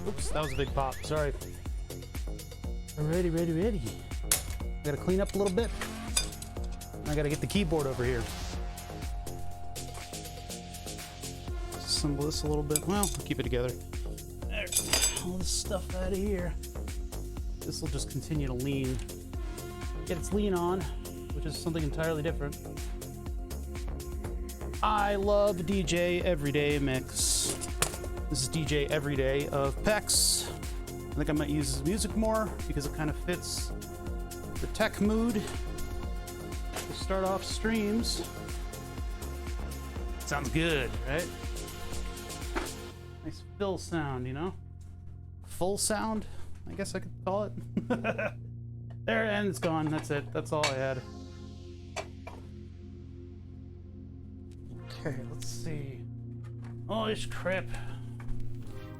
Oops, that was a big pop. Sorry. Ready. Gotta clean up a little bit. I gotta get the keyboard over here. Assemble this a little bit. Well, we'll keep it together. There. All this stuff out of here. This will just continue to lean. Get its lean on, which is something entirely different. I love DJ Everyday Mix. This is DJ Everyday of PEX. I think I might use his music more because it kind of fits the tech mood to start off streams. Sounds good, right? Nice fill sound, you know? Full sound, I guess I could call it. There, and it's gone. That's it. That's all I had. Okay, let's see. Oh, this crap.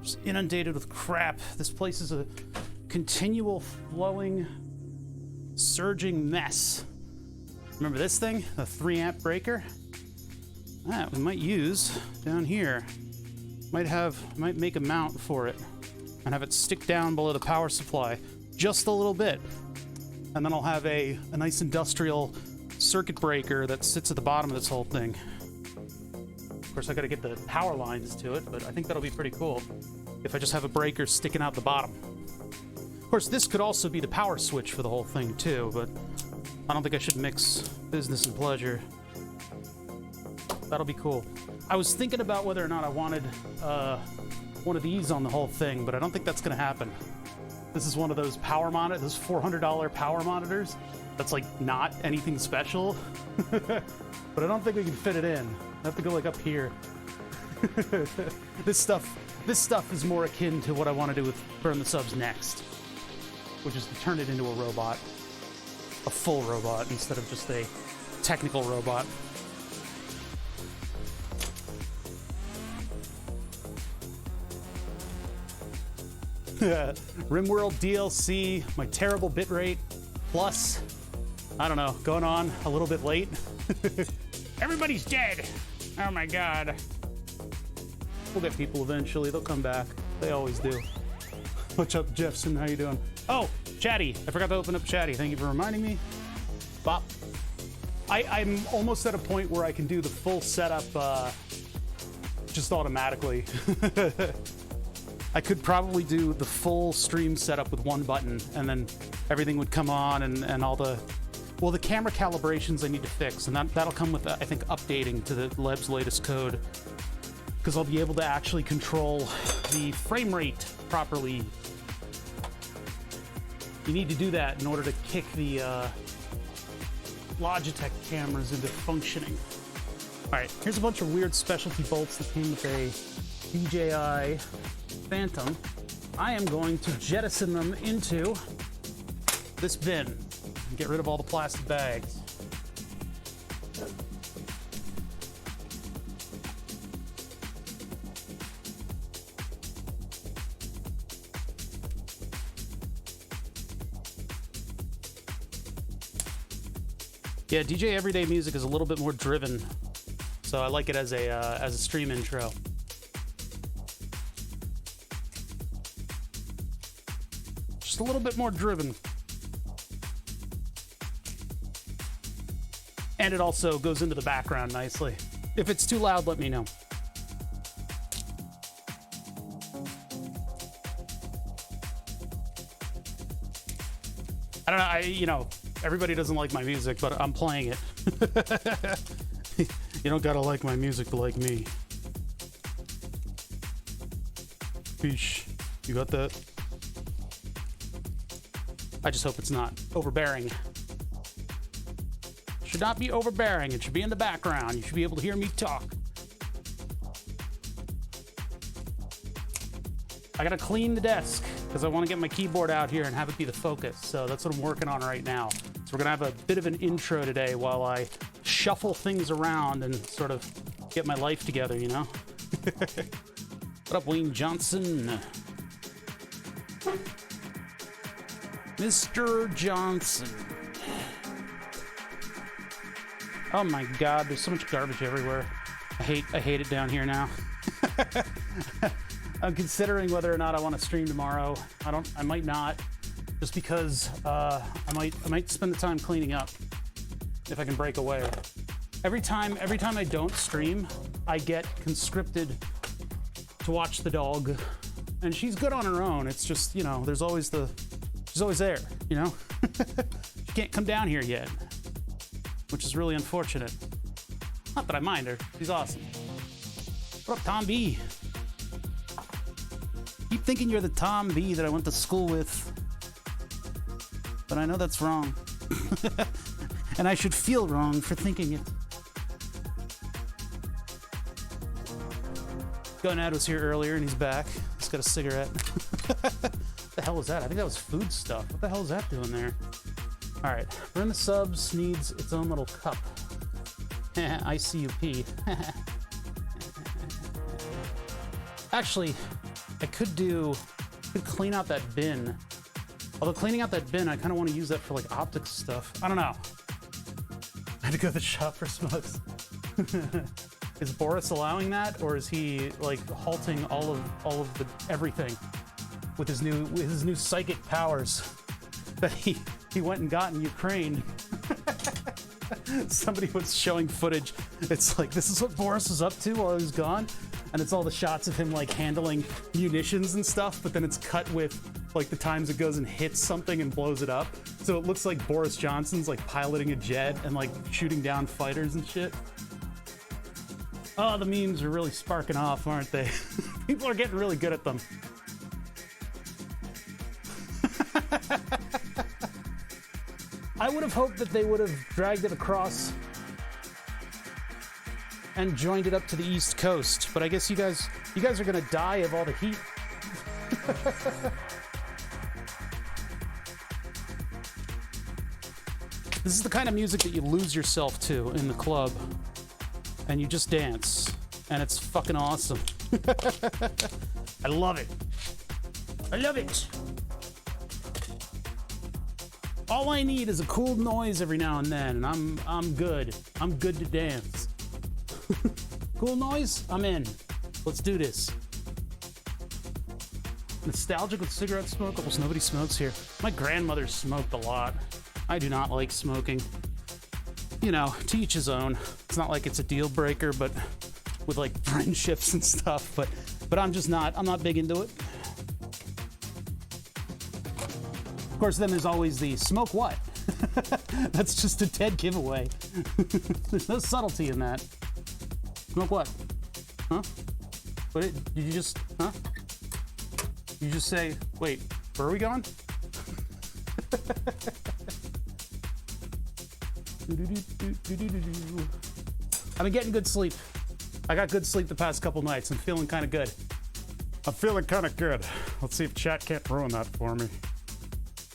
Just inundated with crap. This place is a continual flowing, surging mess. Remember this thing? The 3-amp breaker? That we might use down here. Might make a mount for it and have it stick down below the power supply just a little bit. And then I'll have a nice industrial circuit breaker that sits at the bottom of this whole thing. Of course, I gotta get the power lines to it, but I think that'll be pretty cool if I just have a breaker sticking out the bottom. Of course, this could also be the power switch for the whole thing too, but I don't think I should mix business and pleasure. That'll be cool. I was thinking about whether or not I wanted one of these on the whole thing, but I don't think that's gonna happen. This is one of those power monitors, those $400 power monitors. That's like not anything special, but I don't think we can fit it in. I have to go like up here. This stuff is more akin to what I want to do with Burn the Subs next, which is to turn it into a robot, a full robot instead of just a technical robot. RimWorld DLC, my terrible bitrate, plus, I don't know, going on a little bit late. Everybody's dead. Oh my god. We'll get people eventually. They'll come back. They always do. What's up, Jeffson? How you doing? Oh, Chatty. I forgot to open up Chatty. Thank you for reminding me. Bop. I'm almost at a point where I can do the full setup just automatically. I could probably do the full stream setup with one button, and then everything would come on, and all the... Well, the camera calibrations I need to fix, and that'll come with, I think, updating to the Leb's latest code, because I'll be able to actually control the frame rate properly. You need to do that in order to kick the Logitech cameras into functioning. All right, here's a bunch of weird specialty bolts that came with a DJI Phantom. I am going to jettison them into this bin and get rid of all the plastic bags. Yeah, DJ Everyday Music is a little bit more driven, so I like it as a stream intro. Just a little bit more driven. And it also goes into the background nicely. If it's too loud, let me know. I don't know, everybody doesn't like my music, but I'm playing it. You don't gotta like my music to like me. Peace. You got that? I just hope it's not overbearing. Should not be overbearing. It should be in the background. You should be able to hear me talk. I gotta clean the desk because I want to get my keyboard out here and have it be the focus. So that's what I'm working on right now. So we're gonna have a bit of an intro today while I shuffle things around and sort of get my life together, you know? What up, Wayne Johnson? Mr. Johnson. Oh my god, there's so much garbage everywhere. I hate it down here now. I'm considering whether or not I want to stream tomorrow. I might not, just because I might spend the time cleaning up if I can break away. Every time I don't stream, I get conscripted to watch the dog, and she's good on her own. It's just, you know, she's always there, you know? She can't come down here yet, which is really unfortunate. Not that I mind her, she's awesome. What up, Tom B? Keep thinking you're the Tom B that I went to school with, but I know that's wrong. And I should feel wrong for thinking it. Gonad was here earlier and he's back. He's got a cigarette. What the hell was that? I think that was food stuff. What the hell is that doing there? All right, Burn the Subs needs its own little cup. ICUP. Actually, I could clean out that bin. Although cleaning out that bin, I kind of want to use that for like optics stuff. I don't know. I had to go to the shop for smokes. Is Boris allowing that, or is he like halting all of the everything with his new psychic powers that he went and got in Ukraine? Somebody was showing footage. It's like, this is what Boris was up to while he was gone, and it's all the shots of him like handling munitions and stuff, but then it's cut with like the times it goes and hits something and blows it up. So it looks like Boris Johnson's like piloting a jet and like shooting down fighters and shit. Oh, the memes are really sparking off, aren't they? People are getting really good at them. I would have hoped that they would have dragged it across and joined it up to the East Coast, but I guess you guys are gonna die of all the heat. This is the kind of music that you lose yourself to in the club, and you just dance, and it's fucking awesome. I love it. I love it. All I need is a cool noise every now and then, and I'm good. I'm good to dance. Cool noise? I'm in. Let's do this. Nostalgic with cigarette smoke? Almost nobody smokes here. My grandmother smoked a lot. I do not like smoking. You know, to each his own. It's not like it's a deal breaker, but with like friendships and stuff, but I'm not big into it. Of course, then there's always the smoke what? That's just a dead giveaway. There's no subtlety in that. Smoke what? Huh? What did you just, huh? You just say, wait, where are we going? I've been getting good sleep. I got good sleep the past couple nights. I'm feeling kind of good. I'm feeling kind of good. Let's see if chat can't ruin that for me.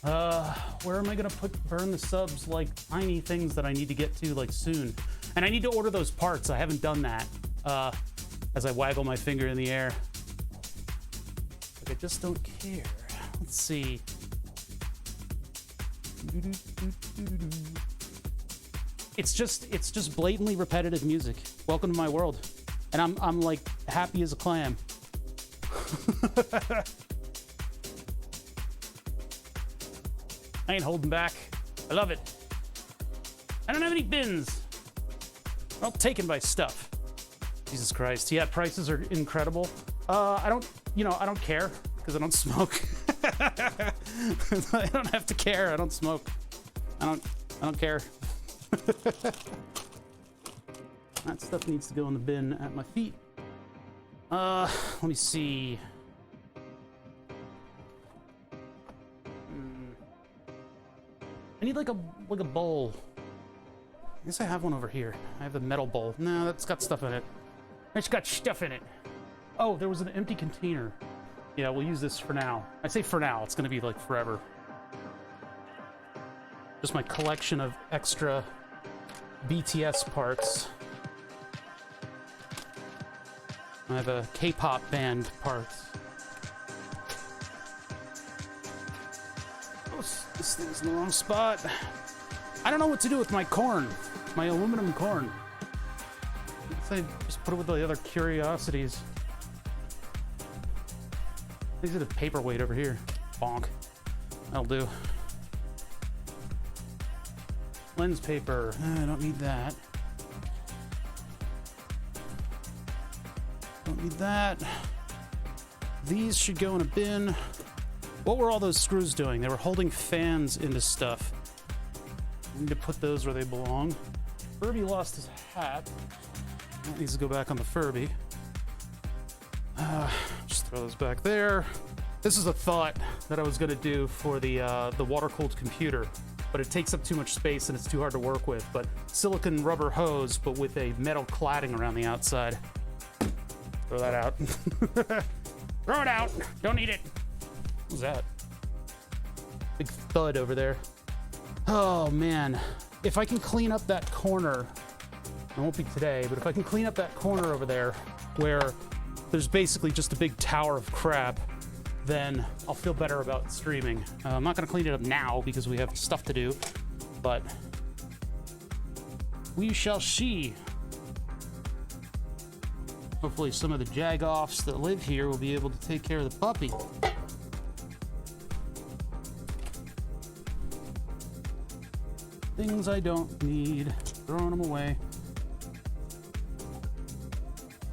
Where am I gonna burn the subs, like tiny things that I need to get to like soon? And I need to order those parts. I haven't done that. As I waggle my finger in the air. Like I just don't care. Let's see. It's just blatantly repetitive music. Welcome to my world. And I'm like happy as a clam. I ain't holding back. I love it. I don't have any bins. All taken by stuff. Jesus Christ. Yeah, prices are incredible. I don't care because I don't smoke. I don't have to care. I don't smoke. I don't care. That stuff needs to go in the bin at my feet. Let me see. I need like a bowl. I guess I have one over here. I have a metal bowl. No, that's got stuff in it. It's got stuff in it. Oh, there was an empty container. Yeah, we'll use this for now. I say for now, it's gonna be like forever. Just my collection of extra BTS parts. I have a K-pop band parts. Oh, this thing's in the wrong spot. I don't know what to do with my corn, my aluminum corn. I just put it with the other curiosities. These are the paperweight over here. Bonk. That'll do. Lens paper. I don't need that. Don't need that. These should go in a bin. What were all those screws doing? They were holding fans into stuff. I need to put those where they belong. Furby lost his hat. That needs to go back on the Furby. Just throw those back there. This is a thought that I was going to do for the water-cooled computer, but it takes up too much space and it's too hard to work with. But silicone rubber hose, but with a metal cladding around the outside. Throw that out. Throw it out. Don't need it. What was that? Big thud over there. Oh, man. If I can clean up that corner, it won't be today, but if I can clean up that corner over there where there's basically just a big tower of crap, then I'll feel better about streaming. I'm not going to clean it up now because we have stuff to do, but we shall see. Hopefully some of the jagoffs that live here will be able to take care of the puppy. Things I don't need, throwing them away.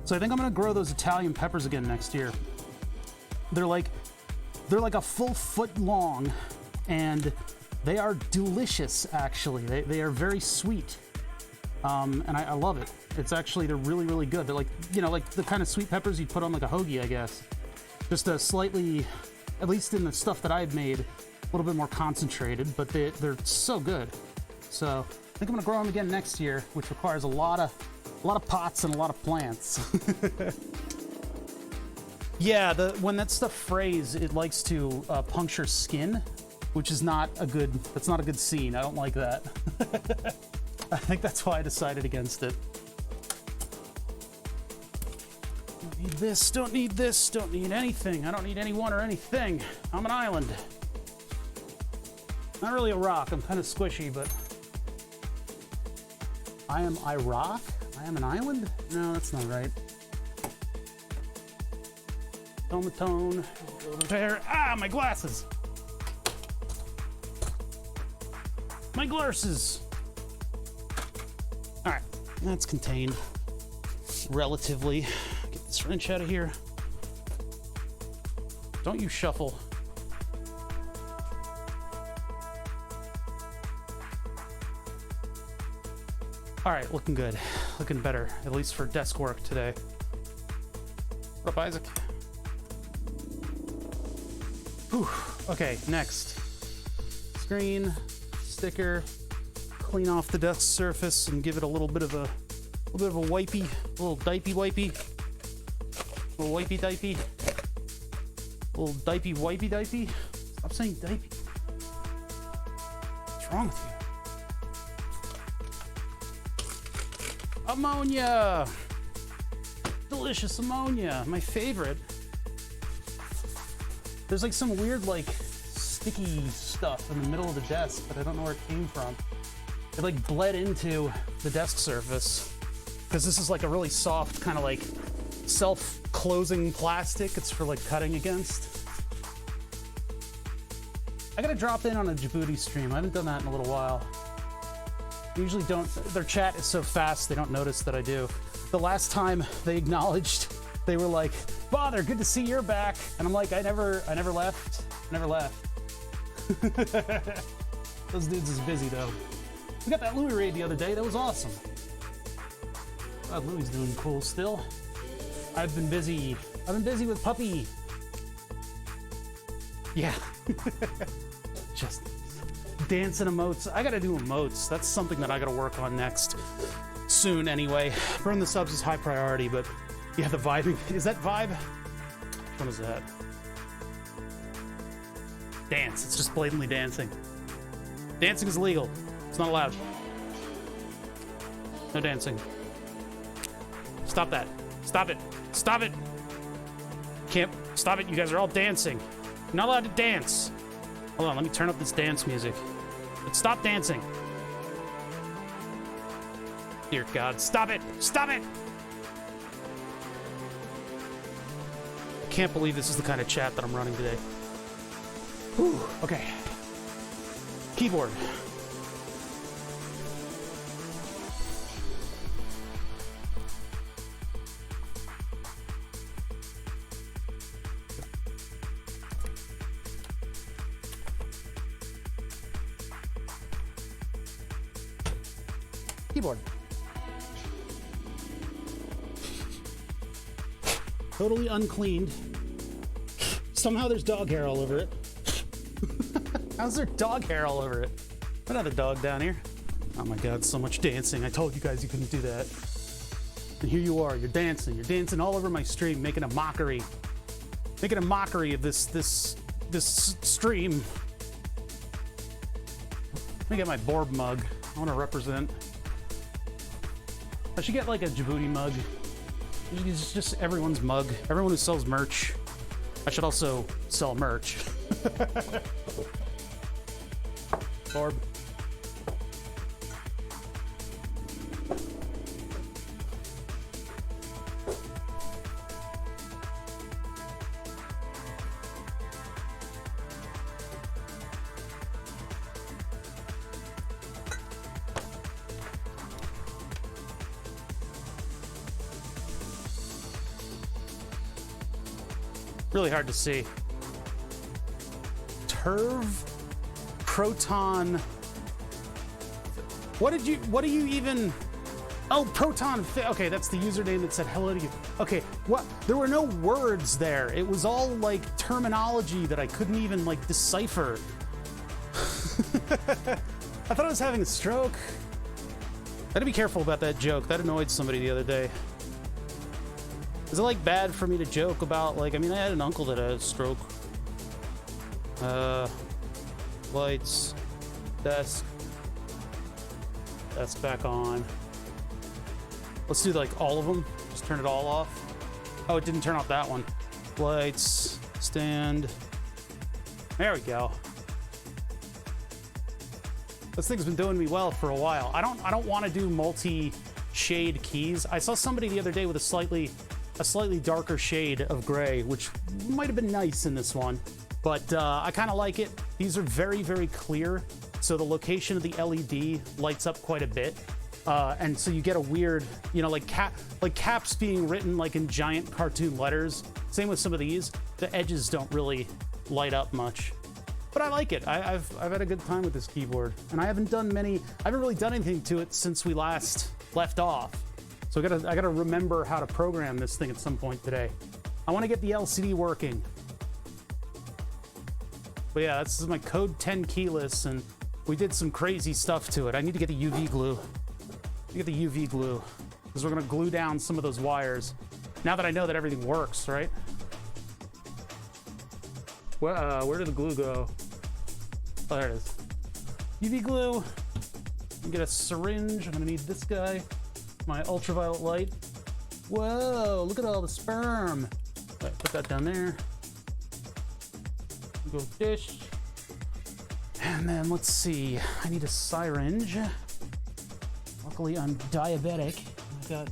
So I think I'm gonna grow those Italian peppers again next year. They're like a full foot long, and they are delicious. Actually, they are very sweet, and I love it. They're really, really good. They're like, you know, like the kind of sweet peppers you'd put on like a hoagie, I guess. Just a slightly, at least in the stuff that I've made, a little bit more concentrated, but they're so good. So I think I'm gonna grow them again next year, which requires a lot of pots and a lot of plants. Yeah, when that stuff frays, it likes to puncture skin, which is that's not a good scene. I don't like that. I think that's why I decided against it. Don't need this, don't need this, don't need anything. I don't need anyone or anything. I'm an island. Not really a rock, I'm kind of squishy, but I am Iraq? I am an island? No, that's not right. Tomatone, over there. Ah, my glasses! My glasses! Alright, that's contained. Relatively. Get this wrench out of here. Don't you shuffle. Alright, looking good. Looking better, at least for desk work today. What up, Isaac? Whew. Okay, next. Screen, sticker, clean off the desk surface and give it a little bit of a wipey, a little dipey wipey. A little wipey dipey. A little dipey wipey dipey. Stop saying dipey. What's wrong with you? Ammonia! Delicious ammonia, my favorite. There's like some weird like sticky stuff in the middle of the desk, but I don't know where it came from. It like bled into the desk surface because this is like a really soft kind of like self-closing plastic. It's for like cutting against. I gotta drop in on a Djibouti stream. I haven't done that in a little while. Usually don't, their chat is so fast they don't notice that I do. The last time they acknowledged, they were like, "Father, good to see you're back." And I'm like, I never left. Never left. Those dudes is busy though. We got that Louis raid the other day, that was awesome. God, Louis doing cool still. I've been busy with puppy. Yeah. Just dancing emotes. I gotta do emotes. That's something that I gotta work on next. Soon anyway. Burn the subs is high priority, but yeah, the vibing. Is that vibe? Which one is that? Dance. It's just blatantly dancing. Dancing is illegal. It's not allowed. No dancing. Stop that. Stop it. Stop it. Can't. Stop it. You guys are all dancing. You're not allowed to dance. Hold on. Let me turn up this dance music. But stop dancing. Dear God. Stop it. Stop it. can't believe this is the kind of chat that I'm running today. Whew, okay. Keyboard. Keyboard. Totally uncleaned. Somehow there's dog hair all over it. How's there dog hair all over it? Another dog down here. Oh my god, so much dancing. I told you guys you couldn't do that. And here you are, you're dancing. You're dancing all over my stream, making a mockery. Making a mockery of this stream. Let me get my Borb mug. I want to represent. I should get like a Djibouti mug. It's just everyone's mug. Everyone who sells merch. I should also sell merch. Borb. Really hard to see. Turv Proton. What do you even? Oh, Proton. Okay, that's the username that said hello to you. Okay, what? There were no words there. It was all like terminology that I couldn't even like decipher. I thought I was having a stroke. I had to be careful about that joke. That annoyed somebody the other day. Is it like bad for me to joke about like, I mean, I had an uncle that had a stroke. Lights, desk. That's back on. Let's do like all of them. Just turn it all off. Oh, it didn't turn off that one. Lights, stand. There we go. This thing's been doing me well for a while. I don't want to do multi-shade keys. I saw somebody the other day with a slightly darker shade of gray, which might have been nice in this one, but I kind of like it. These are very, very clear, so the location of the LED lights up quite a bit, and so you get a weird, you know, like caps being written like in giant cartoon letters. Same with some of these. The edges don't really light up much, but I like it. I've had a good time with this keyboard, and I haven't really done anything to it since we last left off. So I gotta remember how to program this thing at some point today. I want to get the LCD working. But yeah, this is my code 10 keyless, and we did some crazy stuff to it. I need to get the UV glue. Get the UV glue, because we're gonna glue down some of those wires. Now that I know that everything works, right? Well, where did the glue go? Oh, there it is. UV glue. Get a syringe. I'm gonna need this guy. My ultraviolet light. Whoa, look at all the sperm. Right, put that down there. Go dish. And then let's see. I need a syringe. Luckily, I'm diabetic. I've got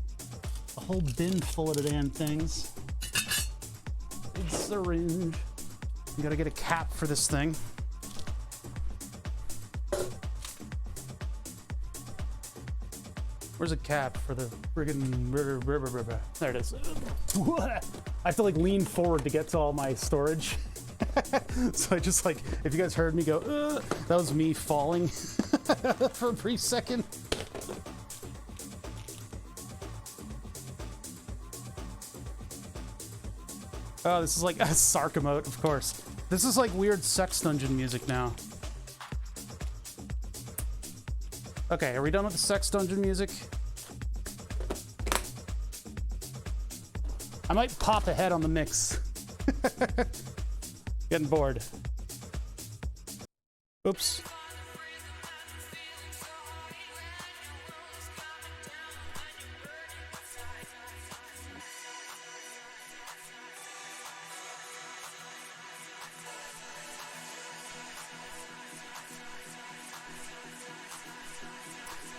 a whole bin full of the damn things. Big syringe. You gotta get a cap for this thing. Where's a cap for the friggin'... There it is. I have to like lean forward to get to all my storage. So I just like, if you guys heard me go, that was me falling for a brief second. Oh, this is like a Sark emote, of course. This is like weird sex dungeon music now. Okay, are we done with the sex dungeon music? I might pop ahead on the mix. Getting bored. Oops.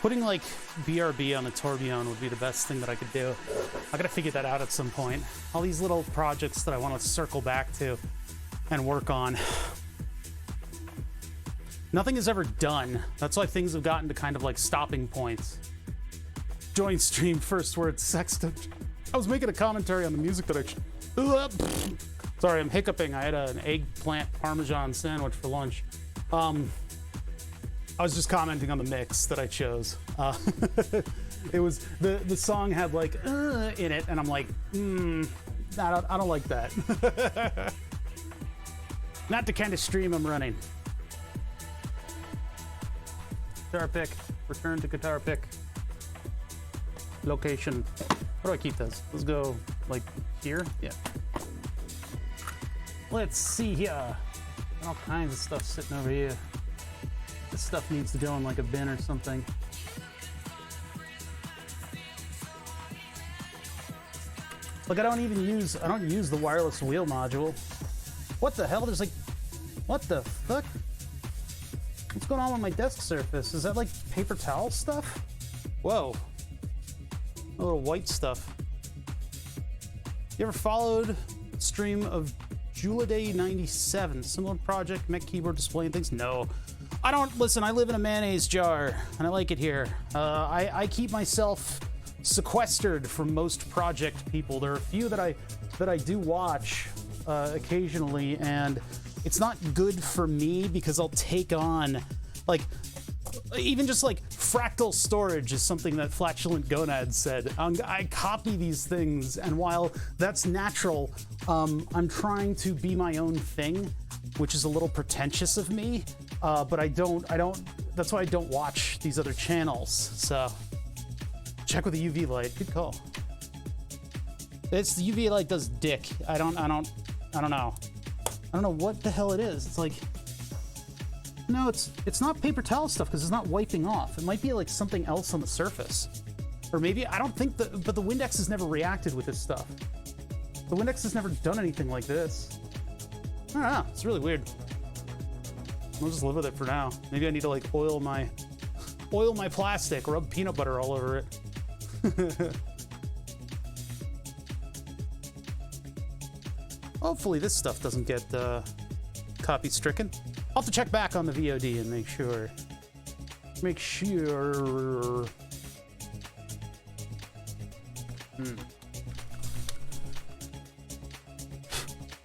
Putting like BRB on the tourbillon would be the best thing that I could do. I gotta figure that out at some point. All these little projects that I want to circle back to and work on. Nothing is ever done. That's why things have gotten to kind of like stopping points. Join stream, first word, sextant. I was making a commentary on the music that sorry, I'm hiccuping. I had an eggplant Parmesan sandwich for lunch. I was just commenting on the mix that I chose. It was, the song had like, in it, and I'm like, I don't like that. Not the kind of stream I'm running. Guitar pick, return to guitar pick. Location. How do I keep this? Let's go like here. Yeah. Let's see here. All kinds of stuff sitting over here. This stuff needs to go in like a bin or something. Like I don't use the wireless wheel module. What the hell? There's like, what the fuck? What's going on with my desk surface? Is that like paper towel stuff? Whoa. A little white stuff. You ever followed stream of Juladay 97? Similar project, mech keyboard display and things? No. I don't, listen, I live in a mayonnaise jar and I like it here. I keep myself sequestered from most project people. There are a few that I do watch occasionally, and it's not good for me because I'll take on, like, even just like fractal storage is something that Flatulent Gonad said. I copy these things, and while that's natural, I'm trying to be my own thing, which is a little pretentious of me, but I don't, that's why I don't watch these other channels. So check with the UV light. Good call. It's the UV light does dick. I don't know. I don't know what the hell it is. It's like, no, it's not paper towel stuff because it's not wiping off. It might be like something else on the surface. Or maybe, I don't think but the Windex has never reacted with this stuff. The Windex has never done anything like this. I don't know, it's really weird. I'll just live with it for now. Maybe I need to like oil my plastic, rub peanut butter all over it. Hopefully this stuff doesn't get copy stricken. I'll have to check back on the VOD and make sure.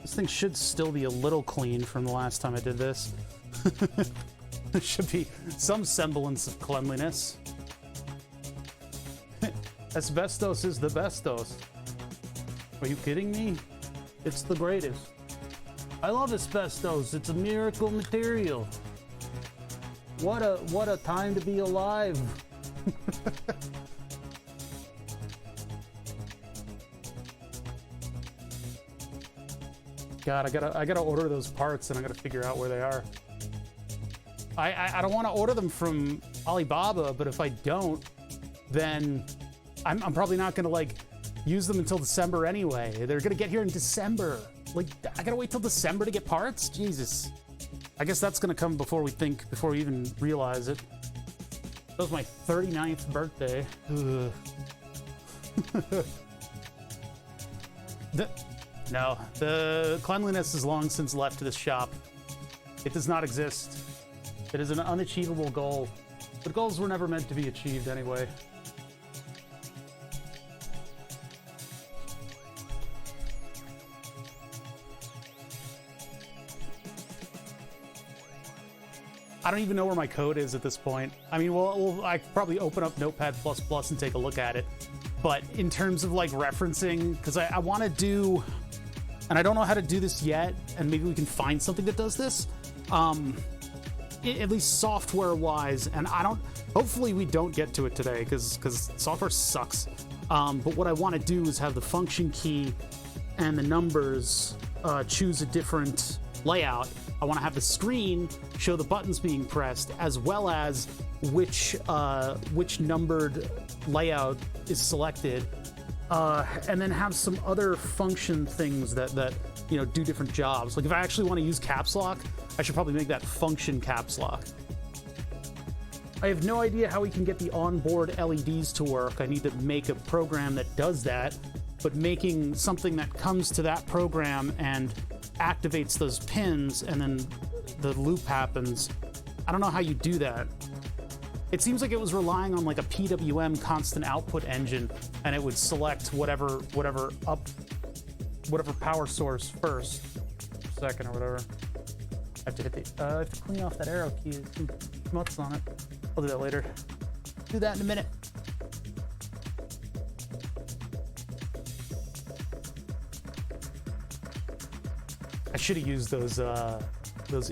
This thing should still be a little clean from the last time I did this. There should be some semblance of cleanliness. Asbestos is the bestos. Are you kidding me? It's the greatest. I love asbestos. It's a miracle material. What a time to be alive. God, I gotta order those parts, and I gotta figure out where they are. I don't want to order them from Alibaba, but if I don't, then I'm probably not gonna like use them until December anyway. They're gonna get here in December. Like, I gotta wait till December to get parts? Jesus. I guess that's gonna come before we even realize it. That was my 39th birthday. No, the cleanliness has long since left this shop. It does not exist. It is an unachievable goal. But goals were never meant to be achieved anyway. I don't even know where my code is at this point. I mean, well, I could probably open up Notepad++ and take a look at it. But in terms of like referencing, because I want to do, and I don't know how to do this yet, and maybe we can find something that does this, at least software-wise, and hopefully we don't get to it today, because software sucks. But what I want to do is have the function key and the numbers choose a different layout. I want to have the screen show the buttons being pressed, as well as which numbered layout is selected, and then have some other function things that do different jobs. Like if I actually want to use caps lock, I should probably make that function caps lock. I have no idea how we can get the onboard LEDs to work. I need to make a program that does that, but making something that comes to that program and activates those pins and then the loop happens, I don't know how you do that. It seems like it was relying on like a PWM constant output engine, and it would select whatever power source first, second or whatever. I have to hit the, I have to clean off that arrow key. There's some smuts on it. I'll do that later. Do that in a minute. I should have used those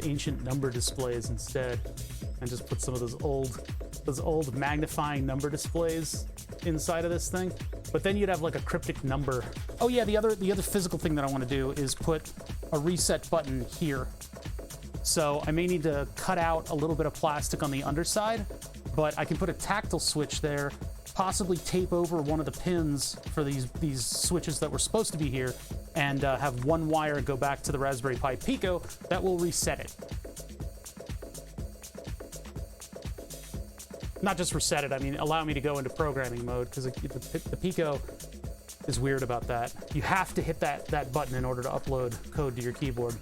ancient number displays instead, and just put some of those old magnifying number displays inside of this thing. But then you'd have like a cryptic number. Oh yeah, the other physical thing that I want to do is put a reset button here. So I may need to cut out a little bit of plastic on the underside, but I can put a tactile switch there, possibly tape over one of the pins for these switches that were supposed to be here, and have one wire go back to the Raspberry Pi Pico that will reset it. Not just reset it, I mean allow me to go into programming mode, because the Pico is weird about that. You have to hit that button in order to upload code to your keyboard.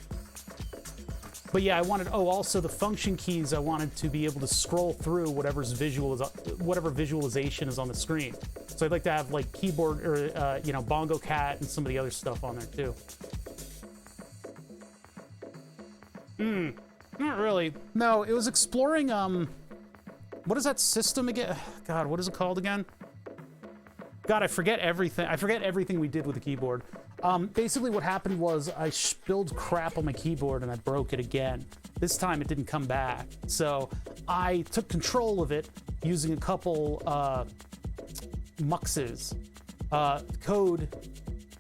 But yeah, I wanted, also the function keys, I wanted to be able to scroll through whatever visualization is on the screen. So I'd like to have like keyboard or, Bongo Cat and some of the other stuff on there too. Not really. No, it was exploring, what is that system again? God, what is it called again? God, I forget everything. I forget everything we did with the keyboard. Basically what happened was I spilled crap on my keyboard and I broke it again. This time it didn't come back. So I took control of it using a couple muxes. Code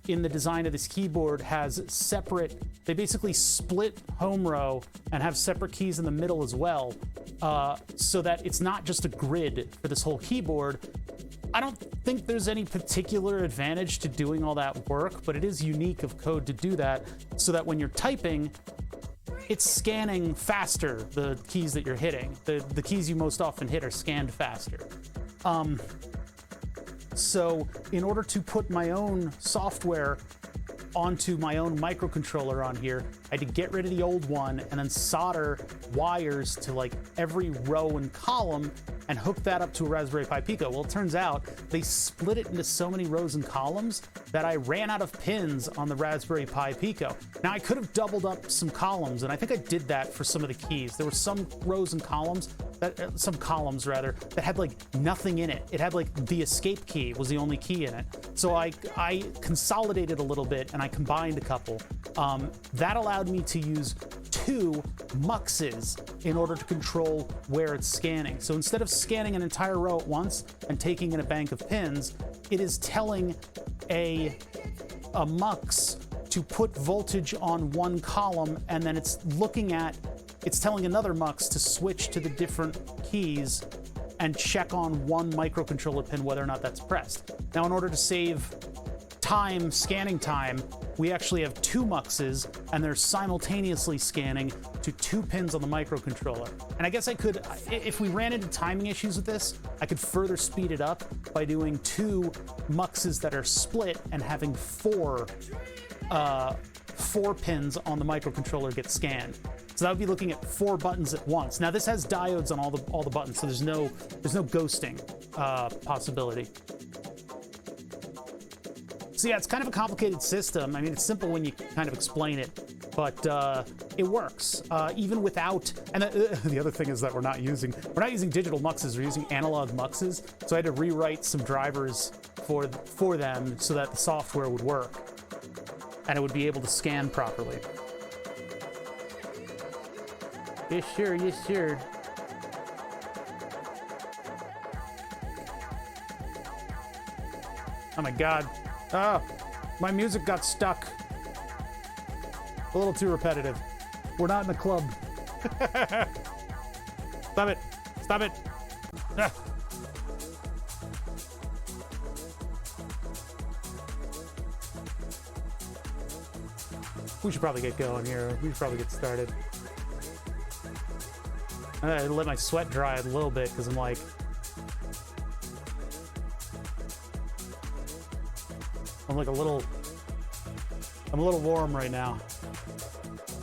in the design of this keyboard has separate, they basically split home row and have separate keys in the middle as well, so that it's not just a grid for this whole keyboard. I don't think there's any particular advantage to doing all that work, but it is unique of code to do that, so that when you're typing, it's scanning faster, the keys that you're hitting. The keys you most often hit are scanned faster. So in order to put my own software onto my own microcontroller on here, I had to get rid of the old one and then solder wires to like every row and column and hook that up to a Raspberry Pi Pico. Well, it turns out they split it into so many rows and columns that I ran out of pins on the Raspberry Pi Pico. Now, I could have doubled up some columns, and I think I did that for some of the keys. There were some rows and columns, some columns rather, that had like nothing in it. It had like the escape key was the only key in it. So I consolidated a little bit and I combined a couple. That allowed me to use 2 muxes in order to control where it's scanning. So instead of scanning an entire row at once and taking in a bank of pins, it is telling a mux to put voltage on one column, and then it's telling another mux to switch to the different keys and check on one microcontroller pin whether or not that's pressed. Now, in order to save time, scanning time, we actually have 2 muxes, and they're simultaneously scanning to 2 pins on the microcontroller. And I guess I could, if we ran into timing issues with this, I could further speed it up by doing 2 muxes that are split and having 4 pins on the microcontroller get scanned. So that would be looking at 4 buttons at once. Now this has diodes on all the buttons, so there's no ghosting possibility. So yeah, it's kind of a complicated system. I mean, it's simple when you kind of explain it, but it works even without. And the other thing is that we're not using digital muxes. We're using analog muxes. So I had to rewrite some drivers for them so that the software would work and it would be able to scan properly. Yes, sure. Yes, sure. Oh my God. Ah, my music got stuck. A little too repetitive. We're not in a club. Stop it. Stop it. Ah. We should probably get going here. We should probably get started. I let my sweat dry a little bit because I'm like, I'm a little warm right now.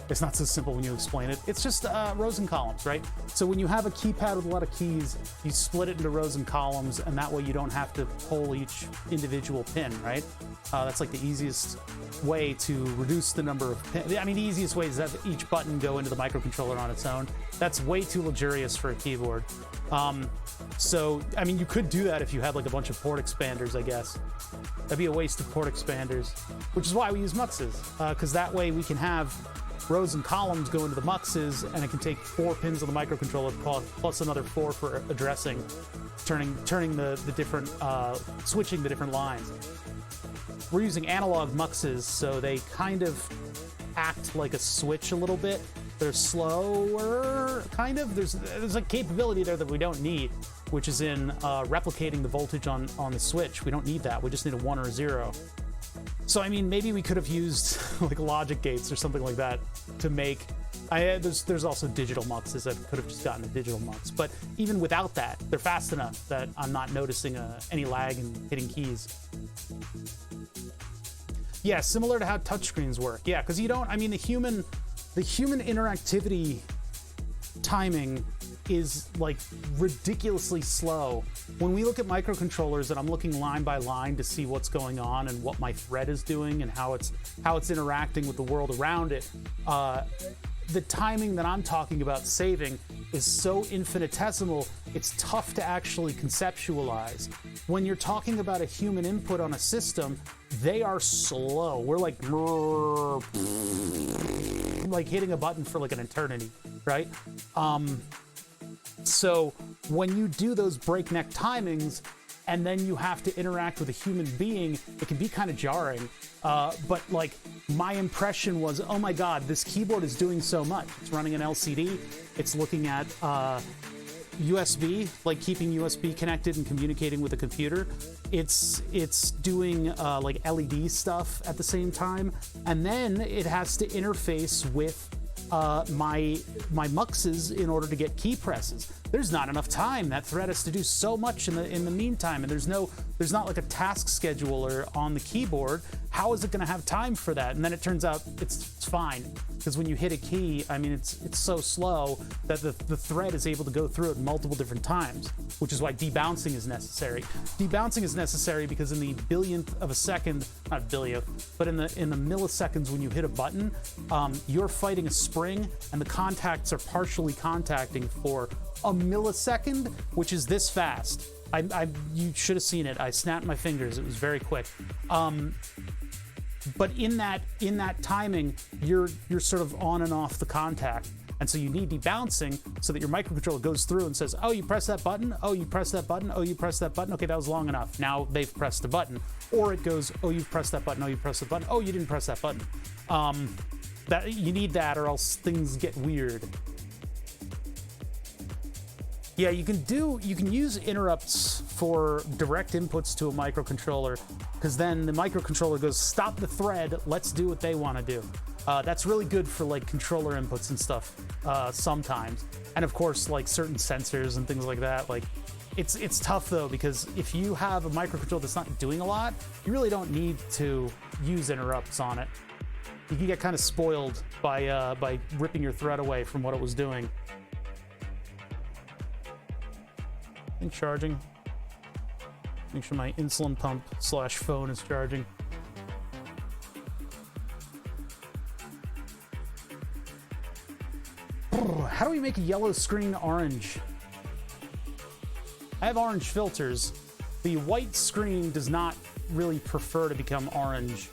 It's not so simple when you explain it. It's just rows and columns, right? So when you have a keypad with a lot of keys, you split it into rows and columns, and that way you don't have to pull each individual pin, right? That's like the easiest way to reduce the number of pins. I mean, the easiest way is that each button go into the microcontroller on its own. That's way too luxurious for a keyboard. So, I mean, you could do that if you had like a bunch of port expanders, I guess. That'd be a waste of port expanders, which is why we use muxes, because that way we can have rows and columns go into the muxes, and it can take 4 pins of the microcontroller plus another 4 for addressing, turning the different, switching the different lines. We're using analog muxes, so they kind of act like a switch a little bit. They're slower, kind of. There's a capability there that we don't need, which is in replicating the voltage on the switch. We don't need that. We just need a 1 or a 0. So, I mean, maybe we could have used like logic gates or something like that to make... There's also digital muxes. I could have just gotten a digital mux. But even without that, they're fast enough that I'm not noticing any lag in hitting keys. Yeah, similar to how touchscreens work. Yeah, because you don't... I mean, the human interactivity timing is like ridiculously slow. When we look at microcontrollers, and I'm looking line by line to see what's going on and what my thread is doing and how it's interacting with the world around it, the timing that I'm talking about saving is so infinitesimal, it's tough to actually conceptualize. When you're talking about a human input on a system, they are slow. We're like hitting a button for like an eternity, right? So when you do those breakneck timings and then you have to interact with a human being, it can be kind of jarring. But like my impression was, oh my God, this keyboard is doing so much. It's running an LCD. It's looking at USB, like keeping USB connected and communicating with a computer. It's doing like LED stuff at the same time. And then it has to interface with my muxes in order to get key presses. There's not enough time. That thread has to do so much in the meantime, and there's not like a task scheduler on the keyboard. How is it going to have time for that? And then it turns out it's fine, because when you hit a key, I mean, it's so slow that the thread is able to go through it multiple different times, which is why debouncing is necessary. Debouncing is necessary because in the billionth of a second, not billionth, but in the milliseconds when you hit a button, you're fighting a spring, and the contacts are partially contacting for a millisecond, which is this fast. You should have seen it. I snapped my fingers. It was very quick. But in that timing, you're sort of on and off the contact. And so you need debouncing so that your microcontroller goes through and says, oh, you press that button? Oh, you press that button? Oh, you press that button? Okay, that was long enough. Now they've pressed the button. Or it goes, oh, you've pressed that button. Oh, you pressed the button. Oh, you didn't press that button. That you need that, or else things get weird. Yeah, you can use interrupts for direct inputs to a microcontroller, because then the microcontroller goes, stop the thread, let's do what they want to do. That's really good for like controller inputs and stuff sometimes. And of course, like certain sensors and things like that. Like it's tough though, because if you have a microcontroller that's not doing a lot, you really don't need to use interrupts on it. You can get kind of spoiled by ripping your thread away from what it was doing. And charging. Make sure my insulin pump / phone is charging. How do we make a yellow screen orange? I have orange filters. The white screen does not really prefer to become orange.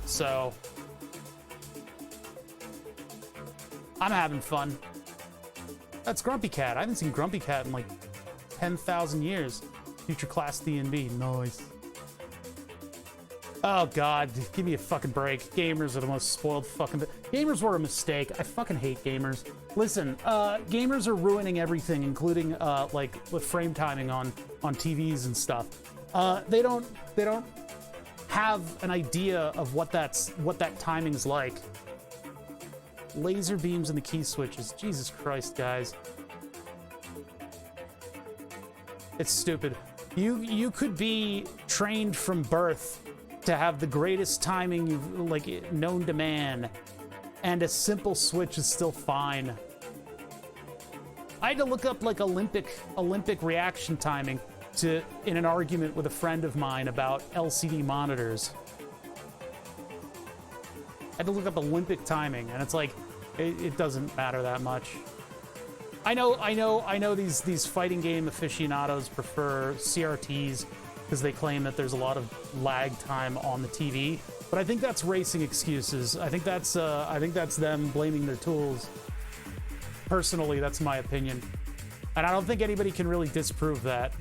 So I'm having fun. That's Grumpy Cat. I haven't seen Grumpy Cat in like 10,000 years. Future class D&B. Nice. Oh God, give me a fucking break. Gamers are the most spoiled fucking... Gamers were a mistake. I fucking hate gamers. Listen, gamers are ruining everything, including like with frame timing on TVs and stuff. They don't have an idea of what that timing's like. Laser beams and the key switches. Jesus Christ, guys. It's stupid. You could be trained from birth to have the greatest timing you've like known to man, and a simple switch is still fine. I had to look up like Olympic reaction timing in an argument with a friend of mine about LCD monitors. I had to look up Olympic timing, and it's like it doesn't matter that much. I know these fighting game aficionados prefer CRTs because they claim that there's a lot of lag time on the TV, but I think that's racing excuses. I think that's them blaming their tools. Personally, that's my opinion, and I don't think anybody can really disprove that.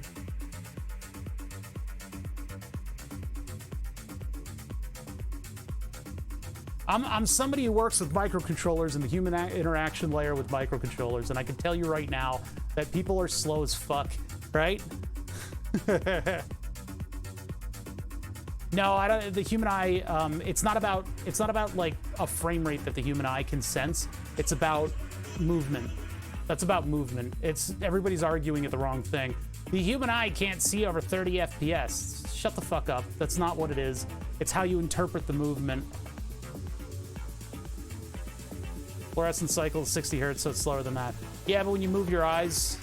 I'm somebody who works with microcontrollers and the human interaction layer with microcontrollers, and I can tell you right now that people are slow as fuck, right? No, I don't. The human eye. It's not about like a frame rate that the human eye can sense. It's about movement. That's about movement. Everybody's arguing at the wrong thing. The human eye can't see over 30 FPS. Shut the fuck up. That's not what it is. It's how you interpret the movement. Fluorescent cycle is 60 hertz, so it's slower than that. Yeah, but when you move your eyes,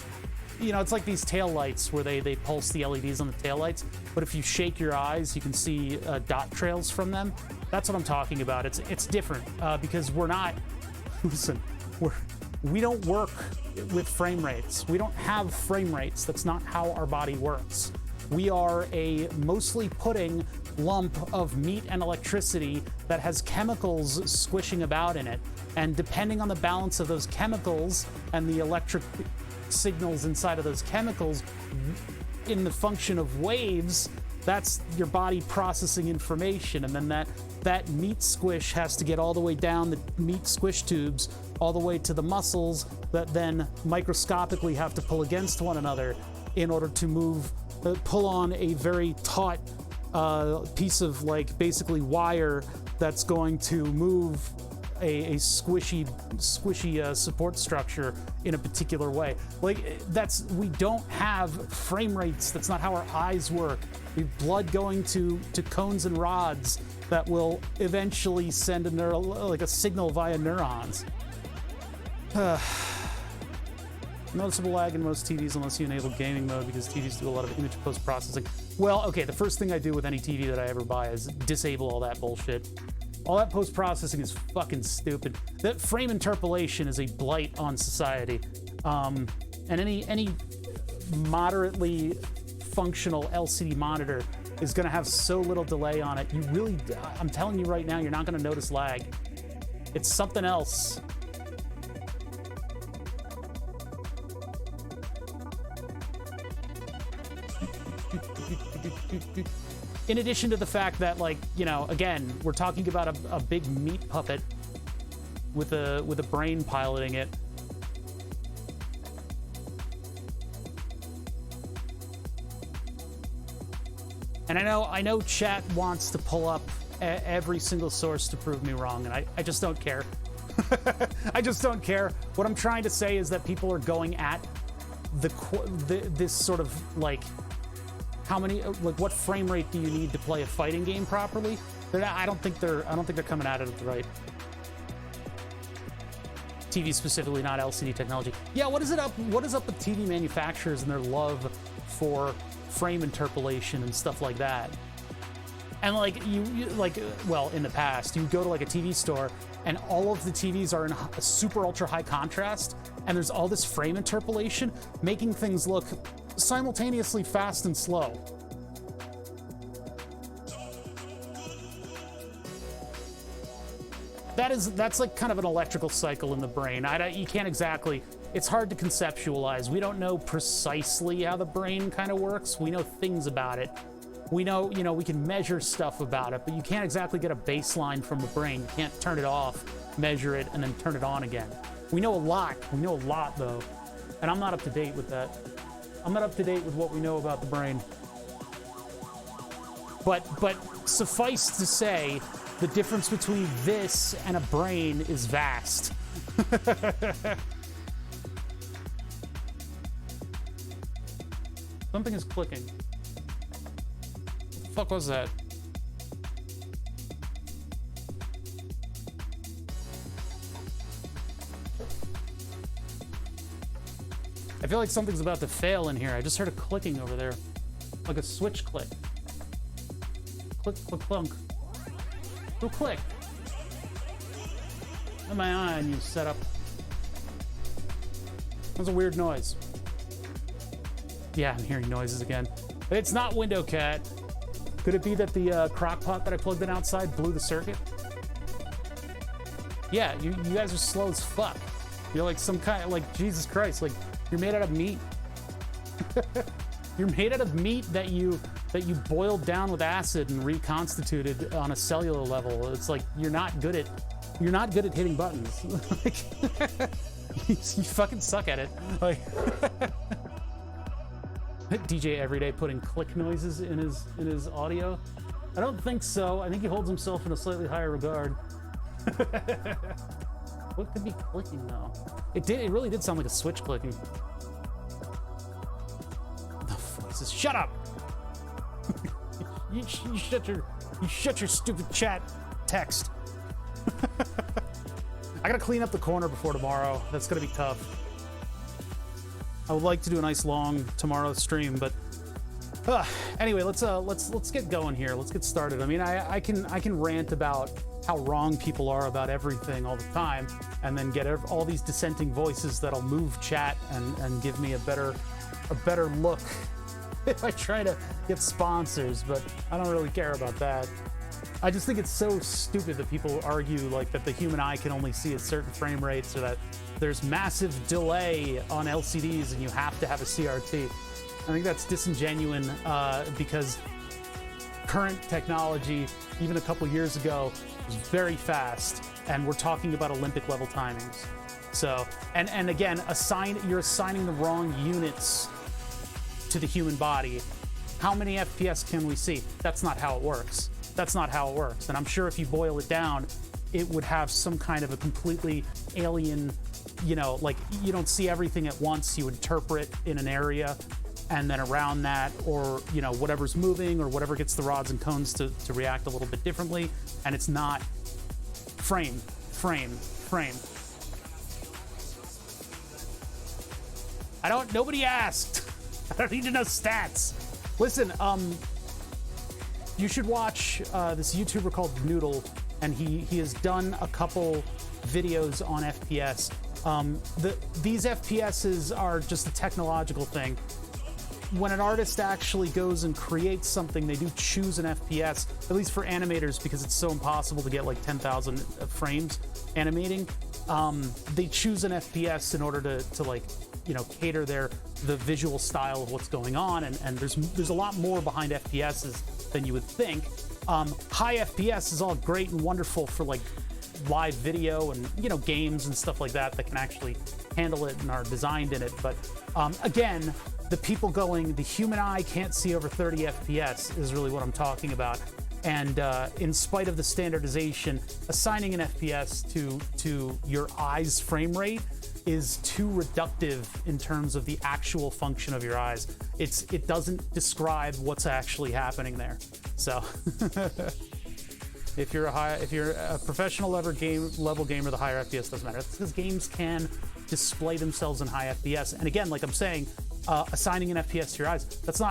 you know, it's like these tail lights where they pulse the LEDs on the tail lights. But if you shake your eyes, you can see dot trails from them. That's what I'm talking about. It's different because we're not. Listen, we don't work with frame rates. We don't have frame rates. That's not how our body works. We are a mostly pudding lump of meat and electricity that has chemicals squishing about in it. And depending on the balance of those chemicals and the electric signals inside of those chemicals in the function of waves, that's your body processing information. And then that meat squish has to get all the way down the meat squish tubes, all the way to the muscles that then microscopically have to pull against one another in order to pull on a very taut piece of like basically wire that's going to move a squishy support structure in a particular way. Like we don't have frame rates. That's not how our eyes work. We have blood going to cones and rods that will eventually send a signal via neurons. Noticeable lag in most TVs unless you enable gaming mode, because TVs do a lot of image post-processing. Well, okay, the first thing I do with any TV that I ever buy is disable all that bullshit. All that post-processing is fucking stupid. That frame interpolation is a blight on society. And any moderately functional LCD monitor is gonna have so little delay on it. I'm telling you right now, you're not gonna notice lag. It's something else. In addition to the fact that, like, you know, again, we're talking about a big meat puppet with a brain piloting it. And I know chat wants to pull up every single source to prove me wrong, and I just don't care. I just don't care. What I'm trying to say is that people are going at this sort of like, what frame rate do you need to play a fighting game properly? I don't think they're coming at it at the right. TV specifically, not LCD technology. Yeah, what is up with TV manufacturers and their love for frame interpolation and stuff like that? And like well, in the past, you go to like a TV store and all of the TVs are in a super ultra high contrast, and there's all this frame interpolation making things look simultaneously fast and slow. That's like kind of an electrical cycle in the brain. You can't exactly, it's hard to conceptualize. We don't know precisely how the brain kind of works. We know things about it. We know, you know, we can measure stuff about it, but you can't exactly get a baseline from the brain. You can't turn it off, measure it, and then turn it on again. We know a lot. We know a lot, though. And I'm not up to date with that. I'm not up to date with what we know about the brain. But suffice to say, the difference between this and a brain is vast. Something is clicking. What the fuck was that? I feel like something's about to fail in here. I just heard a clicking over there. Like a switch click. Click, click, clunk. Who clicked? Have my eye on you, setup. That's a weird noise. Yeah, I'm hearing noises again. It's not window cat. Could it be that the crock pot that I plugged in outside blew the circuit? Yeah, you guys are slow as fuck. You're like some kind of, like, Jesus Christ, like, you're made out of meat. You're made out of meat that you boiled down with acid and reconstituted on a cellular level. It's like you're not good at hitting buttons. Like, you fucking suck at it. Like, DJ Everyday putting click noises in his audio. I don't think so. I think he holds himself in a slightly higher regard. What could be clicking though? It really did sound like a switch clicking. The voices. Shut up! you shut your stupid chat text. I gotta clean up the corner before tomorrow. That's gonna be tough. I would like to do a nice long tomorrow stream, but anyway, let's get going here. Let's get started. I mean, I can rant about how wrong people are about everything all the time, and then get all these dissenting voices that'll move chat and give me a better look if I try to get sponsors, but I don't really care about that. I just think it's so stupid that people argue like that the human eye can only see at certain frame rates, or that there's massive delay on LCDs and you have to have a CRT. I think that's disingenuous because current technology, even a couple years ago, was very fast, and we're talking about Olympic level timings. So, and again, you're assigning the wrong units to the human body. How many FPS can we see? That's not how it works. That's not how it works. And I'm sure if you boil it down, it would have some kind of a completely alien, like you don't see everything at once. You interpret in an area, and then around that, or whatever's moving or whatever gets the rods and cones to react a little bit differently. And it's not frame. Nobody asked. I don't need to know stats. Listen, you should watch this YouTuber called Noodle, and he has done a couple videos on FPS. These FPSs are just a technological thing. When an artist actually goes and creates something, they do choose an FPS, at least for animators, because it's so impossible to get like 10,000 frames animating. They choose an FPS in order to like, cater the visual style of what's going on, and there's a lot more behind FPSs than you would think. High FPS is all great and wonderful for like live video and games and stuff like that can actually handle it and are designed in it. But again, the people going, the human eye can't see over 30 FPS is really what I'm talking about. And in spite of the standardization, assigning an FPS to your eye's frame rate is too reductive in terms of the actual function of your eyes. It doesn't describe what's actually happening there. So if you're a professional level gamer, the higher FPS doesn't matter. That's because games can display themselves in high FPS. And again, like I'm saying, assigning an FPS to your eyes, it's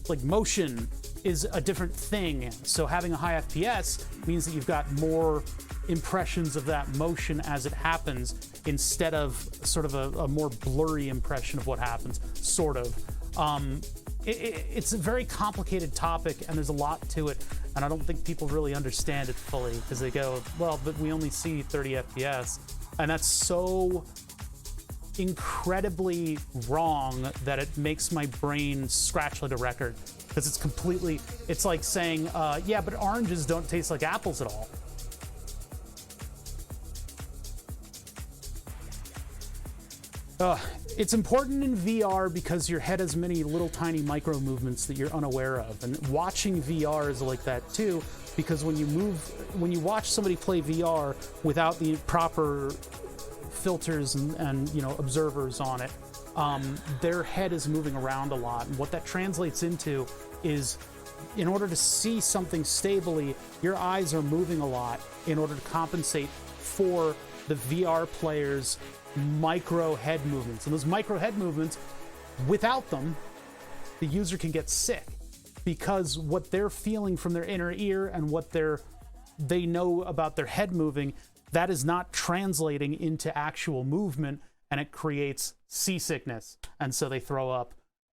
like motion is a different thing. So having a high FPS means that you've got more impressions of that motion as it happens, instead of sort of a more blurry impression of what happens, sort of. It's a very complicated topic, and there's a lot to it, and I don't think people really understand it fully, because they go, well, but we only see 30 FPS, and that's so incredibly wrong that it makes my brain scratch like a record, because it's like saying, yeah, but oranges don't taste like apples at all. It's important in VR because your head has many little tiny micro movements that you're unaware of, and watching VR is like that too, because when you watch somebody play VR without the proper filters and observers on it, their head is moving around a lot. And what that translates into is, in order to see something stably, your eyes are moving a lot in order to compensate for the VR player's micro head movements. And those micro head movements, without them, the user can get sick, because what they're feeling from their inner ear and what they know about their head moving, that is not translating into actual movement, and it creates seasickness. And so they throw up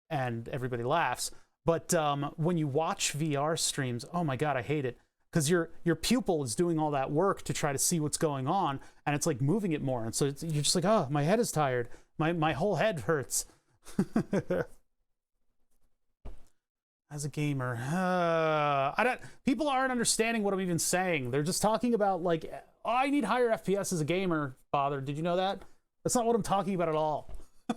and everybody laughs. But when you watch VR streams, oh my God, I hate it. Because your pupil is doing all that work to try to see what's going on, and it's like moving it more. And so you're just like, oh, my head is tired. My whole head hurts. As a gamer, people aren't understanding what I'm even saying. They're just talking about like, oh, I need higher FPS as a gamer, father. Did you know that? That's not what I'm talking about at all.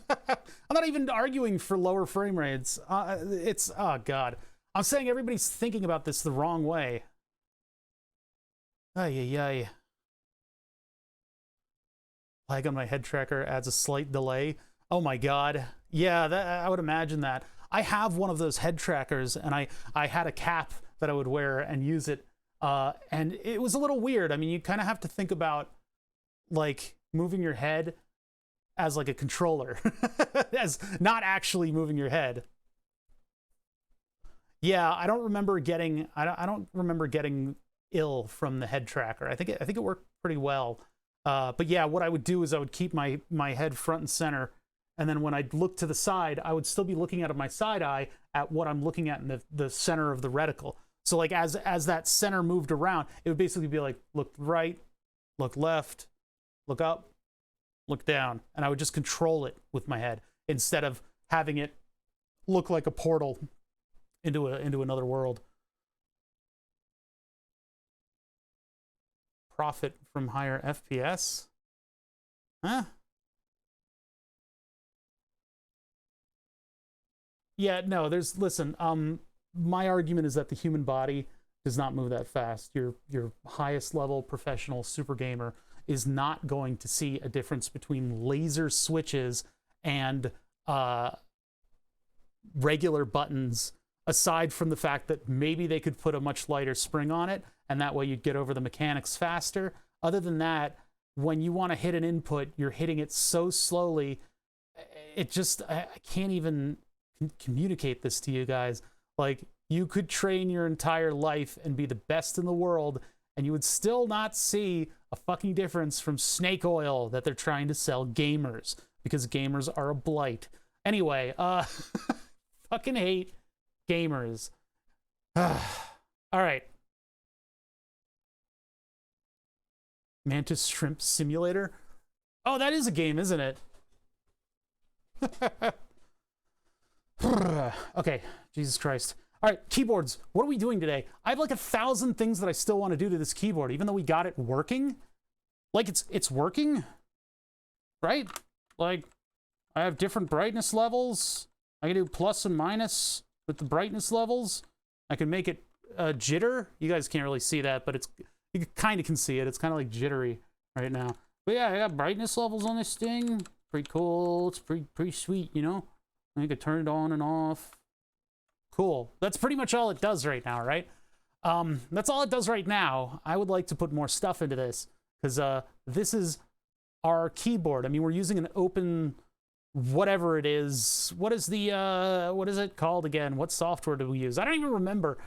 I'm not even arguing for lower frame rates. Oh God. I'm saying everybody's thinking about this the wrong way. Ay, ay, ay. Lag on my head tracker adds a slight delay. Oh my God. Yeah, I would imagine that. I have one of those head trackers, and I had a cap that I would wear and use it. And it was a little weird. I mean, you kind of have to think about like moving your head as like a controller, as not actually moving your head. Yeah, I don't remember getting ill from the head tracker. I think it worked pretty well. But yeah, what I would do is I would keep my head front and center, and then when I'd look to the side, I would still be looking out of my side eye at what I'm looking at in the center of the reticle. So like as that center moved around, it would basically be like, look right, look left, look up, look down. And I would just control it with my head instead of having it look like a portal into another world. Profit from higher FPS? Huh? Yeah, no, listen, my argument is that the human body does not move that fast. Your highest level professional super gamer is not going to see a difference between laser switches and regular buttons, aside from the fact that maybe they could put a much lighter spring on it, and that way you'd get over the mechanics faster. Other than that, when you want to hit an input, you're hitting it so slowly, it just, I can't even communicate this to you guys. Like, you could train your entire life and be the best in the world, and you would still not see a fucking difference from snake oil that they're trying to sell gamers, because gamers are a blight. Anyway, fucking hate gamers. All right. Mantis Shrimp Simulator? Oh, that is a game, isn't it? Okay, Jesus Christ. All right, keyboards. What are we doing today? I have like 1,000 things that I still want to do to this keyboard, even though we got it working. Like, it's working, right? Like, I have different brightness levels. I can do plus and minus with the brightness levels. I can make it jitter. You guys can't really see that, but you kind of can see it. It's kind of like jittery right now. But yeah, I got brightness levels on this thing. Pretty cool. It's pretty sweet, you know? I can turn it on and off. Cool. That's pretty much all it does right now, right? That's all it does right now. I would like to put more stuff into this, because this is our keyboard. I mean, we're using an open whatever it is. What is it called again? What software do we use? I don't even remember.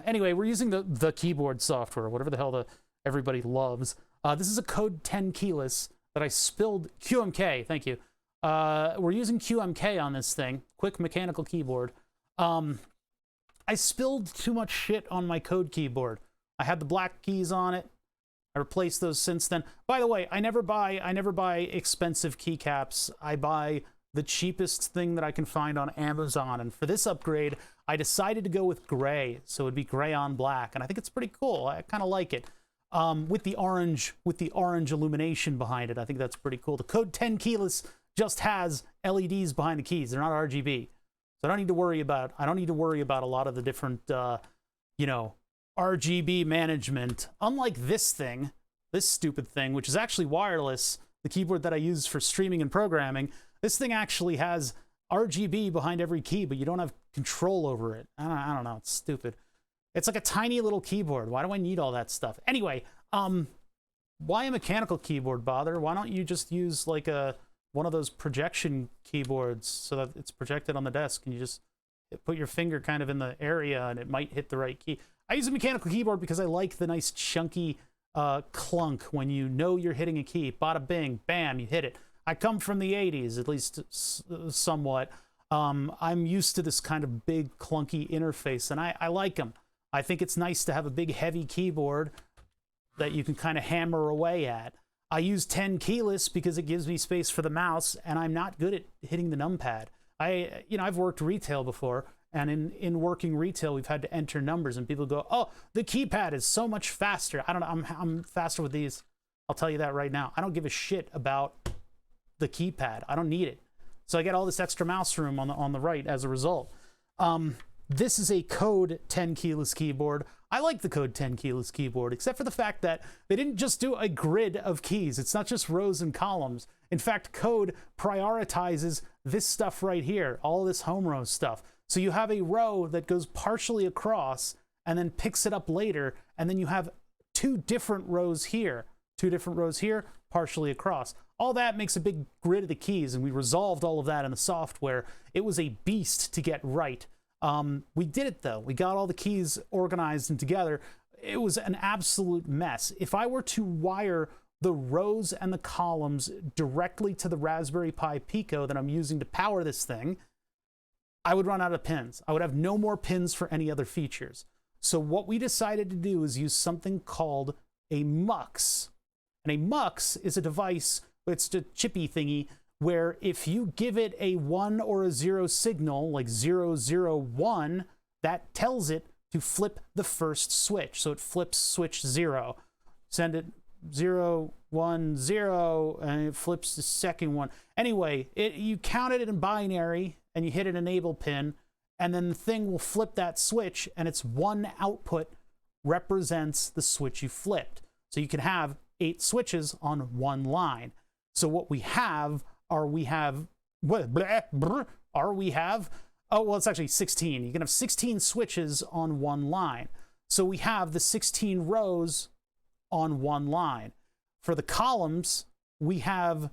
Anyway, we're using the keyboard software, whatever the hell everybody loves. This is a code 10 keyless that I spilled. QMK, thank you. We're using QMK on this thing, quick mechanical keyboard. I spilled too much shit on my code keyboard. I had the black keys on it. I replaced those since then. By the way, I never buy expensive keycaps. I buy the cheapest thing that I can find on Amazon. And for this upgrade, I decided to go with gray, so it'd be gray on black, and I think it's pretty cool. I kind of like it. With the orange illumination behind it, I think that's pretty cool. The code 10 keyless just has LEDs behind the keys. They're not RGB. So I don't need to worry about a lot of the different RGB management. Unlike this stupid thing, which is actually wireless, the keyboard that I use for streaming and programming, This thing actually has RGB behind every key, but you don't have control over it. I don't know. It's stupid. It's like a tiny little keyboard. Why do I need all that stuff? Anyway, why a mechanical keyboard bother? Why don't you just use like one of those projection keyboards so that it's projected on the desk and you just put your finger kind of in the area and it might hit the right key. I use a mechanical keyboard because I like the nice chunky clunk when you know you're hitting a key. Bada bing, bam, you hit it. I come from the 80s, at least somewhat. I'm used to this kind of big clunky interface, and I like them. I think it's nice to have a big heavy keyboard that you can kind of hammer away at. I use 10 keyless because it gives me space for the mouse, and I'm not good at hitting the numpad. I've worked retail before, and in working retail, we've had to enter numbers, and people go, "Oh, the keypad is so much faster." I don't know. I'm faster with these. I'll tell you that right now. I don't give a shit about the keypad. I don't need it. So I get all this extra mouse room on the right as a result. This is a Code 10 keyless keyboard. I like the Code 10 keyless keyboard, except for the fact that they didn't just do a grid of keys. It's not just rows and columns. In fact, Code prioritizes this stuff right here, all this home row stuff. So you have a row that goes partially across and then picks it up later, and then you have two different rows here, partially across. All that makes a big grid of the keys, and we resolved all of that in the software. It was a beast to get right. We did it though. We got all the keys organized and together. It was an absolute mess. If I were to wire the rows and the columns directly to the Raspberry Pi Pico that I'm using to power this thing, I would run out of pins. I would have no more pins for any other features. So what we decided to do is use something called a MUX. And a MUX is a device, it's a chippy thingy, where if you give it a 1 or a 0 signal, like 0, 0, 1, that tells it to flip the first switch. So it flips switch 0. Send it 0, 1, 0, and it flips the second one. Anyway, you counted it in binary, and you hit an enable pin, and then the thing will flip that switch, and its one output represents the switch you flipped. So you can have 8 switches on one line. So what we have are it's actually 16. You can have 16 switches on one line. So we have the 16 rows on one line. For the columns, we have,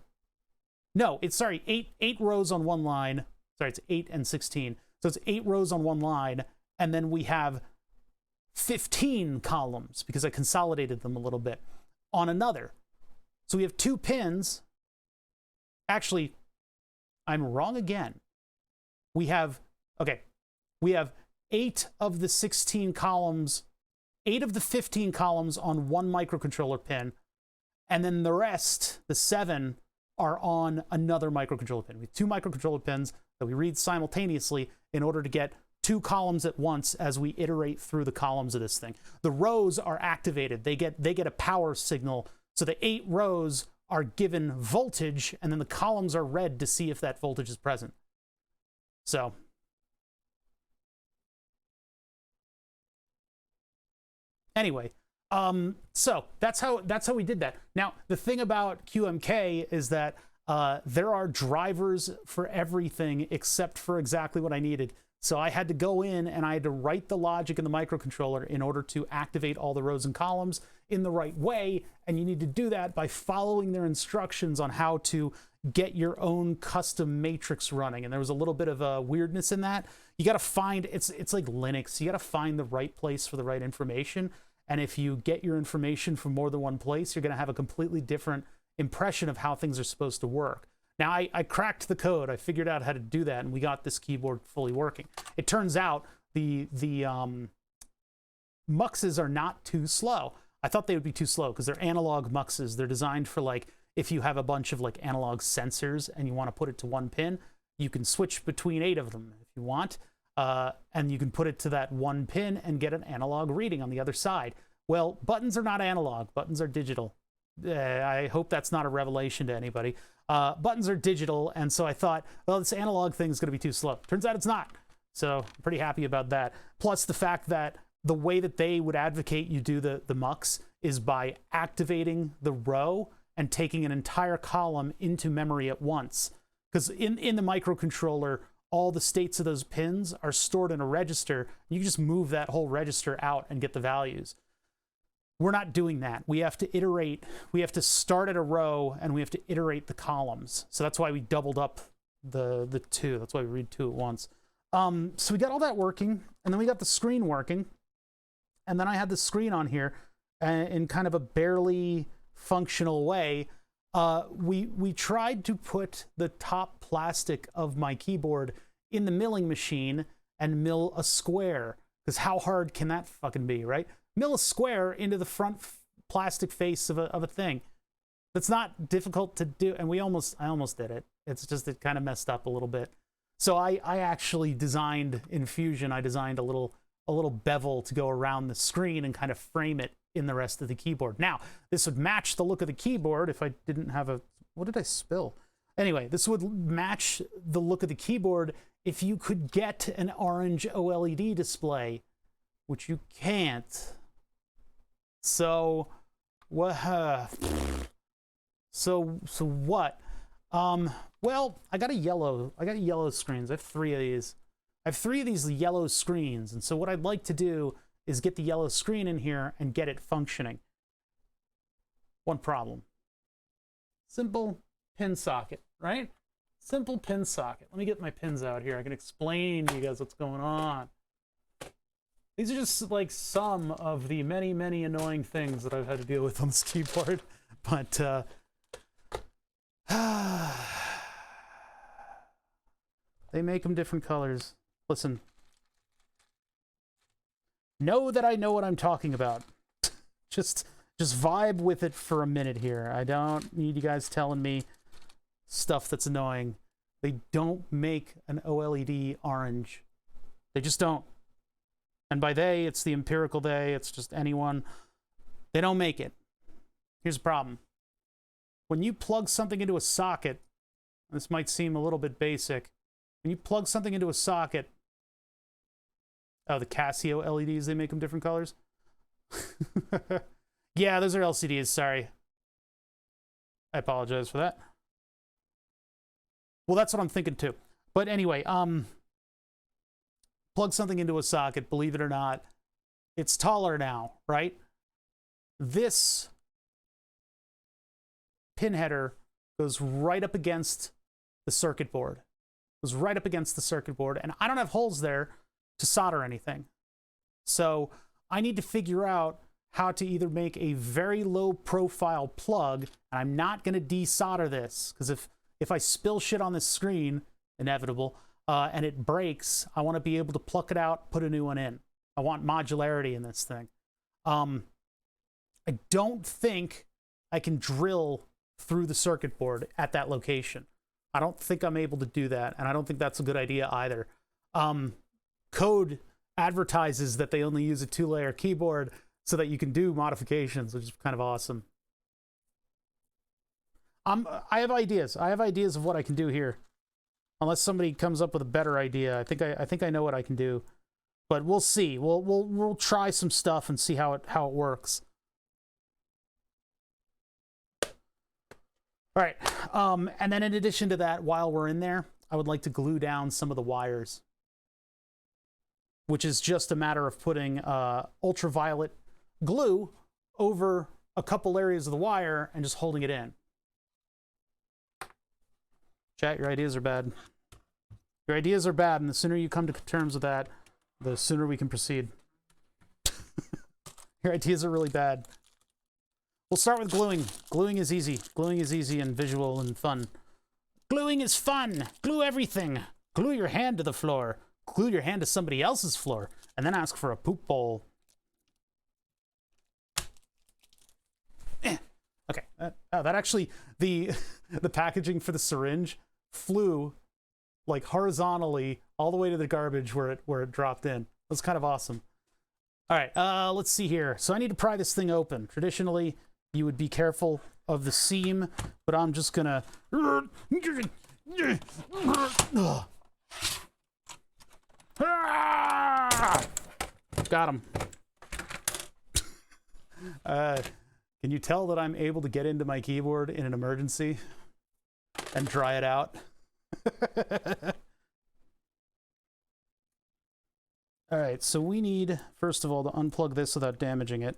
eight rows on one line. Sorry, it's 8 and 16. So it's 8 rows on one line, and then we have 15 columns because I consolidated them a little bit on another. So we have 2 pins. Actually, I'm wrong again. We have 8 of the 16 columns, 8 of the 15 columns on one microcontroller pin, and then the rest, the 7, are on another microcontroller pin. We have 2 microcontroller pins that we read simultaneously in order to get 2 columns at once as we iterate through the columns of this thing. The rows are activated. They get a power signal. So the 8 rows are given voltage, and then the columns are read to see if that voltage is present. So anyway, so that's how we did that. Now, the thing about QMK is that there are drivers for everything except for exactly what I needed. So I had to go in and I had to write the logic in the microcontroller in order to activate all the rows and columns in the right way. And you need to do that by following their instructions on how to get your own custom matrix running. And there was a little bit of weirdness in that. You got to find, it's like Linux. You got to find the right place for the right information. And if you get your information from more than one place, you're going to have a completely different impression of how things are supposed to work. Now, I cracked the code. I figured out how to do that, and we got this keyboard fully working. It turns out the muxes are not too slow. I thought they would be too slow because they're analog muxes. They're designed for, like, if you have a bunch of like analog sensors and you want to put it to one pin, you can switch between 8 of them if you want, and you can put it to that one pin and get an analog reading on the other side. Well, buttons are not analog. Buttons are digital. I hope that's not a revelation to anybody. Buttons are digital, and so I thought, well, this analog thing is going to be too slow. Turns out it's not. So I'm pretty happy about that. Plus the fact that the way that they would advocate you do the mux is by activating the row and taking an entire column into memory at once. because in the microcontroller, all the states of those pins are stored in a register. You can just move that whole register out and get the values. We're not doing that. We have to iterate. We have to start at a row, and we have to iterate the columns. So that's why we doubled up the two. That's why we read two at once. So we got all that working, and then we got the screen working. And then I had the screen on here in kind of a barely functional way. We tried to put the top plastic of my keyboard in the milling machine and mill a square. Because how hard can that fucking be, right? Mill a square into the front plastic face of a thing. That's not difficult to do, and I almost did it. It's just it kind of messed up a little bit. So I actually designed in Fusion. I designed a little bevel to go around the screen and kind of frame it in the rest of the keyboard. Now this would match the look of the keyboard if I didn't have a. What did I spill? Anyway, this would match the look of the keyboard if you could get an orange OLED display, which you can't. So what? So what? Well, I got yellow screens. I have 3 of these. I have 3 of these yellow screens, and so what I'd like to do is get the yellow screen in here and get it functioning. One problem. Simple pin socket, right? Simple pin socket. Let me get my pins out here. I can explain to you guys what's going on. These are just like some of the many, many annoying things that I've had to deal with on this keyboard. But they make them different colors. Listen. Know that I know what I'm talking about. Just vibe with it for a minute here. I don't need you guys telling me stuff that's annoying. They don't make an OLED orange. They just don't. And by they, it's the empirical they, it's just anyone. They don't make it. Here's the problem. When you plug something into a socket, this might seem a little bit basic. When you plug something into a socket, oh, the Casio LEDs, they make them different colors? Yeah, those are LCDs, sorry. I apologize for that. Well, that's what I'm thinking too. But anyway, plug something into a socket, believe it or not, it's taller now, right? This pin header goes right up against the circuit board. Goes right up against the circuit board, and I don't have holes there to solder anything. So I need to figure out how to either make a very low profile plug, and I'm not going to desolder this, because if I spill shit on this screen, inevitable, and it breaks, I want to be able to pluck it out, put a new one in. I want modularity in this thing. I don't think I can drill through the circuit board at that location. I don't think I'm able to do that, and I don't think that's a good idea either. Code advertises that they only use a 2-layer keyboard so that you can do modifications, which is kind of awesome. I have ideas. I have ideas of what I can do here. Unless somebody comes up with a better idea, I think I know what I can do. But we'll see. We'll try some stuff and see how it works. All right. And then in addition to that, while we're in there, I would like to glue down some of the wires, which is just a matter of putting ultraviolet glue over a couple areas of the wire and just holding it in. Chat, your ideas are bad. Your ideas are bad, and the sooner you come to terms with that, the sooner we can proceed. Your ideas are really bad. We'll start with gluing. Gluing is easy. Gluing is easy and visual and fun. Gluing is fun. Glue everything. Glue your hand to the floor. Glue your hand to somebody else's floor, and then ask for a poop bowl. Okay. That actually, the packaging for the syringe flew like horizontally all the way to the garbage where it dropped in. It was kind of awesome. All right, let's see here. So I need to pry this thing open. Traditionally, you would be careful of the seam, but I'm just gonna. Got him. Can you tell that I'm able to get into my keyboard in an emergency and dry it out? All right, so we need, first of all, to unplug this without damaging it.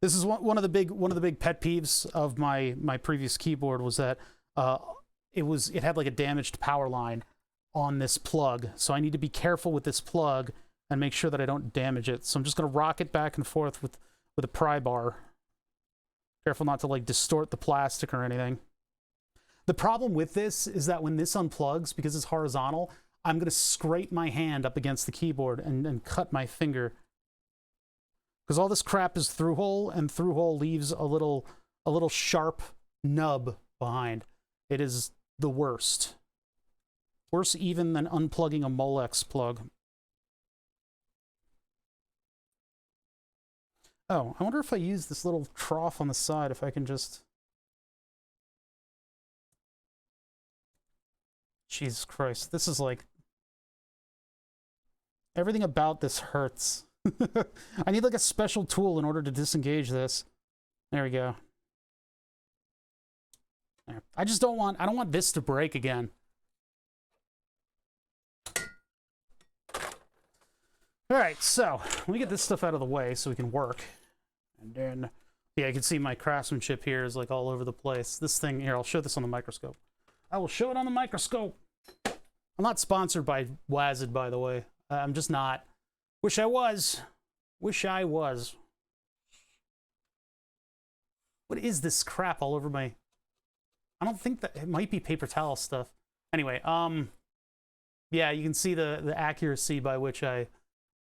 This is one of the big pet peeves of my previous keyboard was that it had like a damaged power line on this plug. So I need to be careful with this plug and make sure that I don't damage it. So I'm just gonna rock it back and forth with a pry bar. Careful not to like distort the plastic or anything. The problem with this is that when this unplugs, because it's horizontal, I'm gonna scrape my hand up against the keyboard and cut my finger. Because all this crap is through hole, and through hole leaves a little sharp nub behind. It is the worst. Worse even than unplugging a Molex plug. Oh, I wonder if I use this little trough on the side, if I can just... Jesus Christ, this is like... Everything about this hurts. I need like a special tool in order to disengage this. There we go. There. I don't want this to break again. All right, so let me get this stuff out of the way so we can work. And then, yeah, you can see my craftsmanship here is like all over the place. This thing here, I'll show this on the microscope. I will show it on the microscope. I'm not sponsored by WASD, by the way. I'm just not. Wish I was. Wish I was. What is this crap all over my... I don't think that... It might be paper towel stuff. Anyway, yeah, you can see the accuracy by which I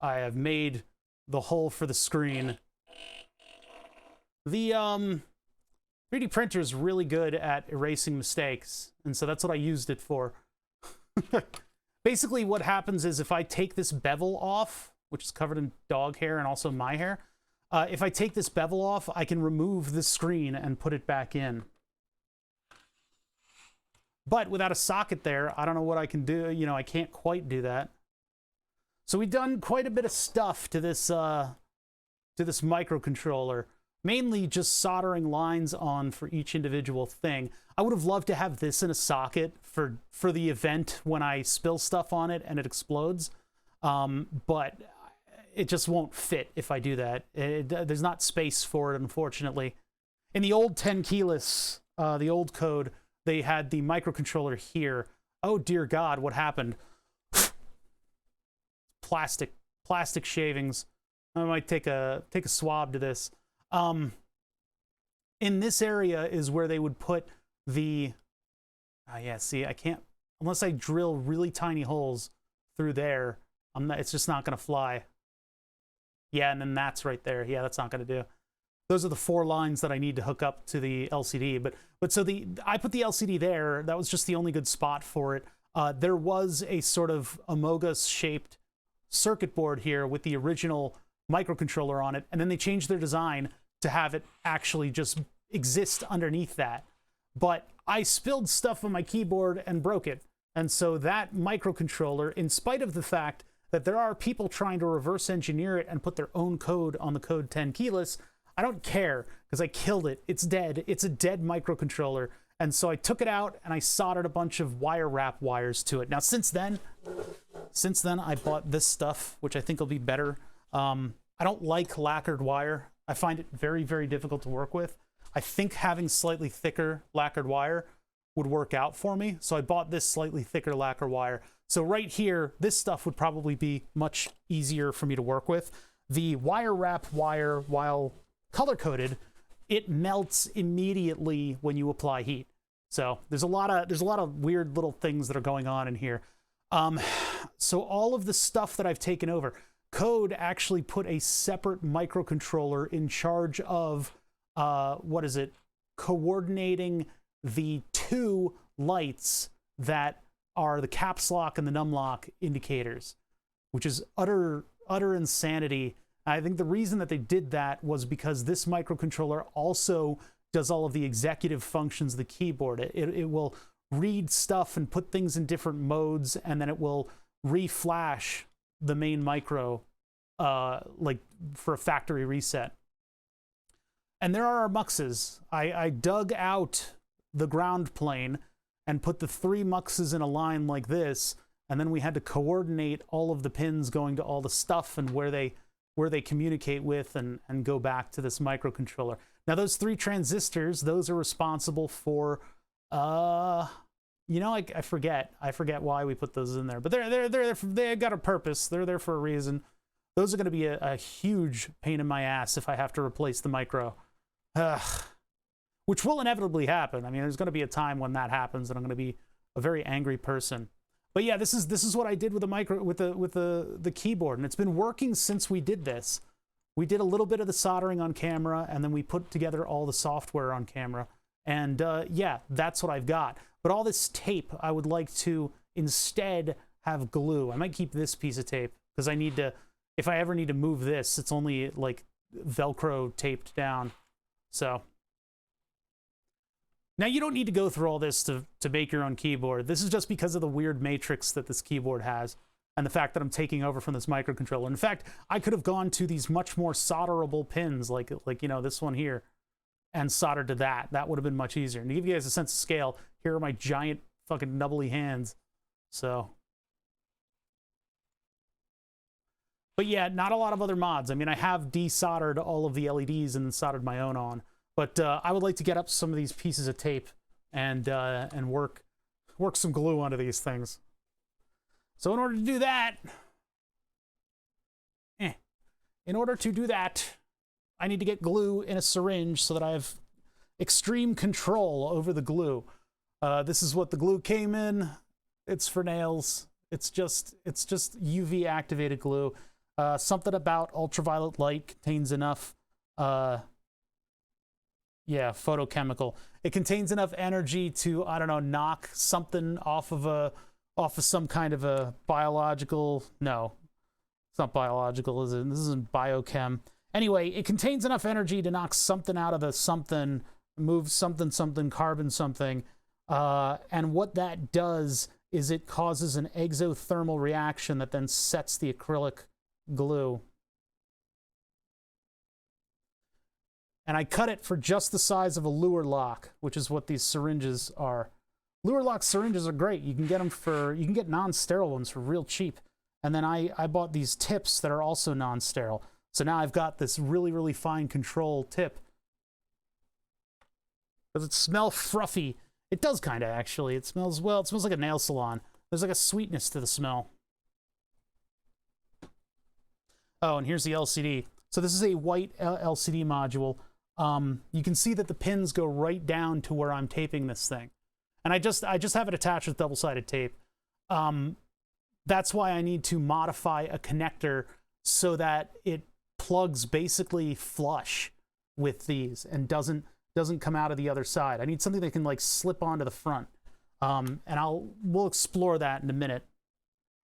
have made the hole for the screen. The 3D printer is really good at erasing mistakes, and so that's what I used it for. Basically, what happens is if I take this bevel off, which is covered in dog hair and also my hair, if I take this bevel off, I can remove the screen and put it back in. But without a socket there, I don't know what I can do. You know, I can't quite do that. So we've done quite a bit of stuff to this microcontroller. Mainly just soldering lines on for each individual thing. I would have loved to have this in a socket for the event when I spill stuff on it and it explodes. But it just won't fit if I do that. There's not space for it, unfortunately. In the old 10 keyless, the old code, they had the microcontroller here. Oh dear God, what happened? Plastic shavings. I might take a swab to this. In this area is where they would put the, yeah, see, I can't, unless I drill really tiny holes through there, it's just not going to fly. Yeah, and then that's right there. Yeah, that's not going to do. Those are the 4 lines that I need to hook up to the LCD. But so I put the LCD there. That was just the only good spot for it. There was a sort of Amogus-shaped circuit board here with the original microcontroller on it, and then they changed their design to have it actually just exist underneath that. But I spilled stuff on my keyboard and broke it. And so that microcontroller, in spite of the fact that there are people trying to reverse engineer it and put their own code on the code 10 keyless, I don't care because I killed it. It's dead. It's a dead microcontroller. And so I took it out and I soldered a bunch of wire wrap wires to it. Now, since then I bought this stuff, which I think will be better. I don't like lacquered wire. I find it very, very difficult to work with. I think having slightly thicker lacquered wire would work out for me. So I bought this slightly thicker lacquer wire. So right here, this stuff would probably be much easier for me to work with. The wire wrap wire, while color-coded, it melts immediately when you apply heat. So there's a lot of weird little things that are going on in here. So all of the stuff that I've taken over, Code actually put a separate microcontroller in charge of, coordinating the 2 lights that are the caps lock and the num lock indicators, which is utter insanity. I think the reason that they did that was because this microcontroller also does all of the executive functions of the keyboard. It will read stuff and put things in different modes, and then it will reflash the main micro like for a factory reset. And there are our muxes. I dug out the ground plane and put the 3 muxes in a line like this, and then we had to coordinate all of the pins going to all the stuff and where they communicate with and go back to this microcontroller. Now those 3 transistors, those are responsible for you know, I forget why we put those in there, but they got a purpose. They're there for a reason. Those are going to be a huge pain in my ass if I have to replace the micro, which will inevitably happen. I mean, there's going to be a time when that happens, and I'm going to be a very angry person. But yeah, this is what I did with the keyboard, and it's been working since we did this. We did a little bit of the soldering on camera, and then we put together all the software on camera, and yeah, that's what I've got. But all this tape, I would like to instead have glue. I might keep this piece of tape because I need to. If I ever need to move this, it's only like Velcro taped down. So now you don't need to go through all this to make your own keyboard. This is just because of the weird matrix that this keyboard has and the fact that I'm taking over from this microcontroller. In fact, I could have gone to these much more solderable pins like you know, this one here, and soldered to that. That would have been much easier. And to give you guys a sense of scale, here are my giant fucking nubbly hands. So, but yeah, not a lot of other mods. I mean, I have desoldered all of the LEDs and soldered my own on. But I would like to get up some of these pieces of tape and work some glue onto these things. So in order to do that, I need to get glue in a syringe so that I have extreme control over the glue. This is what the glue came in. It's for nails. It's just UV activated glue. Something about ultraviolet light contains enough, yeah, photochemical. It contains enough energy to, I don't know, knock something off of some kind of a biological. No, it's not biological, is it? This isn't biochem. Anyway, it contains enough energy to knock something out of the something, move something, carbon something. And what that does is it causes an exothermal reaction that then sets the acrylic glue. And I cut it for just the size of a Luer lock, which is what these syringes are. Luer lock syringes are great. You can get them you can get non-sterile ones for real cheap. And then I bought these tips that are also non-sterile. So now I've got this really, really fine control tip. Does it smell fruffy? It does kind of, actually. It smells, well, it smells like a nail salon. There's like a sweetness to the smell. Oh, and here's the LCD. So this is a white LCD module. You can see that the pins go right down to where I'm taping this thing. And I just have it attached with double-sided tape. That's why I need to modify a connector so that it plugs basically flush with these and doesn't come out of the other side. I need something that can like slip onto the front. And we'll explore that in a minute.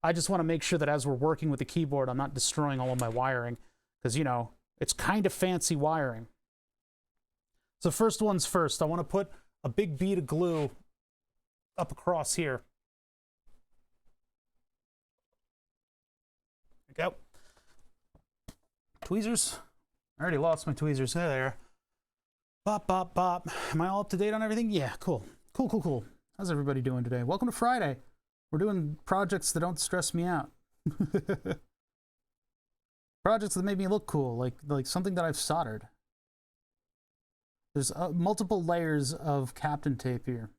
I just want to make sure that as we're working with the keyboard, I'm not destroying all of my wiring, because, you know, it's kind of fancy wiring. So first one's first. I want to put a big bead of glue up across here. There we go. Tweezers. I already lost my tweezers. There they are. Bop, bop, bop. Am I all up to date on everything? Yeah, cool. Cool. How's everybody doing today? Welcome to Friday. We're doing projects that don't stress me out. Projects that make me look cool, like something that I've soldered. There's multiple layers of Captain tape here.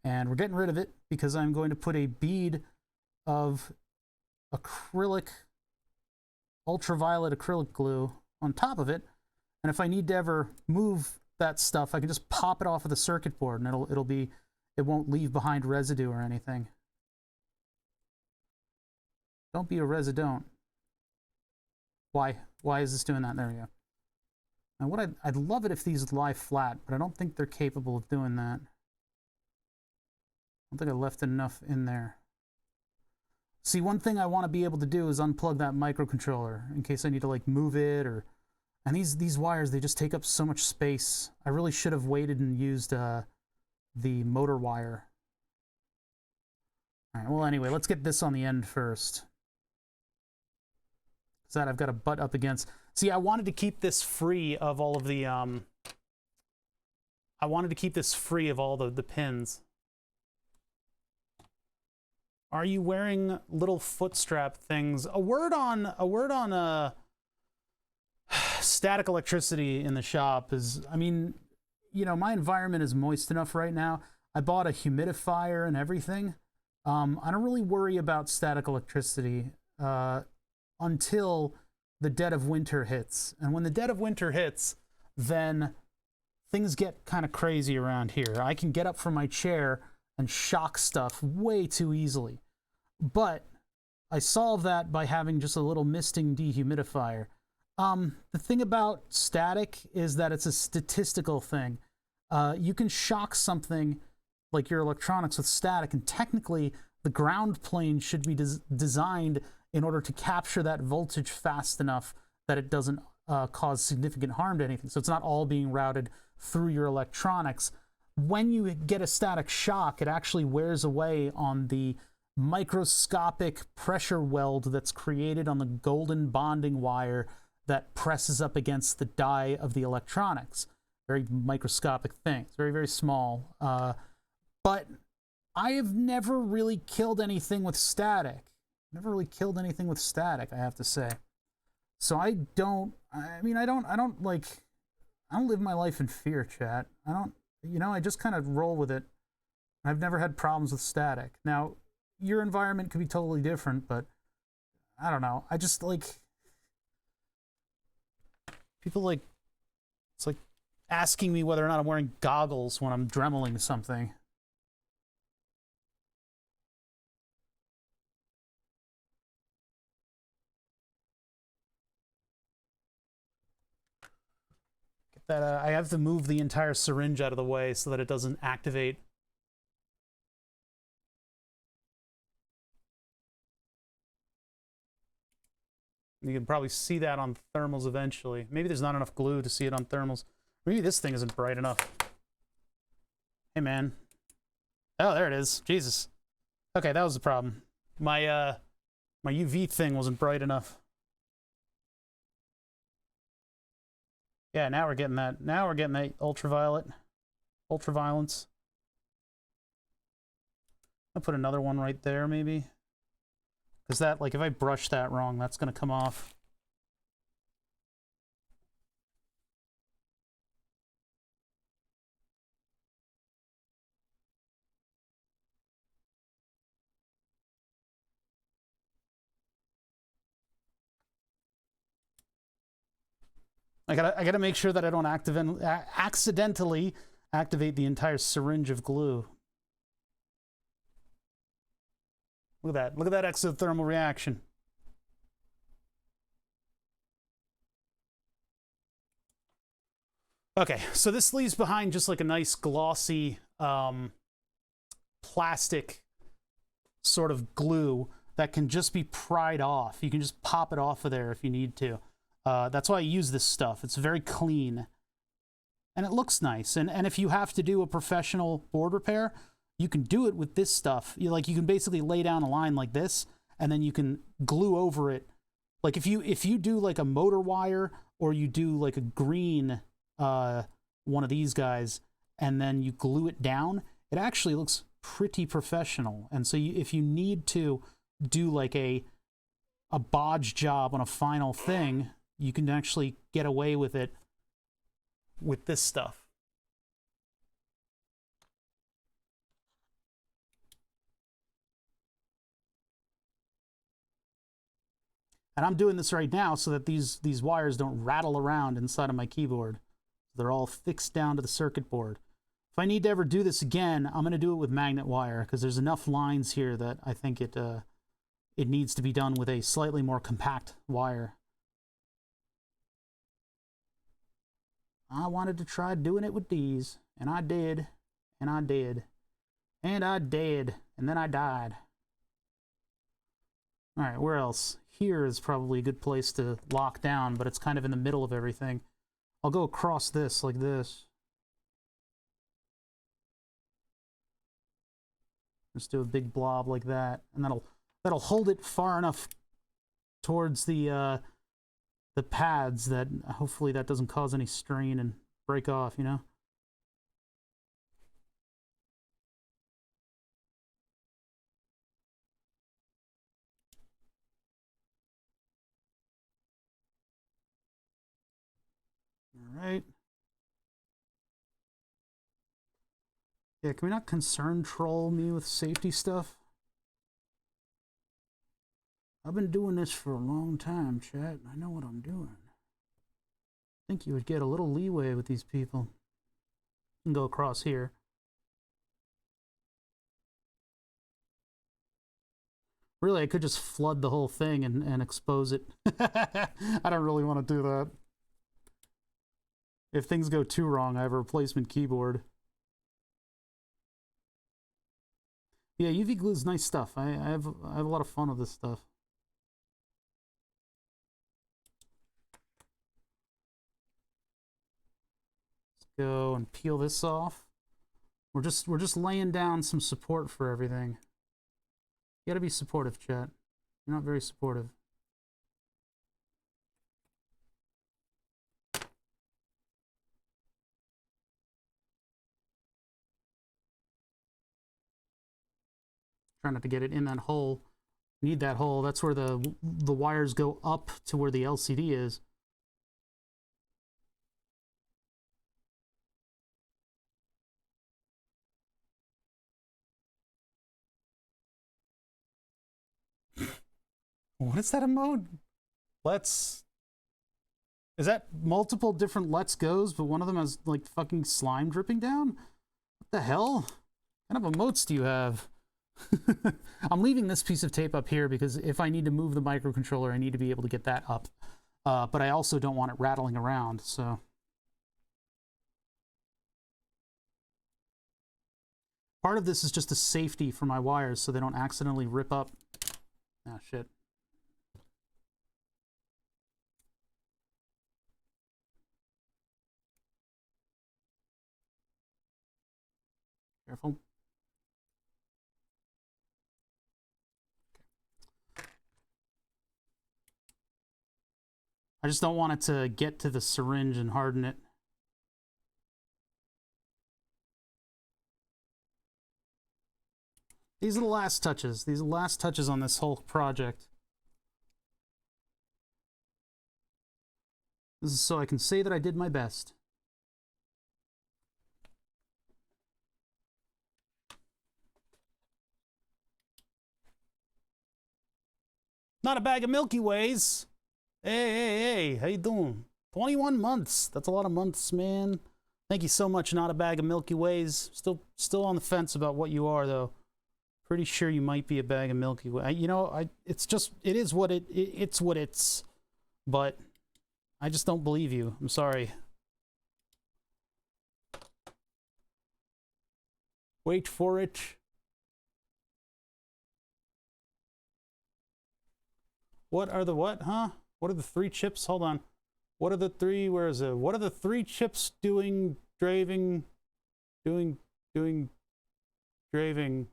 And we're getting rid of it because I'm going to put a bead of acrylic, ultraviolet acrylic glue on top of it. And if I need to ever move that stuff, I can just pop it off of the circuit board and it won't leave behind residue or anything. Don't be a residont. Why is this doing that? There we go. Now I'd love it if these lie flat, but I don't think they're capable of doing that. I don't think I left enough in there. See, one thing I want to be able to do is unplug that microcontroller in case I need to like move it or... And these wires, they just take up so much space. I really should have waited and used the motor wire. All right, well, anyway, let's get this on the end first. So that I've got a butt up against. See, I wanted to keep this free of all of the, I wanted to keep this free of all the pins. Are you wearing little foot strap things? A word on static electricity in the shop is, I mean, you know, my environment is moist enough right now. I bought a humidifier and everything. I don't really worry about static electricity until the dead of winter hits. And when the dead of winter hits, then things get kind of crazy around here. I can get up from my chair and shock stuff way too easily. But I solve that by having just a little misting dehumidifier. The thing about static is that it's a statistical thing. You can shock something like your electronics with static, and technically the ground plane should be designed in order to capture that voltage fast enough that it doesn't cause significant harm to anything. So it's not all being routed through your electronics. When you get a static shock, it actually wears away on the microscopic pressure weld that's created on the golden bonding wire that presses up against the die of the electronics. Very microscopic thing. It's very, very small. But I have never really killed anything with static. Never really killed anything with static, I have to say. So I don't live my life in fear, chat. I just kind of roll with it. I've never had problems with static. Now, your environment could be totally different, but I don't know. I just people it's like asking me whether or not I'm wearing goggles when I'm dremeling something. That I have to move the entire syringe out of the way so that it doesn't activate. You can probably see that on thermals eventually. Maybe there's not enough glue to see it on thermals. Maybe this thing isn't bright enough. Hey, man. Oh, there it is. Jesus. Okay, that was the problem. My UV thing wasn't bright enough. Yeah, now we're getting that. Now we're getting that ultraviolence. I'll put another one right there, maybe. Because that, if I brush that wrong, that's going to come off. I gotta make sure that I don't accidentally activate the entire syringe of glue. Look at that. Look at that exothermal reaction. Okay, so this leaves behind just like a nice glossy plastic sort of glue that can just be pried off. You can just pop it off of there if you need to. That's why I use this stuff. It's very clean. And it looks nice. And if you have to do a professional board repair, you can do it with this stuff. You can basically lay down a line like this, and then you can glue over it. Like if you do like a motor wire, or you do like a green one of these guys, and then you glue it down, it actually looks pretty professional. And so if you need to do like a bodge job on a final thing, you can actually get away with it with this stuff. And I'm doing this right now so that these wires don't rattle around inside of my keyboard. They're all fixed down to the circuit board. If I need to ever do this again, I'm going to do it with magnet wire, because there's enough lines here that I think it needs to be done with a slightly more compact wire. I wanted to try doing it with these, and I did, and I did, and I did, and then I died. All right, where else? Here is probably a good place to lock down, but it's kind of in the middle of everything. I'll go across this like this. Just do a big blob like that, and that'll hold it far enough towards the the pads, that hopefully that doesn't cause any strain and break off, you know? All right. Yeah, can we not concern troll me with safety stuff? I've been doing this for a long time, chat. I know what I'm doing. I think you would get a little leeway with these people. And go across here. Really, I could just flood the whole thing and expose it. I don't really want to do that. If things go too wrong, I have a replacement keyboard. Yeah, UV glue is nice stuff. I have a lot of fun with this stuff. Let's go and peel this off. We're just laying down some support for everything. You gotta be supportive, chat. You're not very supportive. Trying not to get it in that hole. Need that hole. That's where the wires go up to where the LCD is. What is that emote? Let's... Is that multiple different let's goes, but one of them has, like, fucking slime dripping down? What the hell? What kind of emotes do you have? I'm leaving this piece of tape up here because if I need to move the microcontroller, I need to be able to get that up. But I also don't want it rattling around, so... Part of this is just a safety for my wires so they don't accidentally rip up. Ah, shit. Careful. I just don't want it to get to the syringe and harden it. These are the last touches. These are the last touches on this whole project. This is so I can say that I did my best. Not a bag of Milky Ways. Hey, how you doing? 21 months. That's a lot of months, man. Thank you so much, Not a Bag of Milky Ways. Still on the fence about what you are, though. Pretty sure you might be a bag of Milky Way. You know, it's just, it is what it's what it's. But I just don't believe you. I'm sorry. Wait for it. What are the what, huh? What are the 3 chips? Hold on. What are the 3, where is it? What are the 3 chips doing, draving, doing, draving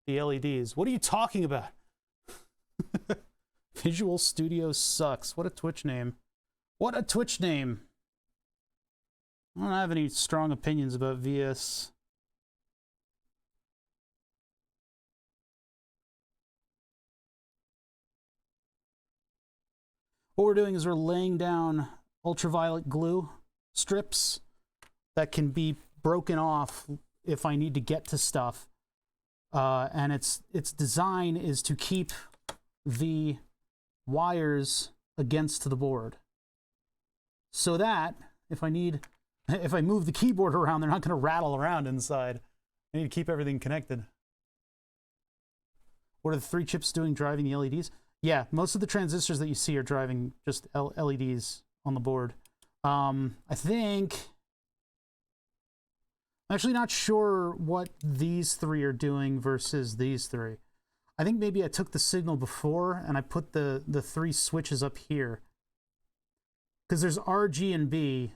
the LEDs? What are you talking about? Visual Studio sucks. What a Twitch name. What a Twitch name. I don't have any strong opinions about VS. What we're doing is we're laying down ultraviolet glue strips that can be broken off if I need to get to stuff. And its design is to keep the wires against the board, so that if I move the keyboard around, they're not going to rattle around inside. I need to keep everything connected. What are the 3 chips doing, driving the LEDs? Yeah, most of the transistors that you see are driving just LEDs on the board. I think... I'm actually not sure what these 3 are doing versus these 3. I think maybe I took the signal before and I put the 3 switches up here. Because there's R, G, and B.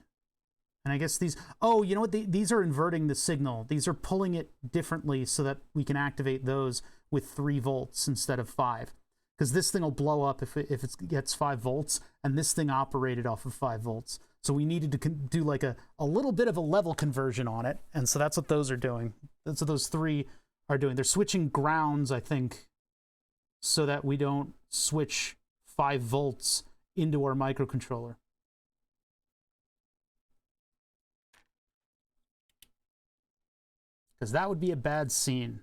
And I guess these... Oh, you know what? These are inverting the signal. These are pulling it differently so that we can activate those with 3 volts instead of 5. because this thing will blow up if it gets 5 volts, and this thing operated off of 5 volts. So we needed to do like a little bit of a level conversion on it, and so that's what those are doing. That's what those 3 are doing. They're switching grounds, I think, so that we don't switch 5 volts into our microcontroller. Because that would be a bad scene.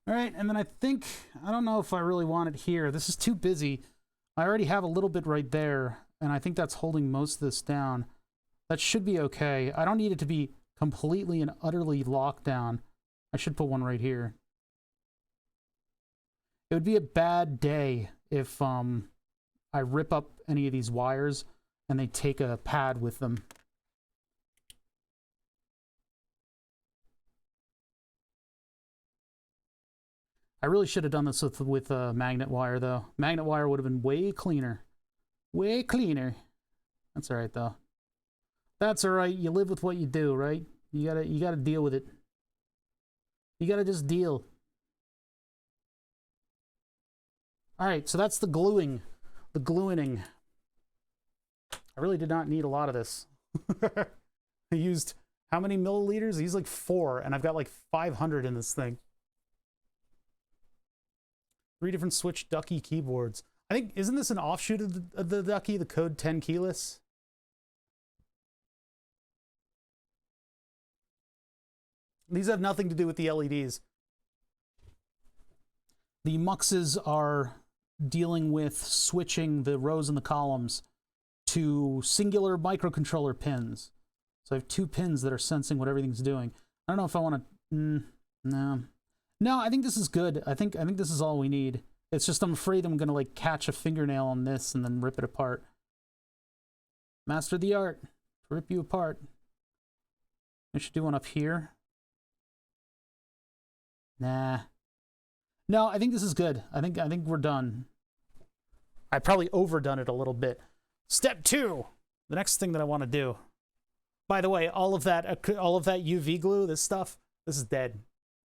All right, and then I think, I don't know if I really want it here. This is too busy. I already have a little bit right there, and I think that's holding most of this down. That should be okay. I don't need it to be completely and utterly locked down. I should put one right here. It would be a bad day if I rip up any of these wires and they take a pad with them. I really should have done this with magnet wire, though. Magnet wire would have been way cleaner. Way cleaner. That's all right, though. That's all right. You live with what you do, right? You gotta deal with it. You gotta just deal. All right, so that's the gluing. The gluing. I really did not need a lot of this. I used how many milliliters? I used like 4, and I've got like 500 in this thing. 3 different switch Ducky keyboards. I think, isn't this an offshoot of the Ducky, the code 10 keyless? These have nothing to do with the LEDs. The muxes are dealing with switching the rows and the columns to singular microcontroller pins. So I have 2 pins that are sensing what everything's doing. I don't know if I want to... No, I think this is good. I think this is all we need. It's just I'm afraid I'm going to like catch a fingernail on this and then rip it apart. Master the art. Rip you apart. I should do one up here. Nah. No, I think this is good. I think we're done. I probably overdone it a little bit. Step 2. The next thing that I want to do. By the way, all of that UV glue, this stuff, this is dead.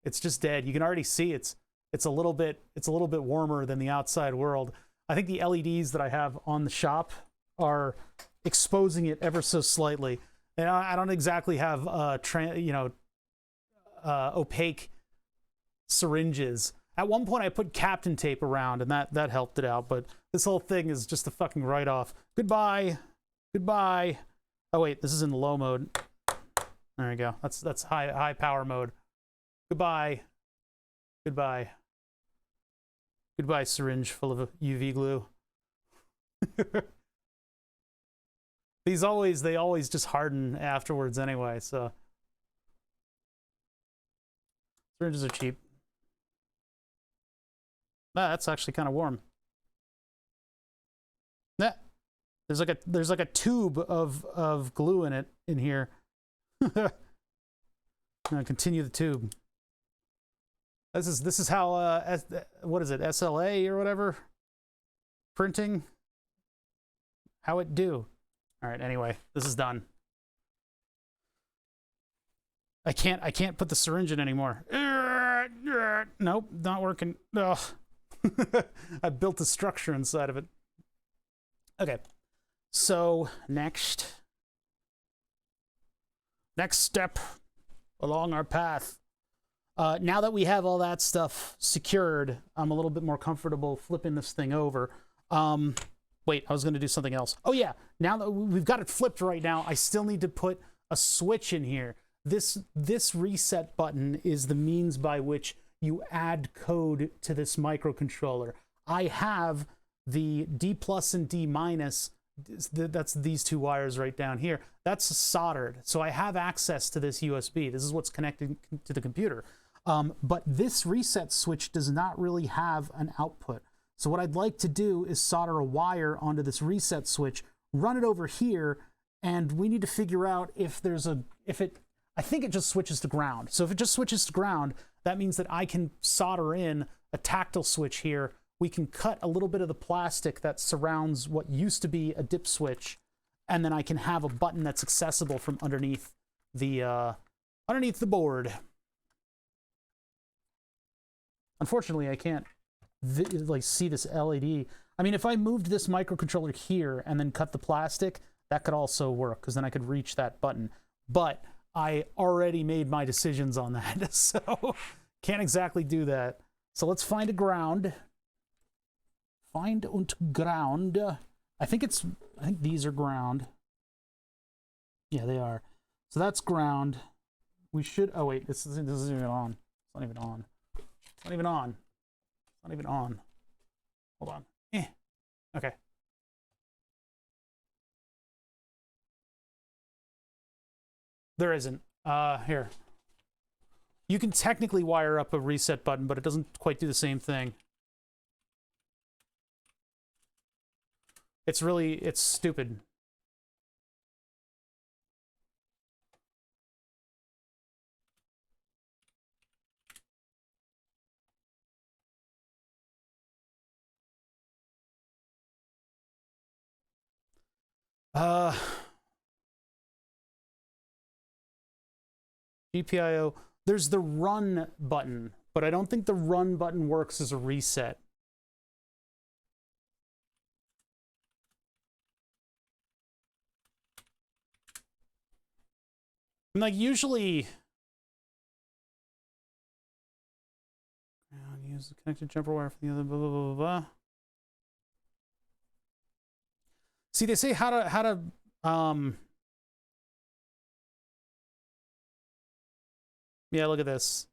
It's just dead. You can already see it's a little bit warmer than the outside world. I think the LEDs that I have on the shop are exposing it ever so slightly. And I don't exactly have opaque syringes. At one point I put Captain tape around and that helped it out, but this whole thing is just a fucking write-off. Goodbye. Goodbye. Oh wait, this is in low mode. There we go. That's high power mode. Goodbye. Goodbye. Goodbye, syringe full of UV glue. They always just harden afterwards anyway, so. Syringes are cheap. Ah, that's actually kind of warm. Yeah. There's like a tube of glue in here. I'm gonna continue the tube. This is how what is it, SLA or whatever? Printing? How it do? All right, anyway, this is done. I can't put the syringe in anymore. Nope, not working. Ugh. I built a structure inside of it. Okay. So, next step along our path. Now that we have all that stuff secured, I'm a little bit more comfortable flipping this thing over. Wait, I was going to do something else. Oh yeah, now that we've got it flipped right now, I still need to put a switch in here. This reset button is the means by which you add code to this microcontroller. I have the D plus and D minus, that's these 2 wires right down here. That's soldered, so I have access to this USB. This is what's connected to the computer. But this reset switch does not really have an output. So what I'd like to do is solder a wire onto this reset switch, run it over here, and we need to figure out if I think it just switches to ground. So if it just switches to ground, that means that I can solder in a tactile switch here. We can cut a little bit of the plastic that surrounds what used to be a dip switch, and then I can have a button that's accessible from underneath the board. Unfortunately, I can't like see this LED. I mean, if I moved this microcontroller here and then cut the plastic, that could also work, because then I could reach that button. But I already made my decisions on that, so can't exactly do that. So let's find a ground. Find und ground. I think these are ground. Yeah, they are. So that's ground. We should. Oh wait, this isn't even on. It's not even on. It's not even on. It's not even on. Hold on. Okay. There isn't. Here. You can technically wire up a reset button, but it doesn't quite do the same thing. It's stupid. GPIO. There's the run button, but I don't think the run button works as a reset. And like usually, use the connected jumper wire for the other blah blah blah blah. See, they say how to yeah, look at this.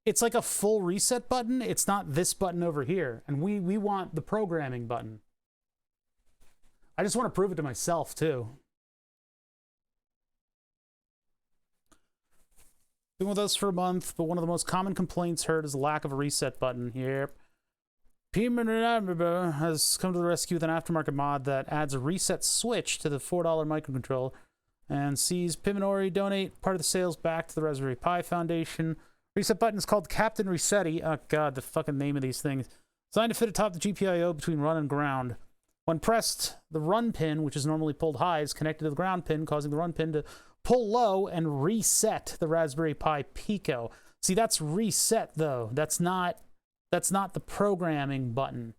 It's like a full reset button. It's not this button over here, and we want the programming button. I just want to prove it to myself too. Been with us for a month, but one of the most common complaints heard is the lack of a reset button. Yep. Pico has come to the rescue with an aftermarket mod that adds a reset switch to the $4 microcontroller and sees Piminori donate part of the sales back to the Raspberry Pi Foundation. Reset button is called Captain Resetti. Oh god, the fucking name of these things. Designed to fit atop the GPIO between run and ground. When pressed, the run pin, which is normally pulled high, is connected to the ground pin, causing the run pin to pull low and reset the Raspberry Pi Pico. See, that's reset though. That's not the programming button.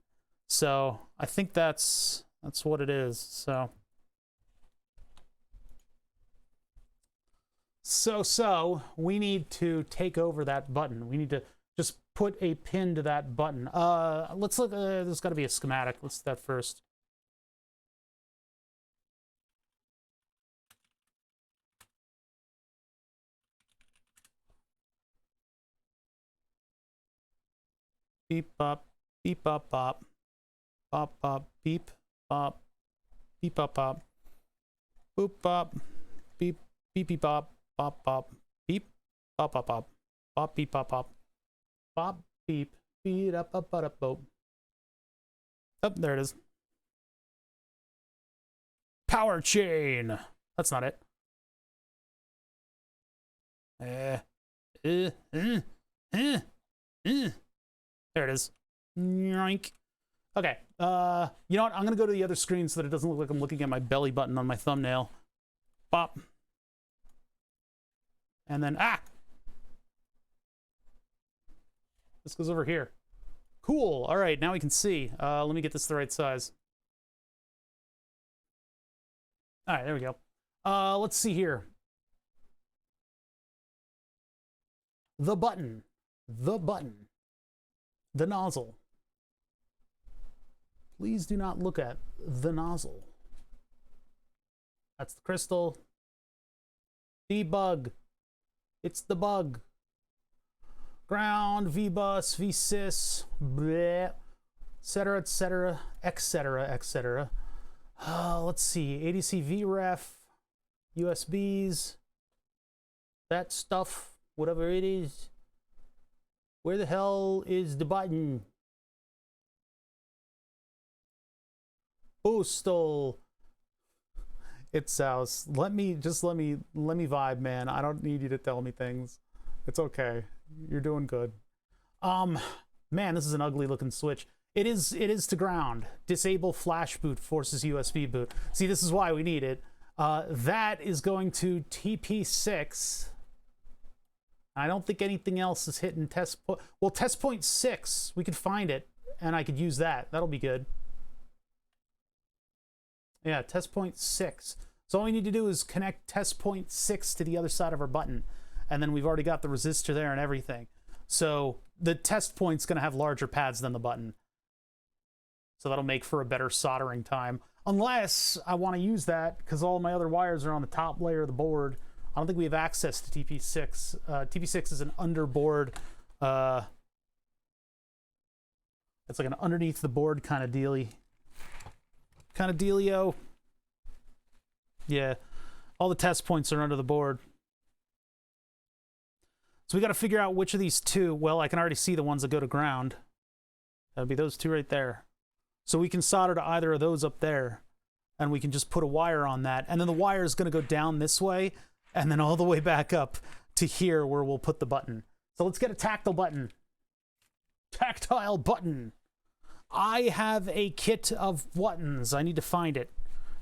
So I think that's what it is. So we need to take over that button. We need to just put a pin to that button. Let's look. There's got to be a schematic. Let's do that first. Beep bop, beep bop bop, bop bop, beep bop, beep bop bop, boop bop, beep beep beep bop, bop bop, beep bop bop bop, bop beep bop bop, bop beep beep up up up boop. Oh, there it is. Power chain. That's not it. There it is. Yoink. Okay. You know what? I'm gonna go to the other screen so that it doesn't look like I'm looking at my belly button on my thumbnail. Bop. And then this goes over here. Cool. All right, now we can see. Let me get this the right size. All right, there we go. Let's see here. The button. The button. The nozzle. Please do not look at the nozzle. That's the crystal. Debug. It's the bug. Ground, VBus, VSys, bleh, etc., etc., etc., etc. Let's see. ADC VREF, USBs, that stuff, whatever it is. Where the hell is the button? Boostal. It's Souse. Let me vibe, man. I don't need you to tell me things. It's okay. You're doing good. Man, this is an ugly looking switch. It is to ground. Disable flash boot forces USB boot. See, this is why we need it. That is going to TP6. I don't think anything else is hitting test point. Well, test point 6, we could find it, and I could use that. That'll be good. Yeah, test point 6. So all we need to do is connect test point 6 to the other side of our button, and then we've already got the resistor there and everything. So the test point's going to have larger pads than the button. So that'll make for a better soldering time. Unless I want to use that, because all of my other wires are on the top layer of the board. I don't think we have access to TP6. TP6 is an underboard. It's like an underneath the board kind of dealy. Kind of dealio. Yeah. All the test points are under the board. So we got to figure out which of these two. Well, I can already see the ones that go to ground. That would be those two right there. So we can solder to either of those up there. And we can just put a wire on that. And then the wire is going to go down this way. And then all the way back up to here where we'll put the button. So let's get a tactile button. Tactile button. I have a kit of buttons. I need to find it.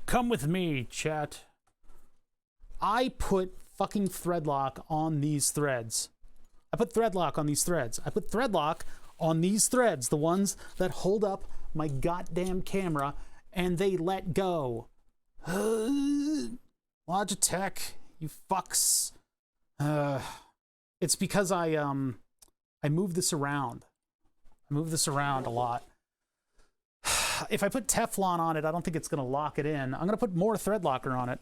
Come with me, chat. I put fucking thread lock on these threads. I put thread lock on these threads. I put thread lock on these threads, the ones that hold up my goddamn camera, and they let go. Logitech, you fucks. It's because I move this around. I move this around a lot. If I put Teflon on it, I don't think it's going to lock it in. I'm going to put more thread locker on it.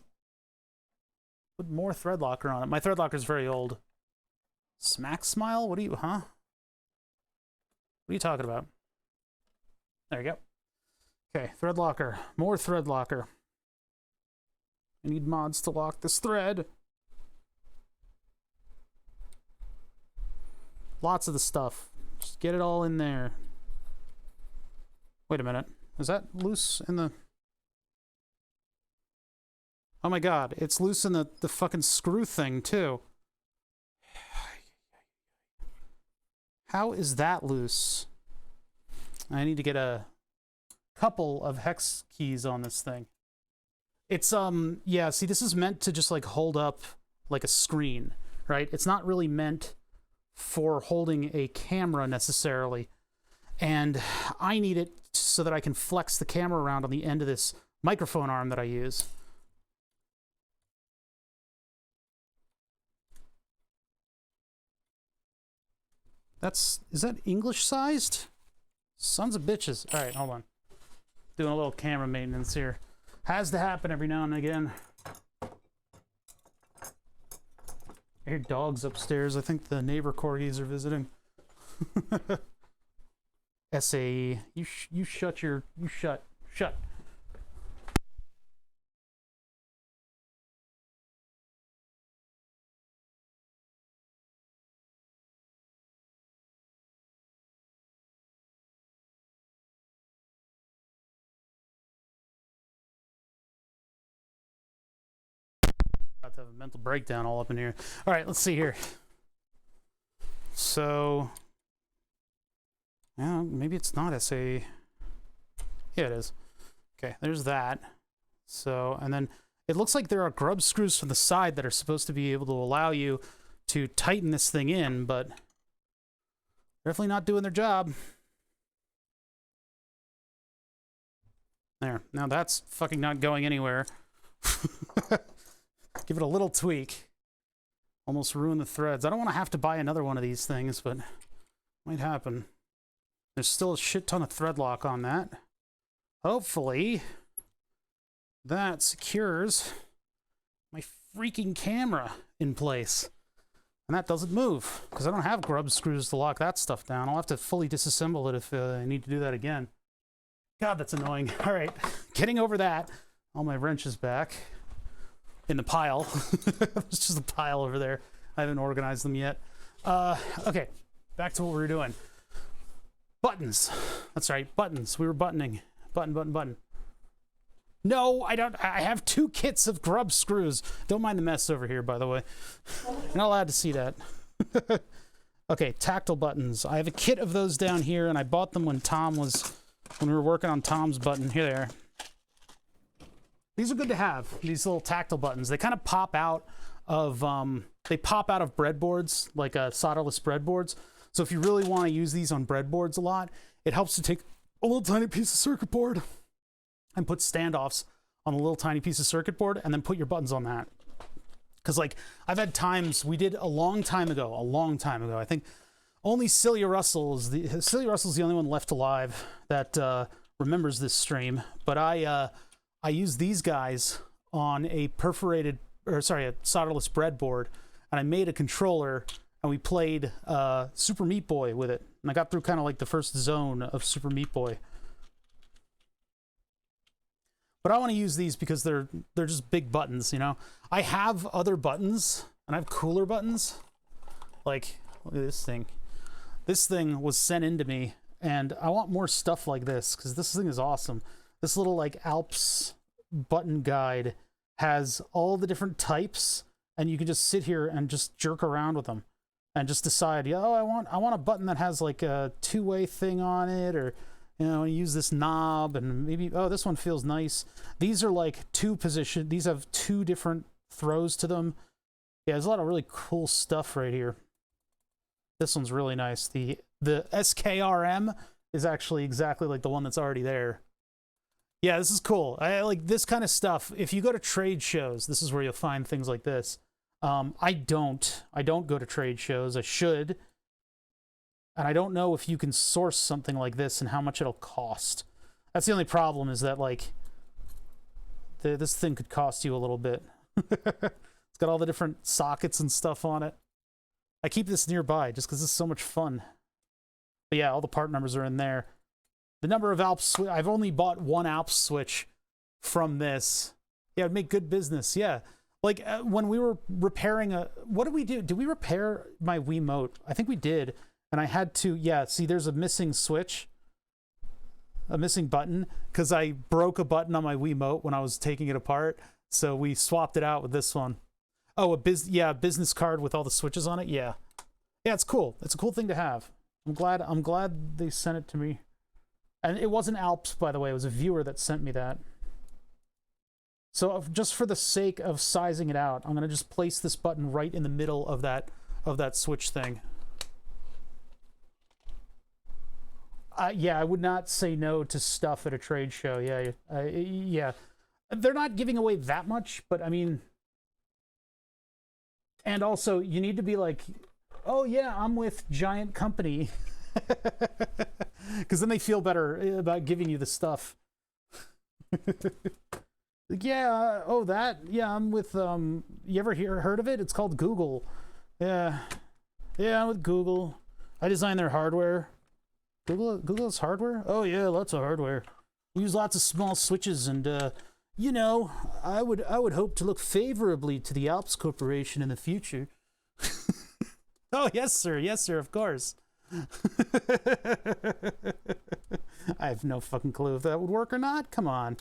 Put more thread locker on it. My thread locker is very old. Smack Smile? What are you, huh? What are you talking about? There you go. Okay, thread locker. More thread locker. I need mods to lock this thread. Lots of the stuff. Just get it all in there. Wait a minute. Is that loose in the... Oh my god, it's loose in the fucking screw thing, too. How is that loose? I need to get a couple of hex keys on this thing. It's, yeah, see, this is meant to just, like, hold up like a screen, right? It's not really meant for holding a camera, necessarily. And I need it so that I can flex the camera around on the end of this microphone arm that I use. Is that English sized? Sons of bitches. All right, hold on. Doing a little camera maintenance here. Has to happen every now and again. I hear dogs upstairs. I think the neighbor corgis are visiting. SAE. You shut. About to have a mental breakdown all up in here. All right, let's see here. So, yeah, maybe it's not SAE. Yeah, it is. Okay, there's that. So, and then it looks like there are grub screws from the side that are supposed to be able to allow you to tighten this thing in, but definitely not doing their job. There. Now that's fucking not going anywhere. Give it a little tweak. Almost ruin the threads. I don't want to have to buy another one of these things, but it might happen. There's still a shit ton of thread lock on that. Hopefully, that secures my freaking camera in place. And that doesn't move, because I don't have grub screws to lock that stuff down. I'll have to fully disassemble it if I need to do that again. God, that's annoying. All right, getting over that. All my wrenches back in the pile. There's just a pile over there. I haven't organized them yet. Okay, back to what we were doing. Buttons. That's right, buttons. We were buttoning. Button. No, I don't. I have 2 kits of grub screws. Don't mind the mess over here, by the way. You're not allowed to see that. Okay, tactile buttons. I have a kit of those down here, and I bought them when Tom was when we were working on Tom's button. Here they are. These are good to have, these little tactile buttons. They kind of pop out of breadboards, like solderless breadboards. So if you really want to use these on breadboards a lot, it helps to take a little tiny piece of circuit board and put standoffs on a little tiny piece of circuit board and then put your buttons on that. Because like I've had times, we did a long time ago, I think only Celia Russell's the only one left alive that remembers this stream. But I used these guys on a solderless breadboard, and I made a controller, and we played Super Meat Boy with it. And I got through kind of like the first zone of Super Meat Boy. But I want to use these because they're just big buttons, you know? I have other buttons, and I have cooler buttons. Like, look at this thing. This thing was sent in to me, and I want more stuff like this, because this thing is awesome. This little, like, Alps button guide has all the different types, and you can just sit here and just jerk around with them and just decide, oh, I want a button that has, like, a two-way thing on it, or... you know, use this knob, and maybe, oh, this one feels nice. These are like these have two different throws to them. Yeah, there's a lot of really cool stuff right here. This one's really nice. The SKRM is actually exactly like the one that's already there. Yeah, this is cool. I like this kind of stuff. If you go to trade shows, this is where you'll find things like this. I don't go to trade shows. I should. And I don't know if you can source something like this and how much it'll cost. That's the only problem, is that, like, this thing could cost you a little bit. It's got all the different sockets and stuff on it. I keep this nearby just because it's so much fun. But yeah, all the part numbers are in there. The number of Alps, I've only bought one Alps switch from this. Yeah, it'd make good business, yeah. Like, when we were repairing what did we do? Did we repair my Wiimote? I think we did. And I had to, yeah, see, there's a missing switch, a missing button, because I broke a button on my Wiimote when I was taking it apart. So we swapped it out with this one. Oh, a business card with all the switches on it. Yeah, yeah, it's cool. It's a cool thing to have. I'm glad they sent it to me. And it wasn't Alps, by the way. It was a viewer that sent me that. So just for the sake of sizing it out, I'm gonna just place this button right in the middle of that switch thing. Yeah, I would not say no to stuff at a trade show. Yeah, yeah. They're not giving away that much, but I mean... And also, you need to be like, oh yeah, I'm with Giant Company. Because then they feel better about giving you the stuff. Yeah, oh that, yeah, I'm with, you ever heard of it? It's called Google. Yeah, I'm with Google. I design their hardware. Google's hardware? Oh yeah, lots of hardware. We use lots of small switches, and you know, I would hope to look favorably to the Alps Corporation in the future. Oh yes sir, of course. I have no fucking clue if that would work or not. Come on.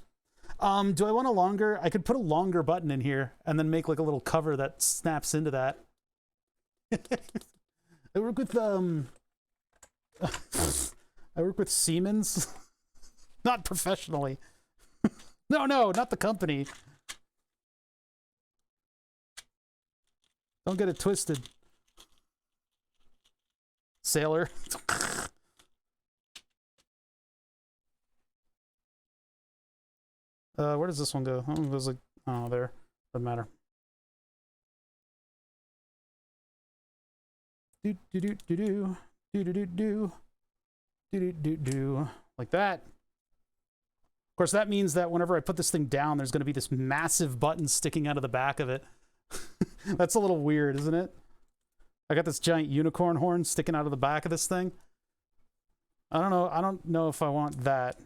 Do I want I could put a longer button in here and then make like a little cover that snaps into that. I work with I work with Siemens. Not professionally. No, not the company. Don't get it twisted. Sailor. Where does this one go? Oh, it goes like, oh, there. Doesn't matter. Do do do do do do do do do do do do like that. Of course, that means that whenever I put this thing down, there's going to be this massive button sticking out of the back of it. That's a little weird, isn't it? I got this giant unicorn horn sticking out of the back of this thing. I don't know if I want that.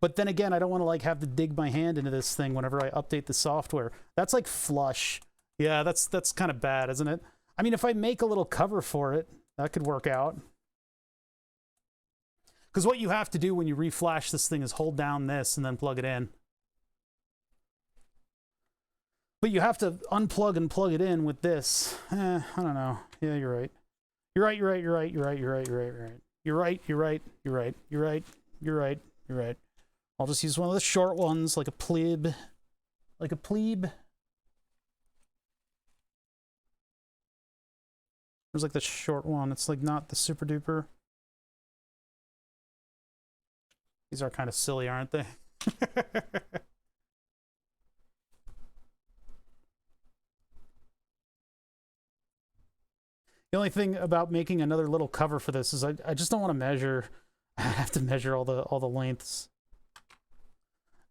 But then again, I don't want to like have to dig my hand into this thing whenever I update the software. That's like flush. Yeah, that's kind of bad, isn't it? I mean, if I make a little cover for it, that could work out. Because what you have to do when you reflash this thing is hold down this and then plug it in. But you have to unplug and plug it in with this. I don't know. Yeah, you're right. You're right. You're right. You're right. You're right. You're right. You're right. You're right. I'll just use one of the short ones, like a plebe. Like a plebe. There's like the short one. It's like not the super duper. These are kind of silly, aren't they? The only thing about making another little cover for this is I just don't want to measure. I have to measure all the lengths.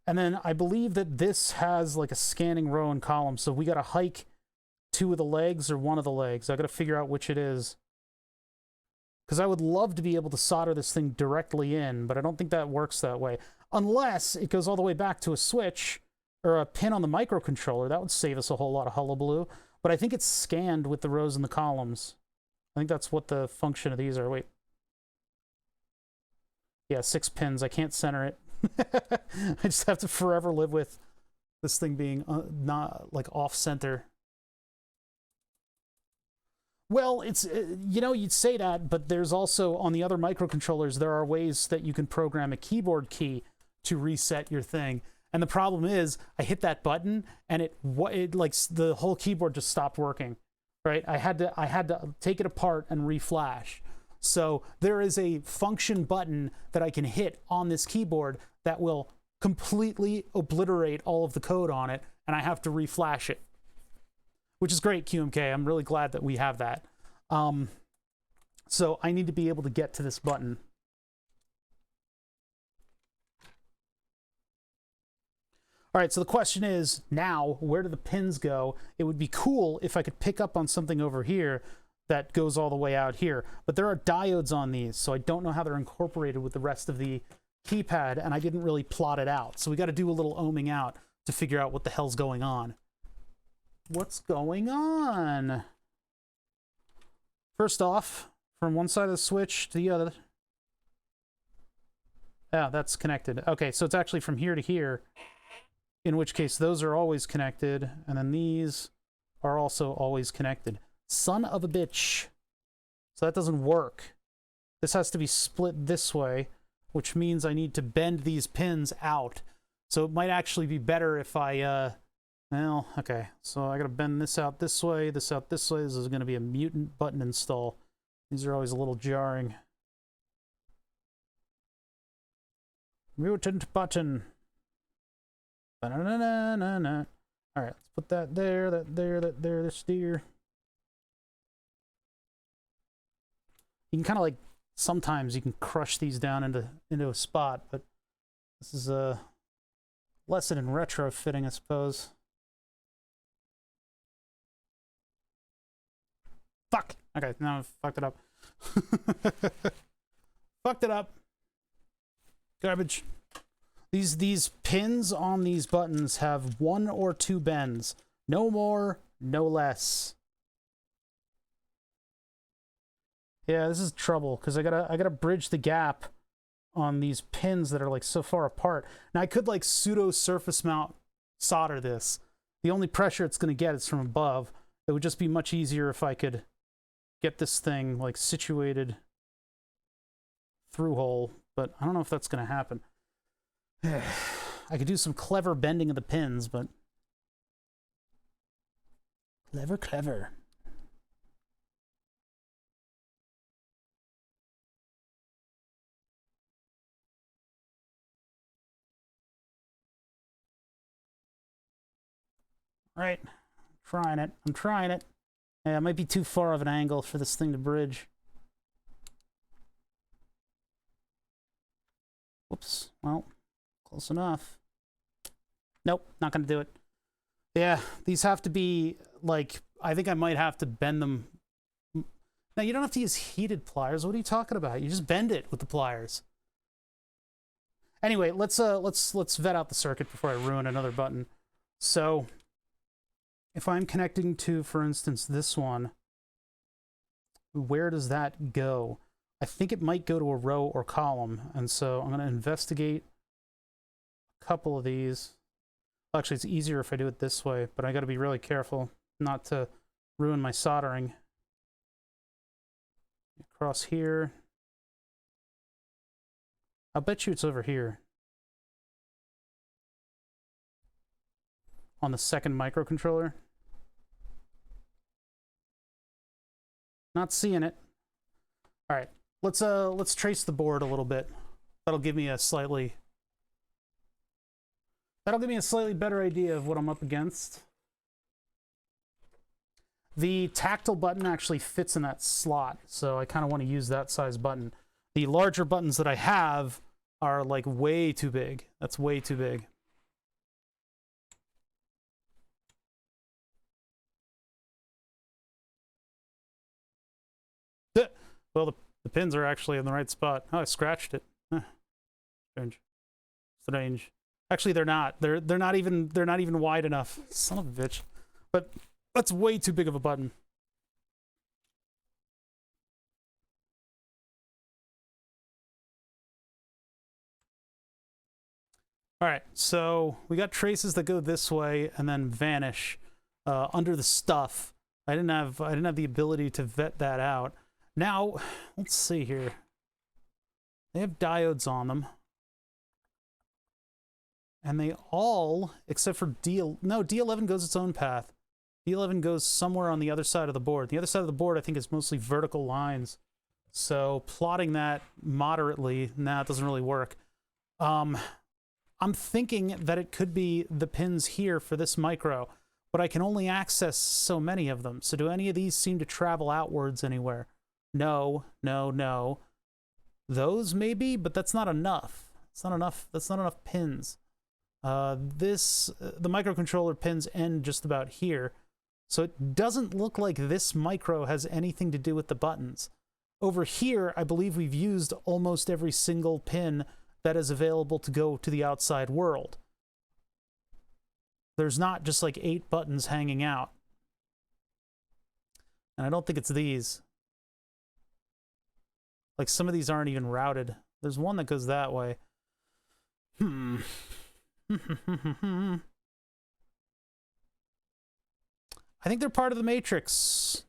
And then I believe that this has like a scanning row and column, so we got to hike 2 of the legs or 1 of the legs. I got to figure out which it is. Because I would love to be able to solder this thing directly in, but I don't think that works that way. Unless it goes all the way back to a switch or a pin on the microcontroller. That would save us a whole lot of hullabaloo. But I think it's scanned with the rows and the columns. I think that's what the function of these are. Wait. Yeah, 6 pins. I can't center it. I just have to forever live with this thing being not like off-center. Well, it's, you know, you'd say that, but there's also, on the other microcontrollers, there are ways that you can program a keyboard key to reset your thing. And the problem is, I hit that button, and it like, the whole keyboard just stopped working, right? I had to take it apart and reflash. So there is a function button that I can hit on this keyboard that will completely obliterate all of the code on it, and I have to reflash it. Which is great, QMK. I'm really glad that we have that. So I need to be able to get to this button. All right, so the question is, now, where do the pins go? It would be cool if I could pick up on something over here that goes all the way out here. But there are diodes on these, so I don't know how they're incorporated with the rest of the keypad, and I didn't really plot it out. So we got to do a little ohming out to figure out what the hell's going on. What's going on? First off, from one side of the switch to the other. Yeah, that's connected. Okay, so it's actually from here to here, in which case those are always connected, and then these are also always connected. Son of a bitch. So that doesn't work. This has to be split this way, which means I need to bend these pins out. So it might actually be better if I, well, okay, so I gotta bend this out this way, this out this way. This is gonna be a mutant button install. These are always a little jarring. Mutant button. Ba-na-na-na-na-na. All right, let's put that there, that there, that there, this there. You can kind of like, sometimes you can crush these down into a spot, but this is a lesson in retrofitting, I suppose. Fuck! Okay, now I've fucked it up. Fucked it up. Garbage. These pins on these buttons have 1 or 2 bends. No more, no less. Yeah, this is trouble, because I gotta bridge the gap on these pins that are like so far apart. Now I could like pseudo surface mount solder this. The only pressure it's gonna get is from above. It would just be much easier if I could get this thing like situated through hole, but I don't know if that's gonna happen. I could do some clever bending of the pins, but clever. Right, I'm trying it. Yeah, it might be too far of an angle for this thing to bridge. Whoops, well, close enough. Nope, not gonna do it. Yeah, these have to be, like, I think I might have to bend them. Now, you don't have to use heated pliers. What are you talking about? You just bend it with the pliers. Anyway, let's vet out the circuit before I ruin another button. So, if I'm connecting to, for instance, this one, where does that go? I think it might go to a row or column, and so I'm going to investigate a couple of these. Actually, it's easier if I do it this way, but I got to be really careful not to ruin my soldering. Across here. I'll bet you it's over here. On the second microcontroller. Not seeing it. All right, let's trace the board a little bit. That'll give me a slightly better idea of what I'm up against. The tactile button actually fits in that slot, so I kind of want to use that size button. The larger buttons that I have are like way too big. That's way too big. Well, the pins are actually in the right spot. Oh, I scratched it. Strange. Actually, they're not. They're not even wide enough. Son of a bitch. But that's way too big of a button. All right, so we got traces that go this way and then vanish under the stuff. I didn't have the ability to vet that out. Now, let's see here. They have diodes on them. And they all, except for D11 goes its own path. D11 goes somewhere on the other side of the board. The other side of the board, I think, is mostly vertical lines. So plotting that moderately, nah, it doesn't really work. I'm thinking that it could be the pins here for this micro, but I can only access so many of them. So do any of these seem to travel outwards anywhere? No, no, no. Those maybe, but that's not enough. It's not enough. That's not enough pins. The microcontroller pins end just about here. So it doesn't look like this micro has anything to do with the buttons. Over here, I believe we've used almost every single pin that is available to go to the outside world. There's not just like 8 buttons hanging out. And I don't think it's these. Like some of these aren't even routed. There's one that goes that way. I think they're part of the matrix.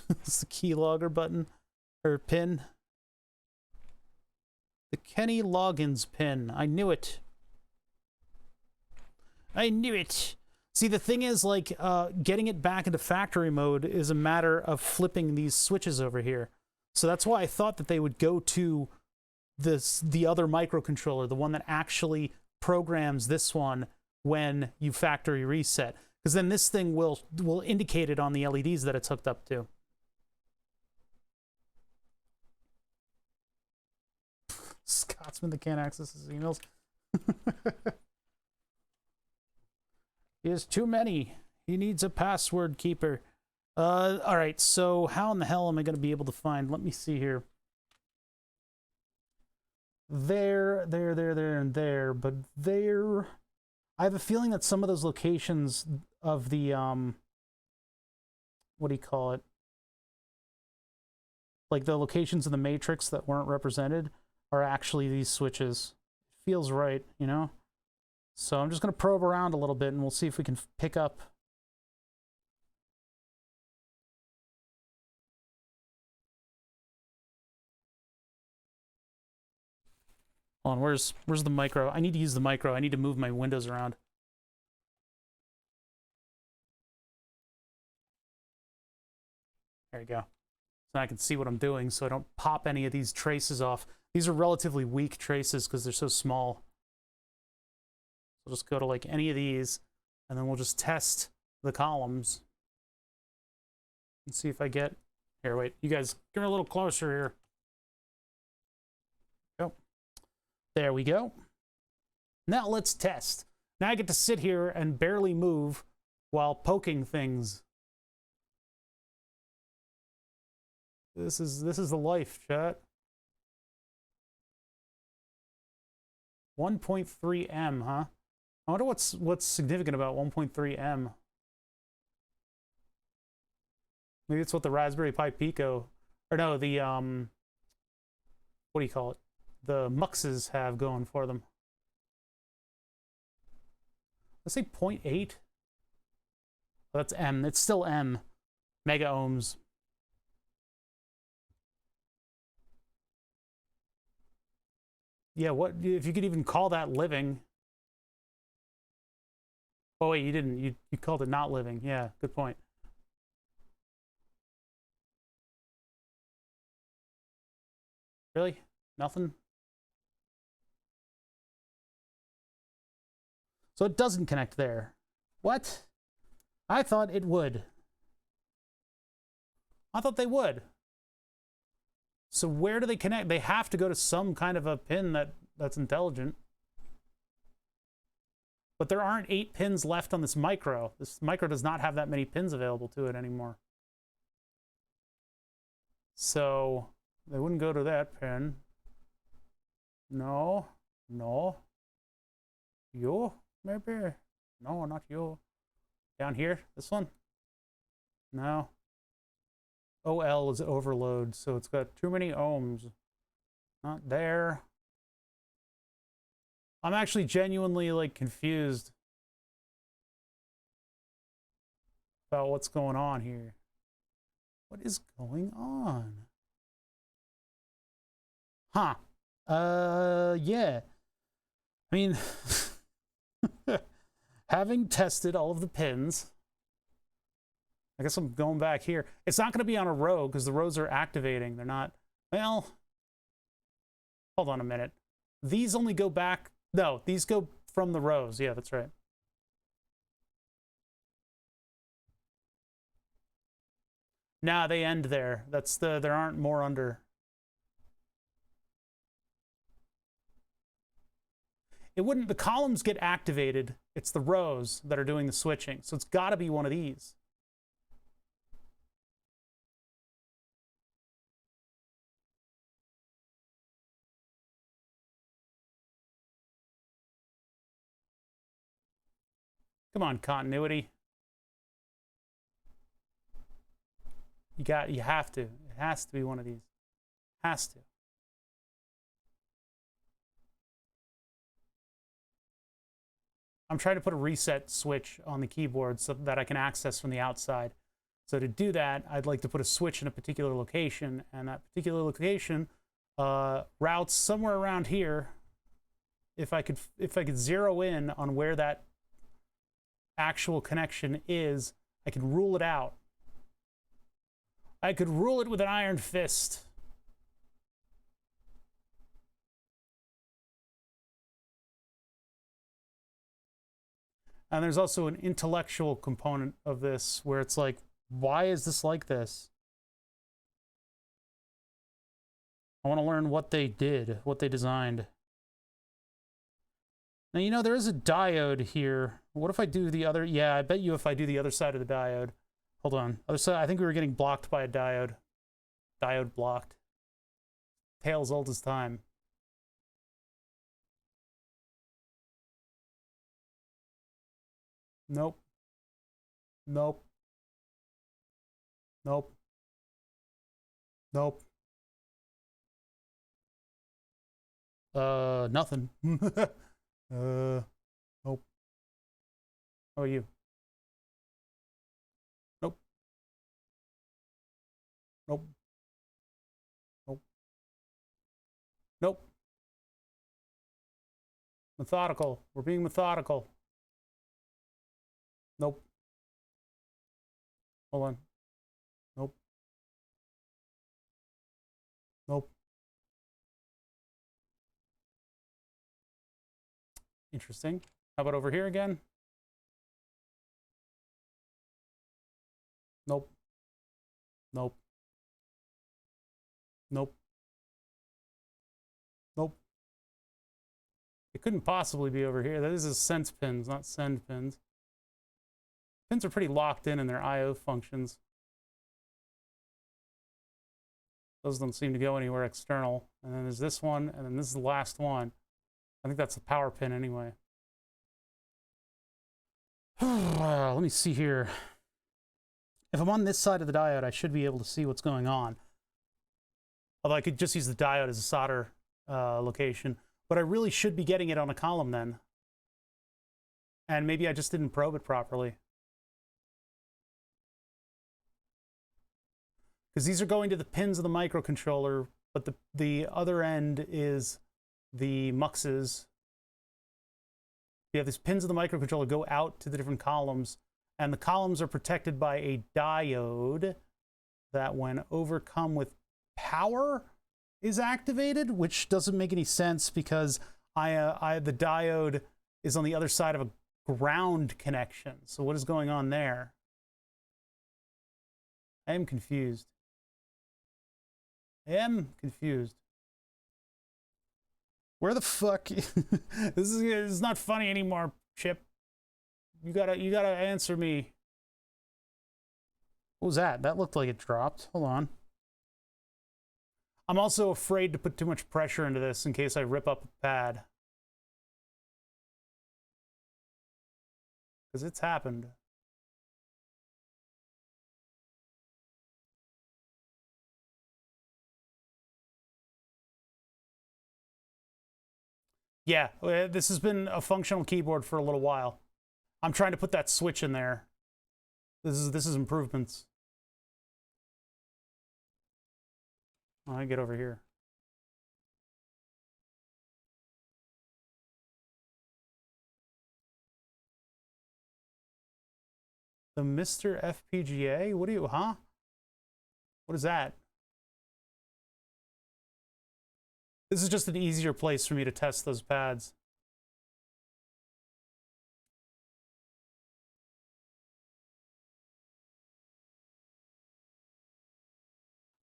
It's the keylogger button or pin. The Kenny Loggins pin. I knew it. I knew it. See, the thing is, like, getting it back into factory mode is a matter of flipping these switches over here. So that's why I thought that they would go to the other microcontroller, the one that actually programs this one when you factory reset. Because then this thing will indicate it on the LEDs that it's hooked up to. Scotsman that can't access his emails. He has too many. He needs a password keeper. All right, so how in the hell am I going to be able to find? Let me see here. There, and there, but there. I have a feeling that some of those locations of the, what do you call it? Like the locations in the matrix that weren't represented are actually these switches. Feels right, you know? So I'm just going to probe around a little bit and we'll see if we can pick up. Hold on, where's the micro? I need to use the micro. I need to move my windows around. There you go. So I can see what I'm doing so I don't pop any of these traces off. These are relatively weak traces because they're so small. We'll just go to like any of these and then we'll just test the columns and see if I get here. Wait, you guys get a little closer here. Go. There we go. Now let's test. Now I get to sit here and barely move while poking things. This is the life, chat. 1.3 M, huh? I wonder what's significant about 1.3 M. Maybe it's what the Raspberry Pi Pico, or no, the what do you call it? The Muxes have going for them. Let's say 0.8. Oh, that's M. It's still M. Mega ohms. Yeah, what if you could even call that living? Oh wait, you didn't. You called it not living. Yeah, good point. Really? Nothing? So it doesn't connect there. What? I thought it would. I thought they would. So where do they connect? They have to go to some kind of a pin that's intelligent. But there aren't 8 pins left on this micro. This micro does not have that many pins available to it anymore. So they wouldn't go to that pin. No, no. You, maybe? No, not you. Down here, this one? No. OL is overload, so it's got too many ohms. Not there. I'm actually genuinely like confused about what's going on here. What is going on? Huh. Yeah. I mean, having tested all of the pins, I guess I'm going back here. It's not going to be on a row because the rows are activating. They're not, well, hold on a minute. These only go back, no, these go from the rows. Yeah, that's right. Nah, they end there. There aren't more under. It wouldn't, the columns get activated. It's the rows that are doing the switching. So it's got to be one of these. Come on, continuity. You have to. It has to be one of these. Has to. I'm trying to put a reset switch on the keyboard so that I can access from the outside. So to do that, I'd like to put a switch in a particular location, and that particular location routes somewhere around here. If I could zero in on where that actual connection is, I can rule it out. I could rule it with an iron fist. And there's also an intellectual component of this where it's like, why is this like this? I want to learn what they did, what they designed. Now, you know, there is a diode here. What if I do the other? Yeah, I bet you if I do the other side of the diode. Hold on. Other side, I think we were getting blocked by a diode. Diode blocked. Tale old as time. Nope. Nope. Nope. Nope. Nothing. Nope. How are you? Nope. Nope. Nope. Nope. Methodical. We're being methodical. Nope. Hold on. Nope. Nope. Interesting. How about over here again? Nope. Nope. Nope. Nope. It couldn't possibly be over here. That is sense pins, not send pins. Pins are pretty locked in their I/O functions. Those don't seem to go anywhere external. And then there's this one, and then this is the last one. I think that's the power pin anyway. Let me see here. If I'm on this side of the diode, I should be able to see what's going on. Although I could just use the diode as a solder location. But I really should be getting it on a column then. And maybe I just didn't probe it properly. Because these are going to the pins of the microcontroller, but the other end is the muxes. You have these pins of the microcontroller go out to the different columns, and the columns are protected by a diode that, when overcome with power, is activated, which doesn't make any sense because the diode is on the other side of a ground connection. So what is going on there? I am confused. I am confused. Where the fuck? This is not funny anymore, Chip. You gotta answer me. What was that? That looked like it dropped. Hold on. I'm also afraid to put too much pressure into this in case I rip up a pad. Because it's happened. Yeah, this has been a functional keyboard for a little while. I'm trying to put that switch in there. This is improvements. Oh, I get over here. The Mr. FPGA? What do you, huh? What is that? This is just an easier place for me to test those pads.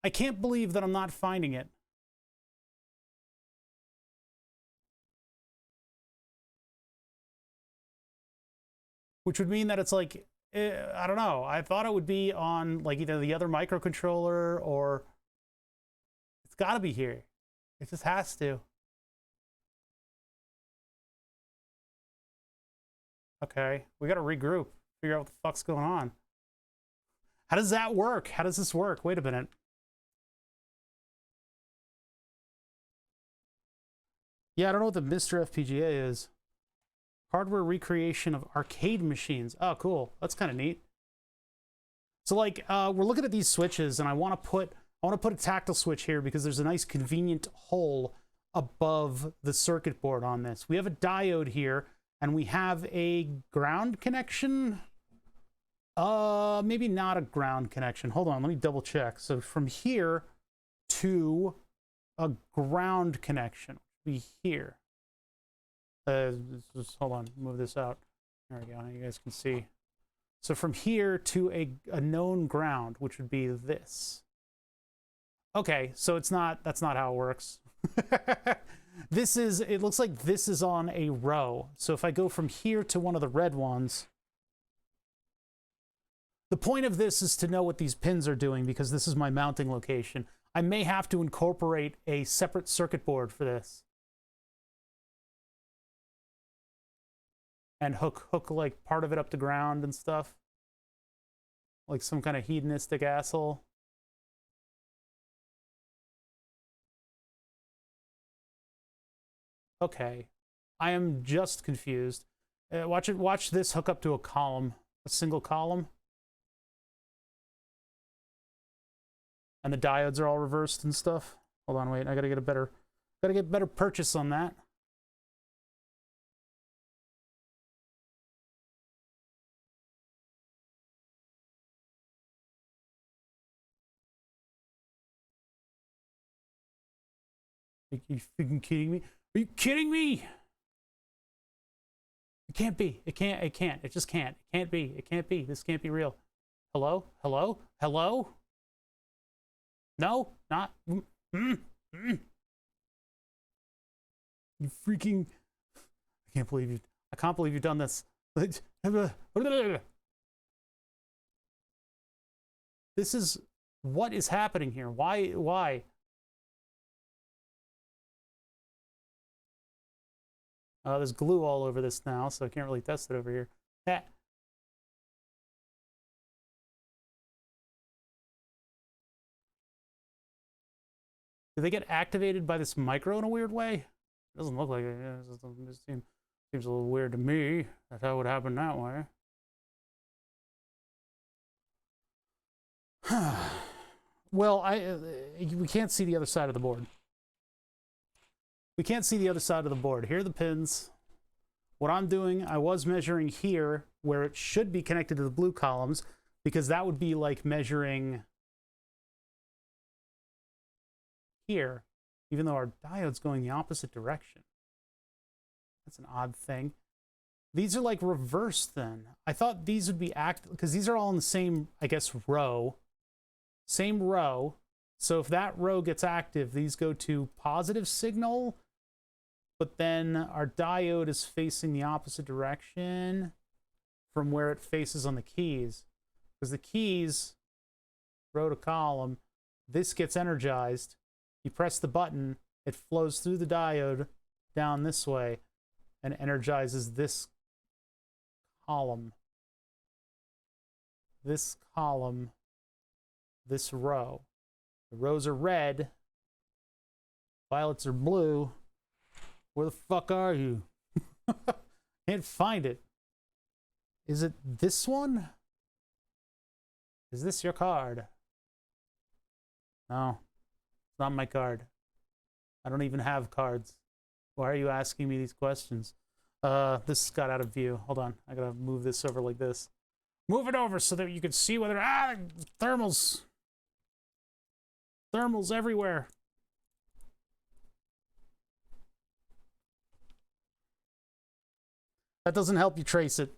I can't believe that I'm not finding it. Which would mean that it's like, I don't know. I thought it would be on like either the other microcontroller or it's got to be here. It just has to. Okay, we got to regroup, figure out what the fuck's going on. How does that work? How does this work? Wait a minute. Yeah, I don't know what the Mr. FPGA is. Hardware recreation of arcade machines. Oh, cool. That's kind of neat. So like, we're looking at these switches, and I want to put a tactile switch here because there's a nice convenient hole above the circuit board on this. We have a diode here, and we have a ground connection. Maybe not a ground connection. Hold on, let me double check. So from here to a ground connection would be here. Hold on, move this out. There we go, now you guys can see. So from here to a known ground, which would be this. Okay, so that's not how it works. It looks like this is on a row. So if I go from here to one of the red ones, the point of this is to know what these pins are doing because this is my mounting location. I may have to incorporate a separate circuit board for this. And hook like part of it up to ground and stuff. Like some kind of hedonistic asshole. Okay, I am just confused. Watch this hook up to a column, a single column. And the diodes are all reversed and stuff. Hold on, wait, I gotta get better purchase on that. Are you freaking kidding me? Are you kidding me? It can't be. It can't. It just can't. It can't be. It can't be. This can't be real. Hello? Hello? Hello? No? Not? You freaking... I can't believe you've done this. This is... What is happening here? Why? There's glue all over this now, so I can't really test it over here. Ah. Do they get activated by this micro in a weird way? It doesn't look like it. It seems a little weird to me. That's how it would happen that way. Well, we can't see the other side of the board. We can't see the other side of the board. Here are the pins. What I'm doing, I was measuring here where it should be connected to the blue columns, because that would be like measuring here, even though our diode's going the opposite direction. That's an odd thing. These are like reversed then. I thought these would be active, because these are all in the same, I guess, row. Same row. So if that row gets active, these go to positive signal, but then our diode is facing the opposite direction from where it faces on the keys. Because the keys, row to column, this gets energized. You press the button, it flows through the diode down this way and energizes this column, this row. The rows are red, violets are blue. Where the fuck are you? Can't find it. Is it this one? Is this your card? No, it's not my card. I don't even have cards. Why are you asking me these questions? This got out of view. Hold on. I gotta move this over like this. Move it over so that you can see whether... Ah! Thermals! Thermals everywhere. That doesn't help you trace it.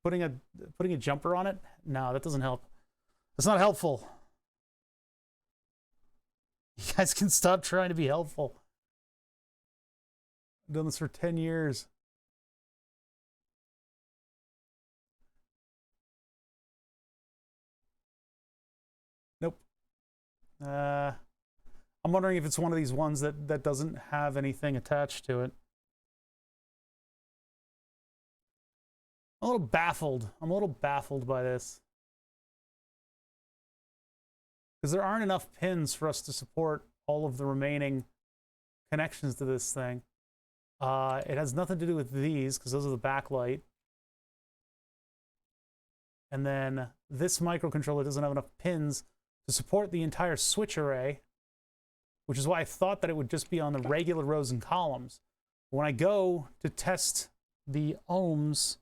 Putting a jumper on it? No, that doesn't help. That's not helpful. You guys can stop trying to be helpful. I've done this for 10 years. Nope. I'm wondering if it's one of these ones that doesn't have anything attached to it. I'm a little baffled. I'm a little baffled by this. Because there aren't enough pins for us to support all of the remaining connections to this thing. It has nothing to do with these, because those are the backlight. And then this microcontroller doesn't have enough pins to support the entire switch array, which is why I thought that it would just be on the regular rows and columns. When I go to test the ohms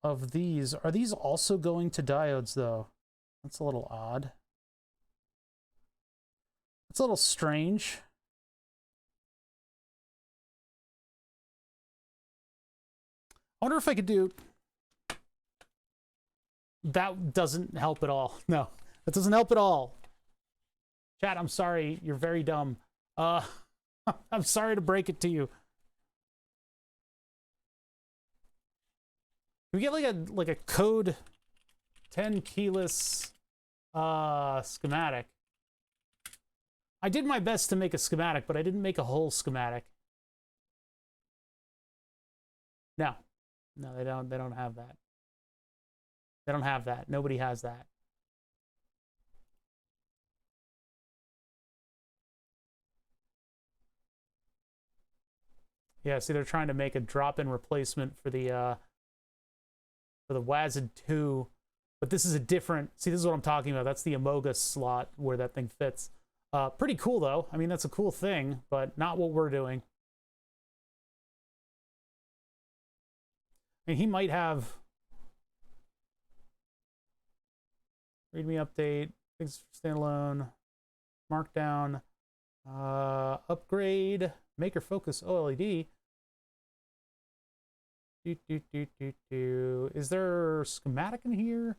of these, are these also going to diodes, though? That's a little odd. It's a little strange. I wonder if I could do... That doesn't help at all. No, that doesn't help at all. Chat, I'm sorry. You're very dumb. I'm sorry to break it to you. Can we get like a code 10 keyless schematic? I did my best to make a schematic, but I didn't make a whole schematic. No, they don't have that. They don't have that. Nobody has that. Yeah, see, they're trying to make a drop-in replacement for the WASD 2, but this is a different... See, this is what I'm talking about. That's the Amoga slot where that thing fits. Pretty cool, though. I mean, that's a cool thing, but not what we're doing. And he might have... README update, standalone, markdown, upgrade, maker focus OLED. Is there schematic in here?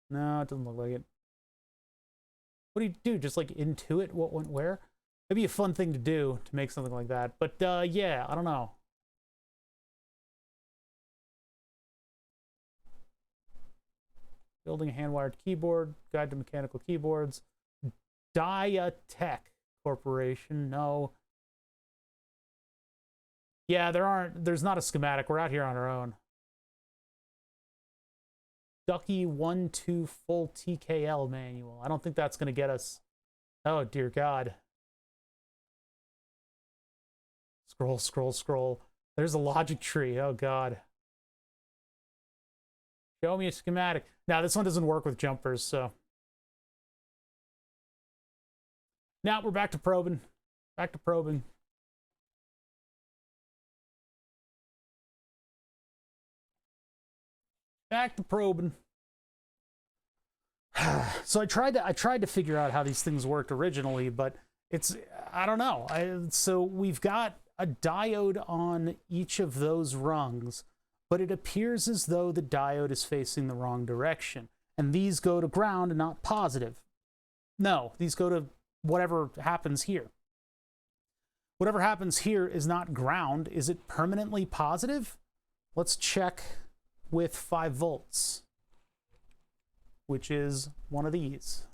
No, it doesn't look like it. What do you do? Just like intuit what went where? That'd be a fun thing to do to make something like that. But yeah, I don't know. Building a hand-wired keyboard, guide to mechanical keyboards. Diatech Corporation, no. Yeah, there's not a schematic. We're out here on our own. Ducky 1.2 full TKL manual. I don't think that's going to get us. Oh, dear God. Scroll, scroll, scroll. There's a logic tree. Oh, God. Show me a schematic. Now, this one doesn't work with jumpers, so. Now we're back to probing. Back to probing. Back to probing. So I tried to figure out how these things worked originally, but I don't know. So we've got a diode on each of those rungs, but it appears as though the diode is facing the wrong direction. And these go to ground and not positive. No, these go to whatever happens here. Whatever happens here is not ground. Is it permanently positive? Let's check with 5 volts, which is one of these.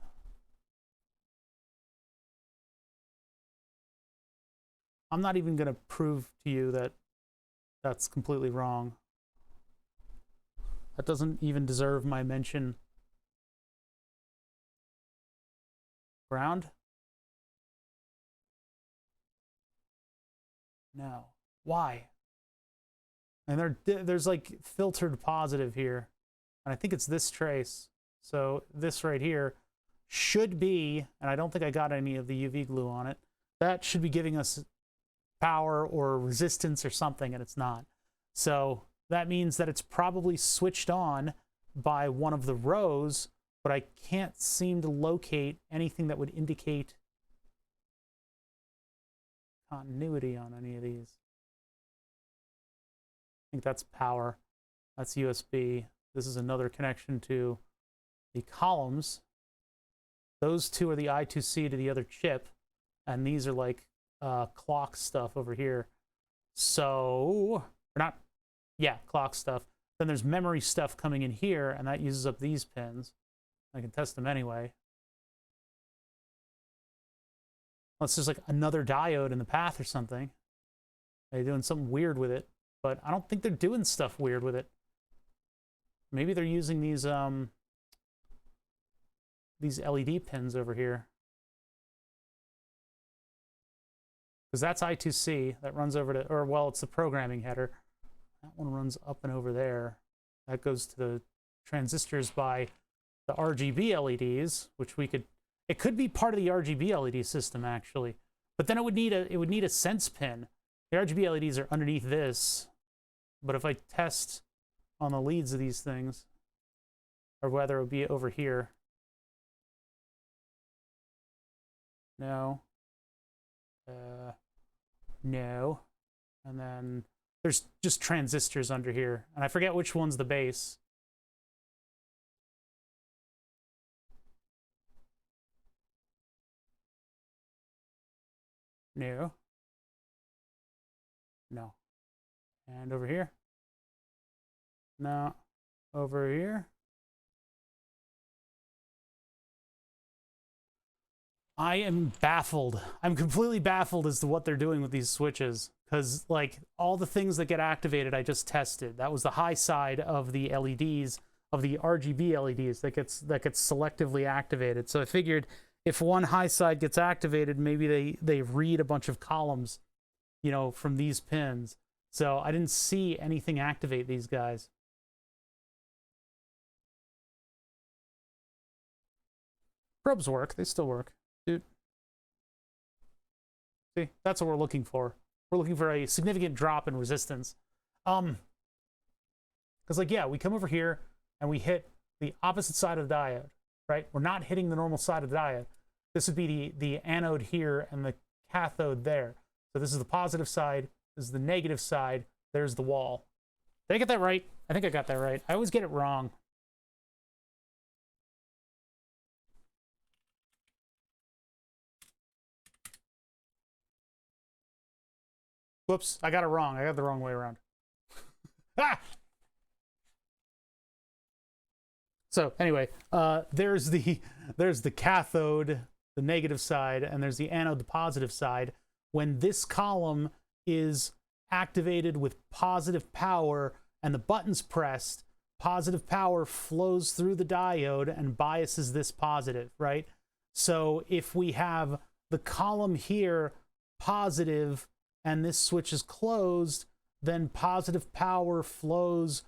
I'm not even going to prove to you that that's completely wrong. That doesn't even deserve my mention. Ground? No. Why? And there's like filtered positive here. And I think it's this trace. So this right here should be, and I don't think I got any of the UV glue on it, that should be giving us power or resistance or something, and it's not. So that means that it's probably switched on by one of the rows, but I can't seem to locate anything that would indicate continuity on any of these. I think that's power. That's USB. This is another connection to the columns. Those two are the I2C to the other chip, and these are like clock stuff over here. So, or not, yeah, clock stuff. Then there's memory stuff coming in here, and that uses up these pins. I can test them anyway. Well, it's just like another diode in the path or something. They're doing something weird with it, but I don't think they're doing stuff weird with it. Maybe they're using these LED pins over here. Because that's I2C, that runs over to, or well, it's the programming header. That one runs up and over there. That goes to the transistors by the RGB LEDs, which we could, it could be part of the RGB LED system actually, but then it would need a sense pin. The RGB LEDs are underneath this, but if I test on the leads of these things, or whether it would be over here. No. No. And then there's just transistors under here, and I forget which one's the base. No. No. And over here? No. Over here? I am baffled. I'm completely baffled as to what they're doing with these switches. Because, like, all the things that get activated, I just tested. That was the high side of the LEDs, of the RGB LEDs that gets selectively activated. So I figured if one high side gets activated, maybe they read a bunch of columns, you know, from these pins. So I didn't see anything activate these guys. Probes work. They still work. Dude. See, that's what we're looking for. We're looking for a significant drop in resistance. Because, like, yeah, we come over here and we hit the opposite side of the diode, right? We're not hitting the normal side of the diode. This would be the anode here and the cathode there. So this is the positive side. This is the negative side. There's the wall. Did I get that right? I think I got that right. I always get it wrong. Whoops, I got it wrong. I got it the wrong way around. Ah! So anyway, there's the cathode, the negative side, and there's the anode, the positive side. When this column is activated with positive power and the button's pressed, positive power flows through the diode and biases this positive, right? So if we have the column here positive and this switch is closed, then positive power flows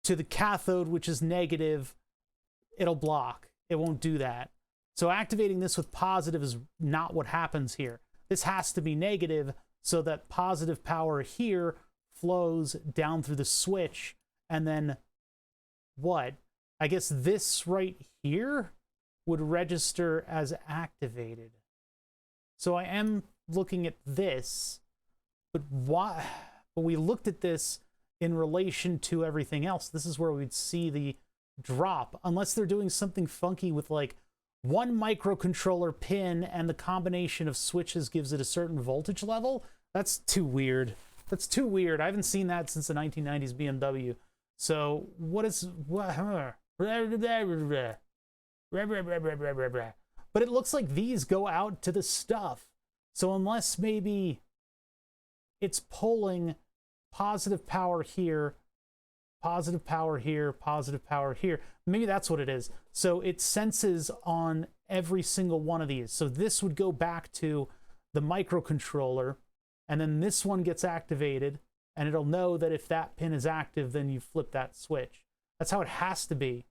to the cathode, which is negative. It'll block. It won't do that. So activating this with positive is not what happens here. This has to be negative so that positive power here flows down through the switch, and then what? I guess this right here would register as activated. So I am looking at this, but why? But we looked at this in relation to everything else. This is where we'd see the drop, unless they're doing something funky with like one microcontroller pin and the combination of switches gives it a certain voltage level. That's too weird. That's too weird. I haven't seen that since the 1990s BMW. So what is what? But it looks like these go out to the stuff. So unless maybe it's pulling positive power here, positive power here, positive power here. Maybe that's what it is. So it senses on every single one of these. So this would go back to the microcontroller, and then this one gets activated, and it'll know that if that pin is active, then you flip that switch. That's how it has to be.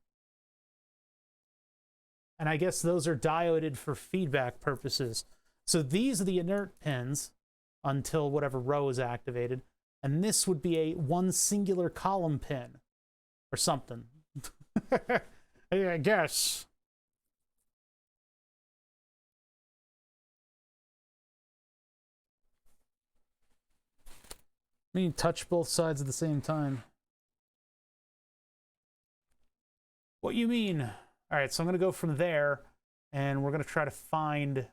And I guess those are dioded for feedback purposes. So these are the inert pins until whatever row is activated. And this would be a one singular column pin or something. I guess. I mean, touch both sides at the same time. What you mean? All right, so I'm going to go from there, and we're going to try to find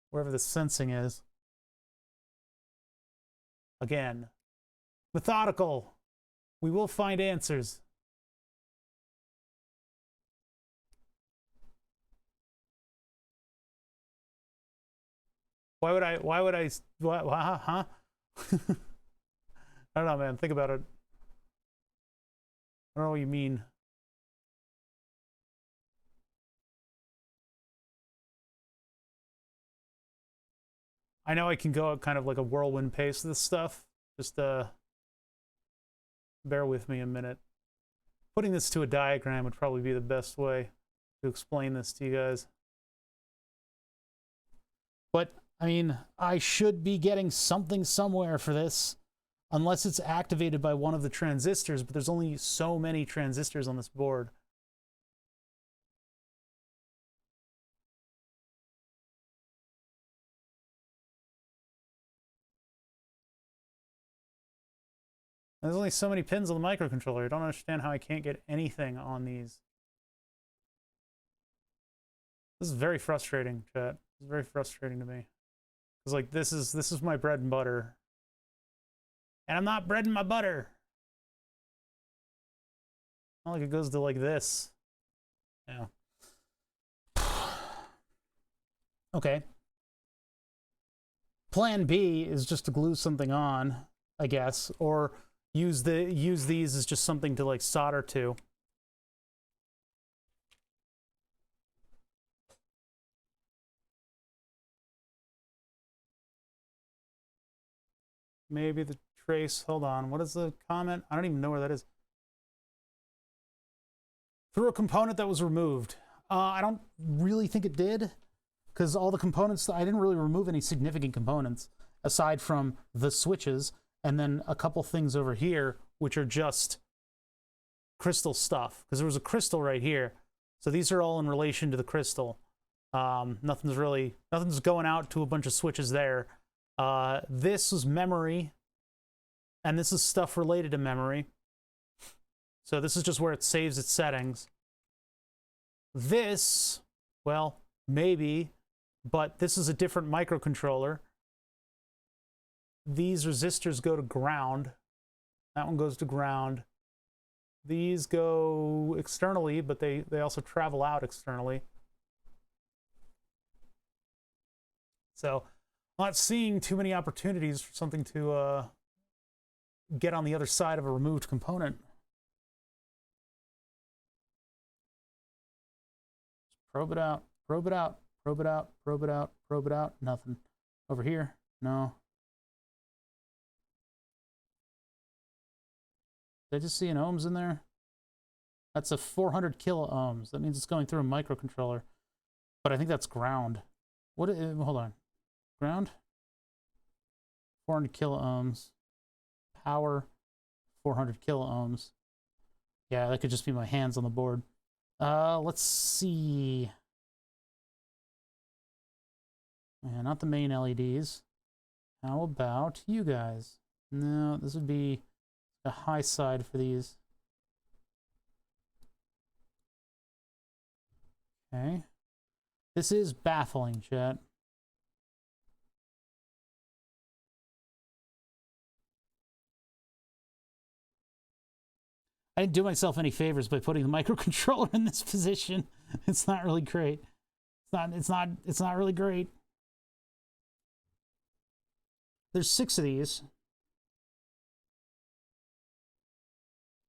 wherever the sensing is. Again, methodical. We will find answers. Why would I, what, huh? I don't know, man. Think about it. I don't know what you mean. I know I can go at kind of like a whirlwind pace with this stuff. Just bear with me a minute. Putting this to a diagram would probably be the best way to explain this to you guys. But, I mean, I should be getting something somewhere for this, unless it's activated by one of the transistors, but there's only so many transistors on this board. There's only so many pins on the microcontroller. I don't understand how I can't get anything on these. This is very frustrating, chat. It's very frustrating to me. Because like this is my bread and butter. And I'm not breading my butter. Not like it goes to like this. Yeah. Okay. Plan B is just to glue something on, I guess, or use these as just something to like solder to. Maybe the trace, hold on, what is the comment? I don't even know where that is. Through a component that was removed. I don't really think it did, because all the components, I didn't really remove any significant components aside from the switches and then a couple things over here, which are just crystal stuff, because there was a crystal right here. So these are all in relation to the crystal. Nothing's going out to a bunch of switches there. This was memory, and this is stuff related to memory. So this is just where it saves its settings. This, well, maybe, but this is a different microcontroller. These resistors go to ground. That one goes to ground. These go externally, but they also travel out externally. So I'm not seeing too many opportunities for something to get on the other side of a removed component. Probe it out, probe it out, probe it out, probe it out, probe it out. Nothing. Over here, no. Did I just see an ohms in there? That's a 400 kilo ohms. That means it's going through a microcontroller. But I think that's ground. What? Hold on. Ground? 400 kilo ohms. Power, 400 kilo ohms. Yeah, that could just be my hands on the board. Let's see. Yeah, not the main LEDs. How about you guys? No, this would be a high side for these. Okay. This is baffling, chat. I didn't do myself any favors by putting the microcontroller in this position. It's not really great. It's not really great. There's 6 of these.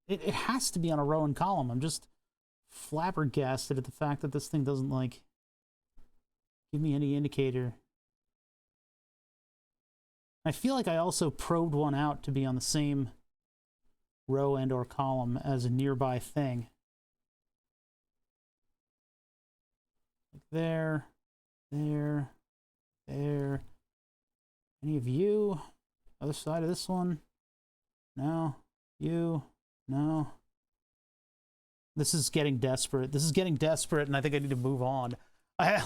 It has to be on a row and column. I'm just flabbergasted at the fact that this thing doesn't, like, give me any indicator. I feel like I also probed one out to be on the same row and or column as a nearby thing. Like there, there, there. Any of you? Other side of this one? No. You? No. This is getting desperate. This is getting desperate, and I think I need to move on. I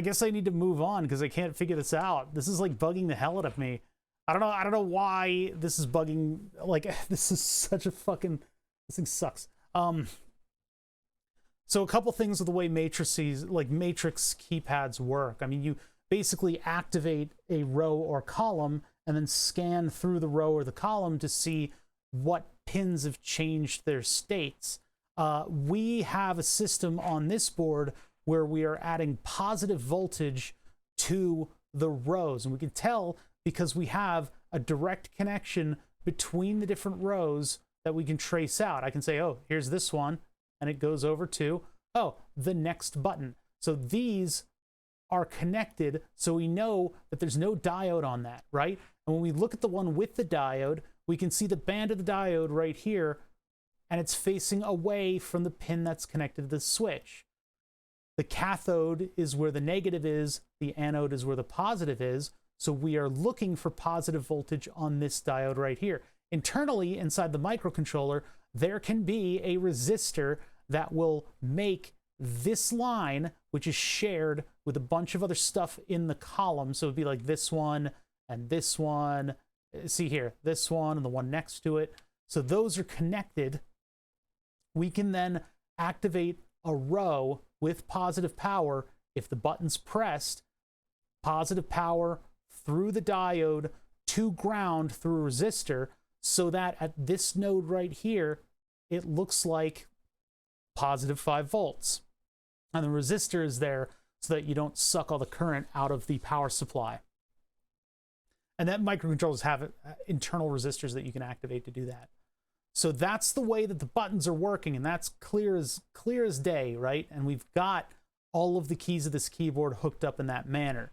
guess I need to move on because I can't figure this out. This is like bugging the hell out of me. I don't know why this is bugging. Like, this is such a fucking, this thing sucks. So a couple things with the way matrices, like matrix keypads work. I mean, you basically activate a row or column and then scan through the row or the column to see what pins have changed their states. We have a system on this board where we are adding positive voltage to the rows, and we can tell because we have a direct connection between the different rows that we can trace out. I can say, oh, here's this one, and it goes over to, oh, the next button. So these are connected, so we know that there's no diode on that, right? And when we look at the one with the diode, we can see the band of the diode right here, and it's facing away from the pin that's connected to the switch. The cathode is where the negative is, the anode is where the positive is, so we are looking for positive voltage on this diode right here. Internally, inside the microcontroller, there can be a resistor that will make this line, which is shared with a bunch of other stuff in the column. So it'd be like this one and this one. See here, this one and the one next to it. So those are connected. We can then activate a row with positive power if the button's pressed, positive power through the diode to ground through a resistor, so that at this node right here, it looks like positive 5 volts. And the resistor is there so that you don't suck all the current out of the power supply. And that microcontrollers have internal resistors that you can activate to do that. So that's the way that the buttons are working, and that's clear as day, right? And we've got all of the keys of this keyboard hooked up in that manner.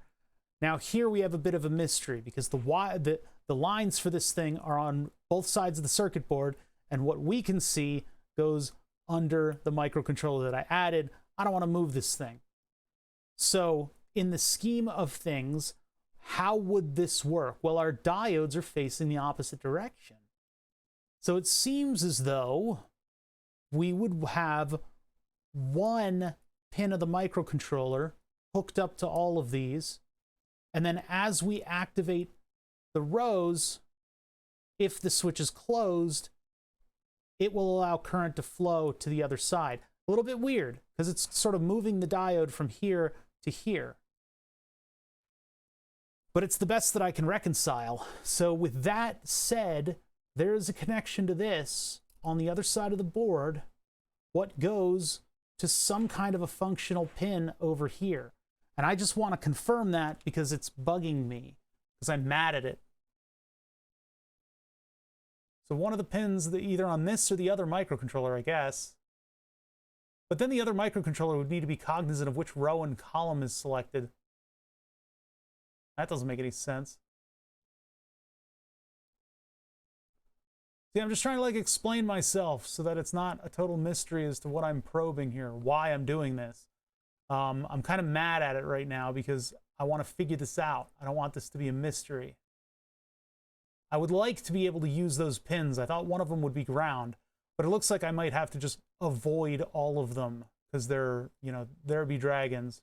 Now here we have a bit of a mystery because the lines for this thing are on both sides of the circuit board, and what we can see goes under the microcontroller that I added. I don't want to move this thing. So in the scheme of things, how would this work? Well, our diodes are facing the opposite direction. So it seems as though we would have one pin of the microcontroller hooked up to all of these, and then as we activate the rows, if the switch is closed, it will allow current to flow to the other side. A little bit weird, because it's sort of moving the diode from here to here. But it's the best that I can reconcile. So with that said, there is a connection to this on the other side of the board, what goes to some kind of a functional pin over here. And I just want to confirm that because it's bugging me, because I'm mad at it. So one of the pins, either on this or the other microcontroller, I guess. But then the other microcontroller would need to be cognizant of which row and column is selected. That doesn't make any sense. See, I'm just trying to, like, explain myself so that it's not a total mystery as to what I'm probing here, why I'm doing this. I'm kind of mad at it right now because I want to figure this out. I don't want this to be a mystery. I would like to be able to use those pins. I thought one of them would be ground, But it looks like I might have to just avoid all of them because they're, you know, there be dragons.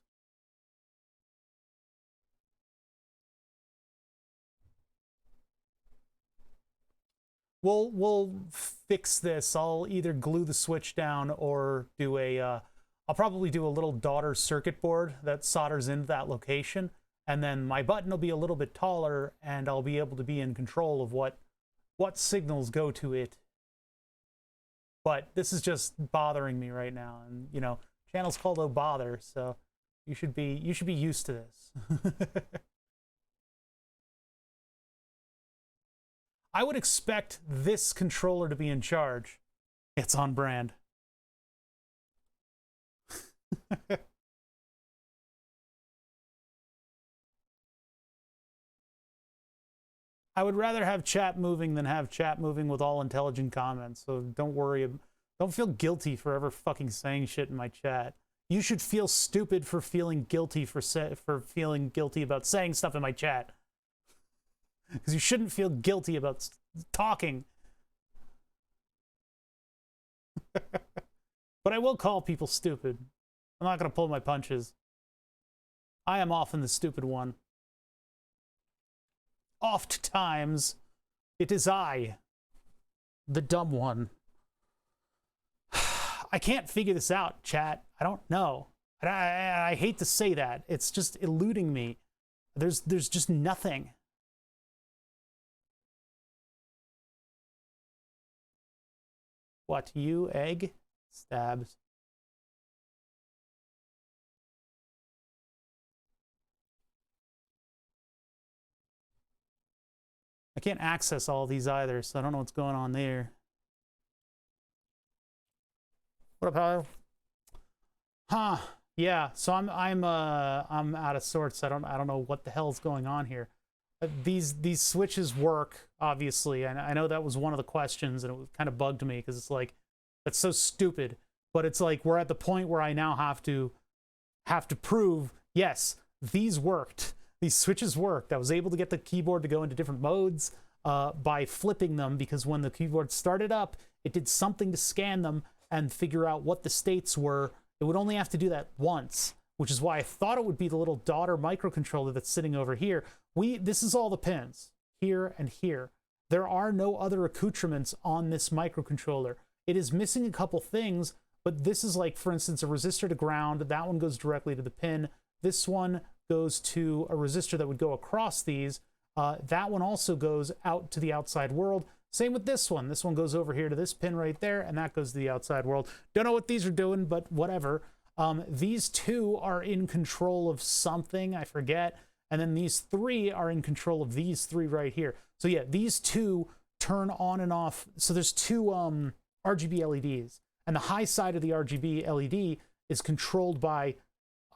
We'll fix this. I'll either glue the switch down or do a, I'll probably do a little daughter circuit board that solders into that location. And then my button will be a little bit taller and I'll be able to be in control of what signals go to it. But this is just bothering me right now. And, you know, channel's called Oh Bother, so you should be used to this. I would expect this controller to be in charge. It's on brand. I would rather have chat moving than have chat moving with all intelligent comments. So don't worry. Don't feel guilty for ever fucking saying shit in my chat. You should feel stupid for feeling guilty for feeling guilty about saying stuff in my chat. Because you shouldn't feel guilty about talking. But I will call people stupid. I'm not going to pull my punches. I am often the stupid one. Oft times, it is I, the dumb one. I can't figure this out, chat. I don't know. And I hate to say that. It's just eluding me. There's just nothing. What, you, egg? Stabs. I can't access all these either, so I don't know what's going on there. What up, Hello? Huh. Yeah, so I'm out of sorts. I don't know what the hell's going on here. These switches work, obviously. I know that was one of the questions, and it kind of bugged me because it's like, that's so stupid. But it's like we're at the point where I now have to prove, yes, these worked. These switches worked. I was able to get the keyboard to go into different modes by flipping them, because when the keyboard started up, it did something to scan them and figure out what the states were. It would only have to do that once, which is why I thought it would be the little daughter microcontroller that's sitting over here. This is all the pins, here and here. There are no other accoutrements on this microcontroller. It is missing a couple things, but this is like, for instance, a resistor to ground. That one goes directly to the pin. This one goes to a resistor that would go across these. That one also goes out to the outside world. Same with this one. This one goes over here to this pin right there, and that goes to the outside world. Don't know what these are doing, but whatever. These two are in control of something, I forget. And then these three are in control of these three right here. So yeah, these two turn on and off. So there's two RGB LEDs. And the high side of the RGB LED is controlled by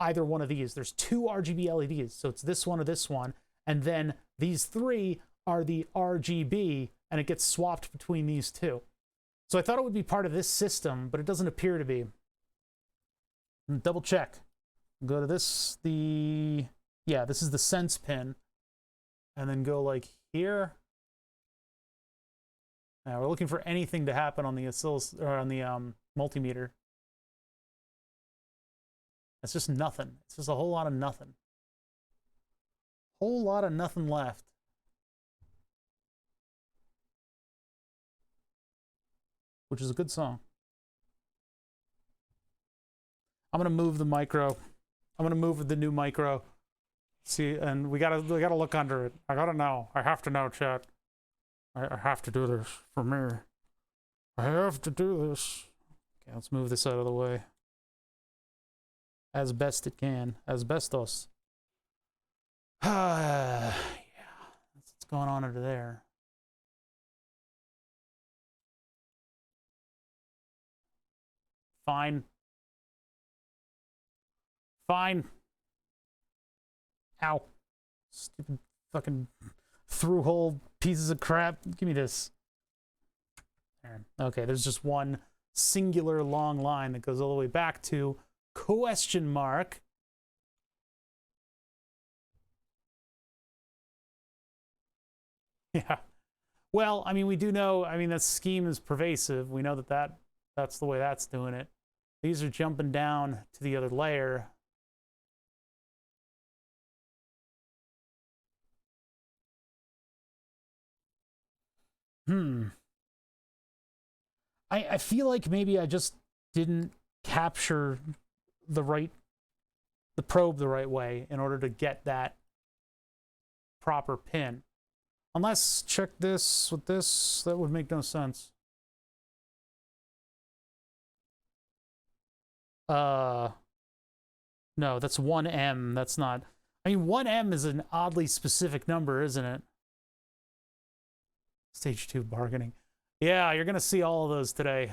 either one of these. There's two RGB LEDs. So it's this one or this one. And then these three are the RGB, and it gets swapped between these two. So I thought it would be part of this system, but it doesn't appear to be. Double check. Go to this, yeah, this is the sense pin. And then go like here. Now we're looking for anything to happen on the multimeter. It's just nothing. It's just a whole lot of nothing. Whole lot of nothing left. Which is a good song. I'm gonna move the micro. I'm gonna move the new micro. See, and we gotta look under it. I gotta know. I have to know, chat. I have to do this for me. I have to do this. Okay, let's move this out of the way. As best it can. Asbestos. Yeah, that's what's going on under there. Fine. Fine. Ow. Stupid fucking through-hole pieces of crap. Give me this. There. Okay, there's just one singular long line that goes all the way back to question mark. Yeah. Well, I mean, we do know, I mean, that scheme is pervasive. We know that's the way that's doing it. These are jumping down to the other layer. I feel like maybe I just didn't capture the probe the right way in order to get that proper pin. Unless, check this with this, that would make no sense. No, that's 1M. That's not... I mean, 1M is an oddly specific number, isn't it? Stage 2 bargaining. Yeah, you're going to see all of those today.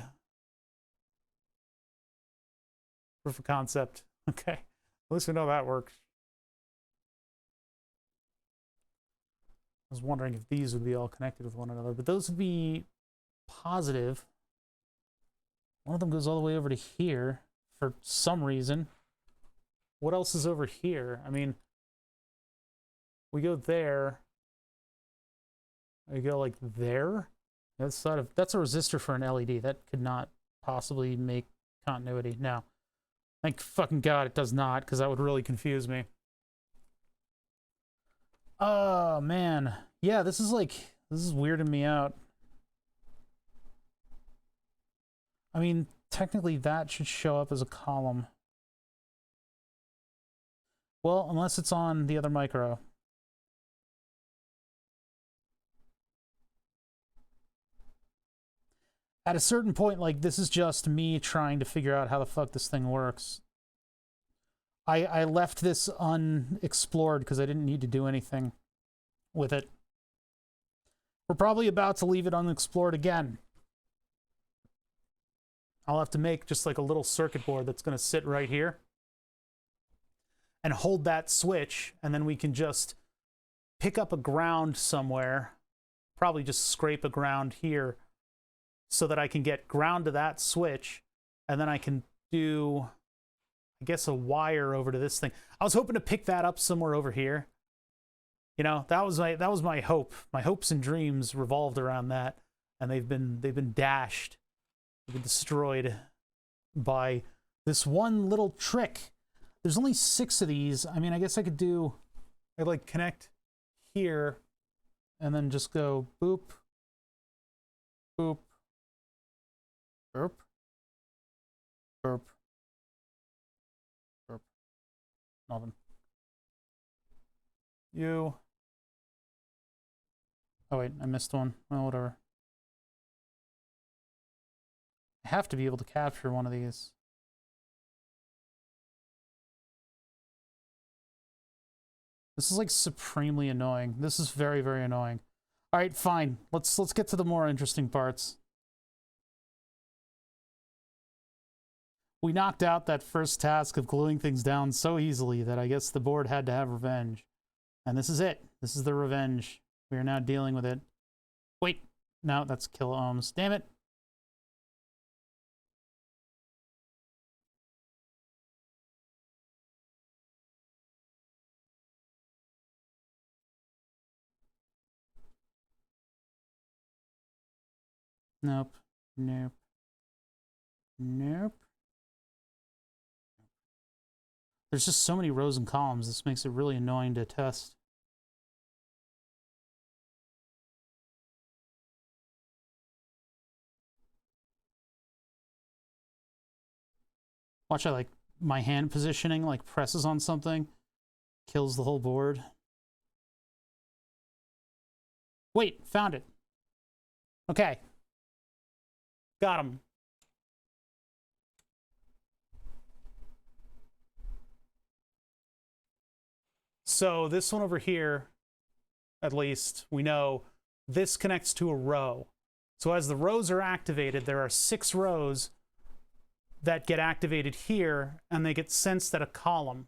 Proof of concept. Okay. At least we know that works. I was wondering if these would be all connected with one another, but those would be positive. One of them goes all the way over to here for some reason. What else is over here? I mean, we go there. We go like there. That's a resistor for an LED. That could not possibly make continuity. No. Thank fucking God it does not, because that would really confuse me. Oh, man. Yeah, this is weirding me out. I mean, technically that should show up as a column. Well, unless it's on the other micro. At a certain point, like, this is just me trying to figure out how the fuck this thing works. I left this unexplored because I didn't need to do anything with it. We're probably about to leave it unexplored again. I'll have to make just like a little circuit board that's going to sit right here and hold that switch, and then we can just pick up a ground somewhere, probably just scrape a ground here, so that I can get ground to that switch, and then I can do, I guess, a wire over to this thing. I was hoping to pick that up somewhere over here. You know, that was my hope. My hopes and dreams revolved around that, and they've been dashed, they've been destroyed by this one little trick. There's only 6 of these. I mean, I guess I'd like connect here, and then just go boop, boop, burp, burp, burp. Nothing. You. Oh wait, I missed one. Well, whatever. I have to be able to capture one of these. This is like supremely annoying. This is very, very annoying. All right, fine. Let's get to the more interesting parts. We knocked out that first task of gluing things down so easily that I guess the board had to have revenge. And this is it. This is the revenge. We are now dealing with it. Wait. No, that's kilo ohms. Damn it. Nope. Nope. Nope. There's just so many rows and columns. This makes it really annoying to test. Watch, my hand positioning, presses on something, kills the whole board. Wait, found it. Okay. Got him. So this one over here, at least, we know this connects to a row. So as the rows are activated, there are 6 rows that get activated here, and they get sensed at a column.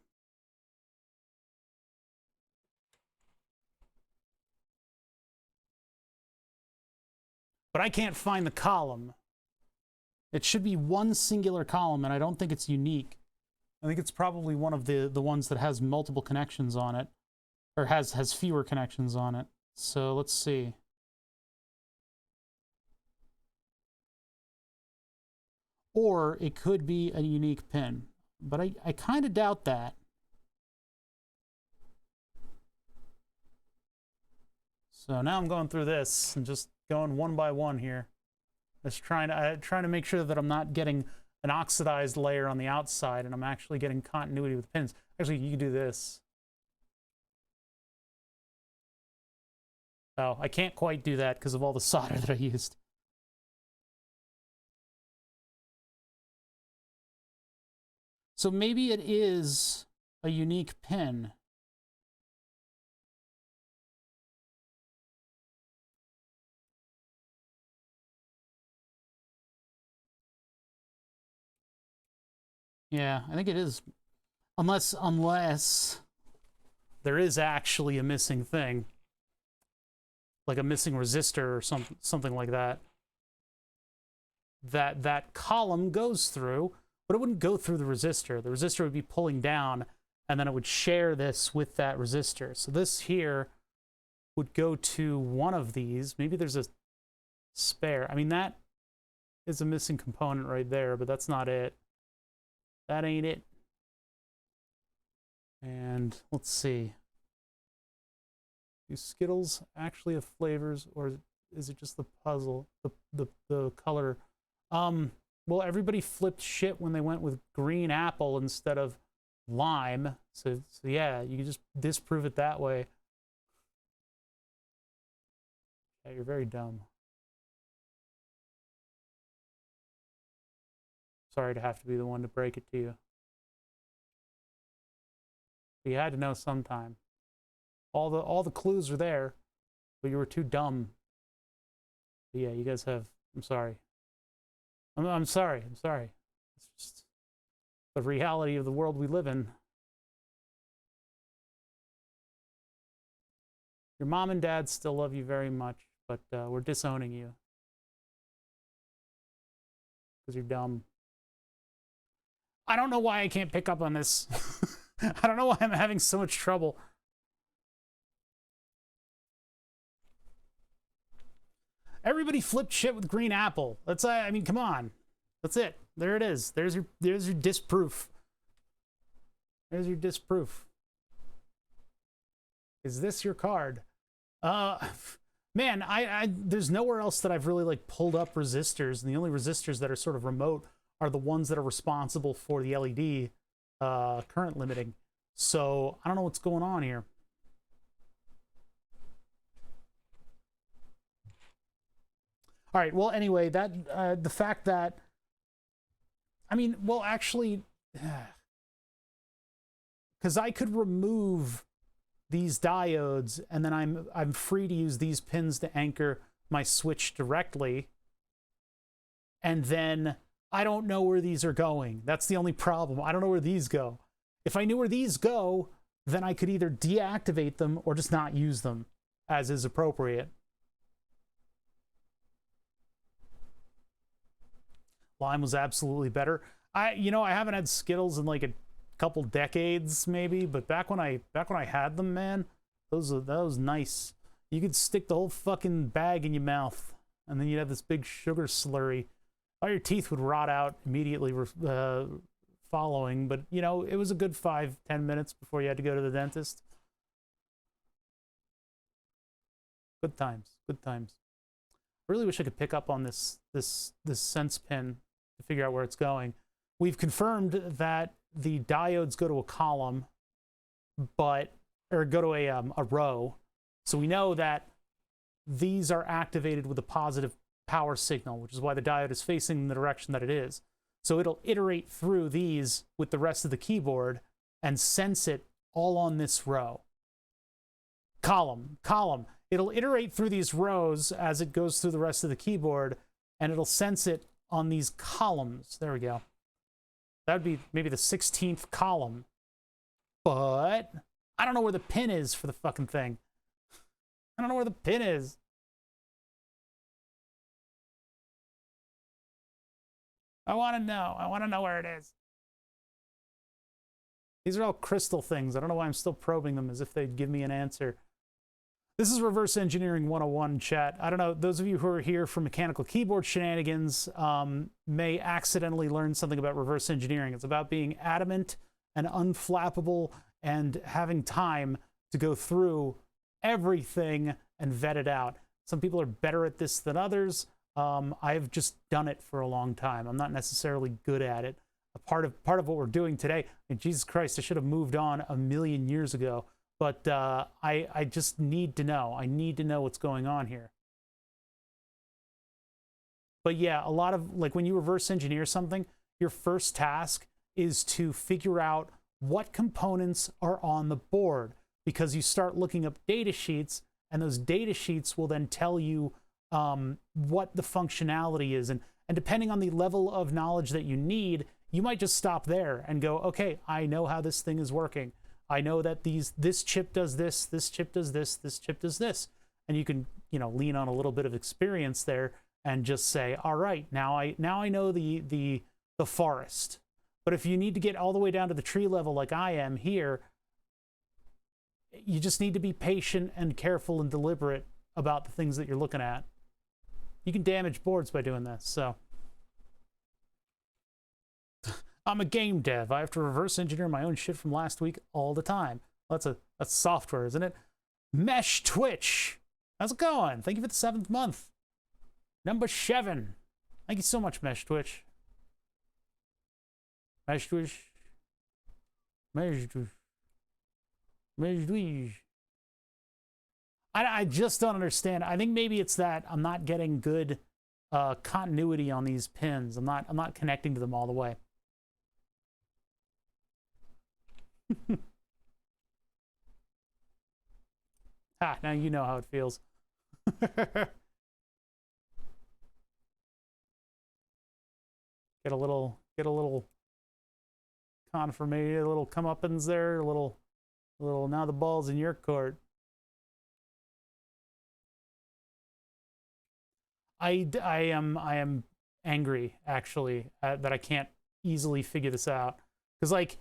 But I can't find the column. It should be one singular column, and I don't think it's unique. I think it's probably one of the ones that has multiple connections on it, or has fewer connections on it. So let's see. or it could be a unique pin. But I kind of doubt that. So now I'm going through this and just going one by one here. Just trying to make sure that I'm not getting an oxidized layer on the outside and I'm actually getting continuity with the pins. Actually, you can do this. Oh, I can't quite do that because of all the solder that I used. So maybe it is a unique pin. Yeah, I think it is. Unless there is actually a missing thing. Like a missing resistor or something like that. That column goes through, but it wouldn't go through the resistor. The resistor would be pulling down, and then it would share this with that resistor. So this here would go to one of these. Maybe there's a spare. I mean, that is a missing component right there, but that's not it. That ain't it. And let's see. Do Skittles actually have flavors, or is it just the puzzle, the color? Well, everybody flipped shit when they went with green apple instead of lime. So yeah, you can just disprove it that way. Yeah, you're very dumb. Sorry to have to be the one to break it to you. But you had to know sometime. All the clues are there, but you were too dumb. But yeah, you guys have. I'm sorry. I'm sorry. I'm sorry. It's just the reality of the world we live in. Your mom and dad still love you very much, but we're disowning you because you're dumb. I don't know why I can't pick up on this. I don't know why I'm having so much trouble. Everybody flipped shit with green apple. That's I mean, come on. That's it. There it is. There's your disproof. There's your disproof. Is this your card? Man, there's nowhere else that I've really like pulled up resistors, and the only resistors that are sort of remote are the ones that are responsible for the LED current limiting. So I don't know what's going on here. All right, well, anyway, that the fact that, I mean, well, actually, because I could remove these diodes, and then I'm free to use these pins to anchor my switch directly, and then I don't know where these are going. That's the only problem. I don't know where these go. If I knew where these go, then I could either deactivate them or just not use them as is appropriate. Lime was absolutely better. I haven't had Skittles in like a couple decades maybe, but back when I had them, man, that was nice. You could stick the whole fucking bag in your mouth, and then you'd have this big sugar slurry. All your teeth would rot out immediately following, but it was a good 5-10 minutes before you had to go to the dentist. Good times, good times. I really wish I could pick up on this sense pin to figure out where it's going. We've confirmed that the diodes go to a column, or go to a row. So we know that these are activated with a positive power signal, which is why the diode is facing the direction that it is. So it'll iterate through these with the rest of the keyboard and sense it all on this row. Column. It'll iterate through these rows as it goes through the rest of the keyboard, and it'll sense it on these columns. There we go. That would be maybe the 16th column. But I don't know where the pin is for the fucking thing. I don't know where the pin is. I want to know. I want to know where it is. These are all crystal things. I don't know why I'm still probing them as if they'd give me an answer. This is Reverse Engineering 101, chat. I don't know, those of you who are here for mechanical keyboard shenanigans may accidentally learn something about reverse engineering. It's about being adamant and unflappable and having time to go through everything and vet it out. Some people are better at this than others. I've just done it for a long time. I'm not necessarily good at it. Part of what we're doing today, and Jesus Christ, I should have moved on a million years ago. But I just need to know. I need to know what's going on here. But yeah, a lot of, like when you reverse engineer something, your first task is to figure out what components are on the board, because you start looking up data sheets, and those data sheets will then tell you what the functionality is. And depending on the level of knowledge that you need, you might just stop there and go, okay, I know how this thing is working. I know that this chip does this chip does this chip does this. And you can, you know, lean on a little bit of experience there and just say, all right, now I know the forest. But if you need to get all the way down to the tree level like I am here, you just need to be patient and careful and deliberate about the things that you're looking at. You can damage boards by doing this, so. I'm a game dev. I have to reverse engineer my own shit from last week all the time. Well, that's software, isn't it? Mesh Twitch. How's it going? Thank you for the 7th month. Number 7. Thank you so much, Mesh Twitch. Mesh Twitch. Mesh Twitch. Mesh Twitch. I just don't understand. I think maybe it's that I'm not getting good continuity on these pins. I'm not connecting to them all the way. Now you know how it feels. Get a little confirmation, a little comeuppance there, a little now the ball's in your court. I am angry actually that I can't easily figure this out, because like,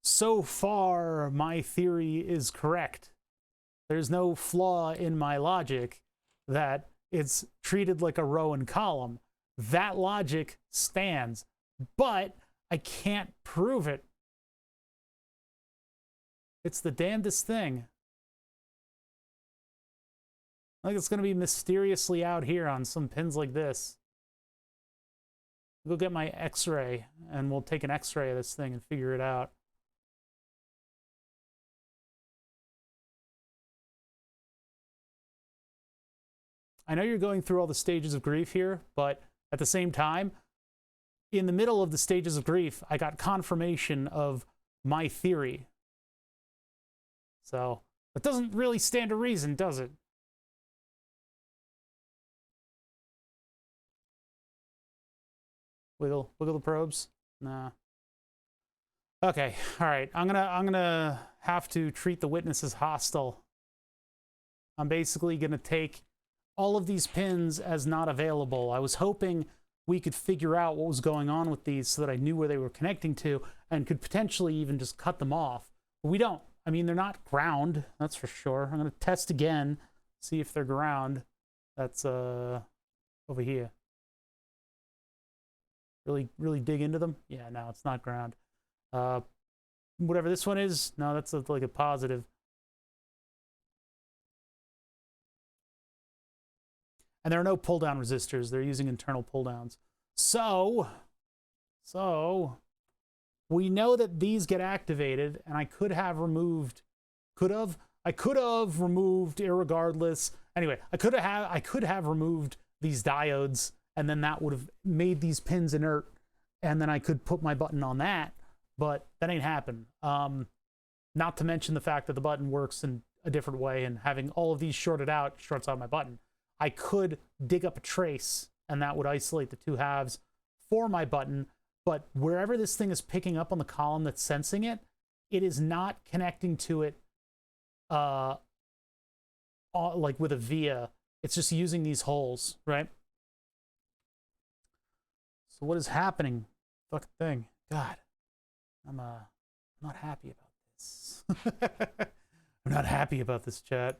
so far my theory is correct. There's no flaw in my logic that it's treated like a row and column. That logic stands, but I can't prove it. It's the damnedest thing. Like it's gonna be mysteriously out here on some pins like this. I'll go get my x-ray and we'll take an x-ray of this thing and figure it out. I know you're going through all the stages of grief here, but at the same time, in the middle of the stages of grief, I got confirmation of my theory. So, it doesn't really stand to reason, does it? Wiggle the probes? Nah. Okay, all right. I'm gonna have to treat the witness as hostile. I'm basically gonna take all of these pins as not available. I was hoping we could figure out what was going on with these so that I knew where they were connecting to and could potentially even just cut them off. But we don't. I mean, they're not ground, that's for sure. I'm gonna test again, see if they're ground. That's over here. Really dig into them? Yeah, no, it's not ground. Whatever this one is, no, that's like a positive. And there are no pull-down resistors. They're using internal pull-downs. So we know that these get activated, and I could have removed, irregardless. Anyway, I could have removed these diodes, and then that would have made these pins inert, and then I could put my button on that, but that ain't happened. Not to mention the fact that the button works in a different way, and having all of these shorted out shorts out my button. I could dig up a trace, and that would isolate the two halves for my button, but wherever this thing is picking up on the column that's sensing it, it is not connecting to it like with a via. It's just using these holes, right? So what is happening? Fucking thing. God, I'm not happy about this. I'm not happy about this, chat.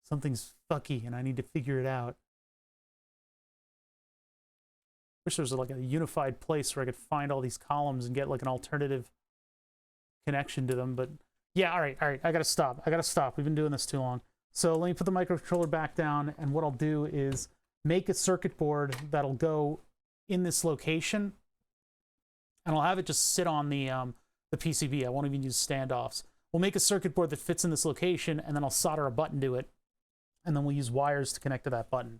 Something's fucky and I need to figure it out. Wish there was like a unified place where I could find all these columns and get like an alternative connection to them, but yeah, all right, I gotta stop. We've been doing this too long. So let me put the microcontroller back down, and what I'll do is make a circuit board that'll go in this location, and I'll have it just sit on the PCB. I won't even use standoffs. We'll make a circuit board that fits in this location, and then I'll solder a button to it, and then we'll use wires to connect to that button.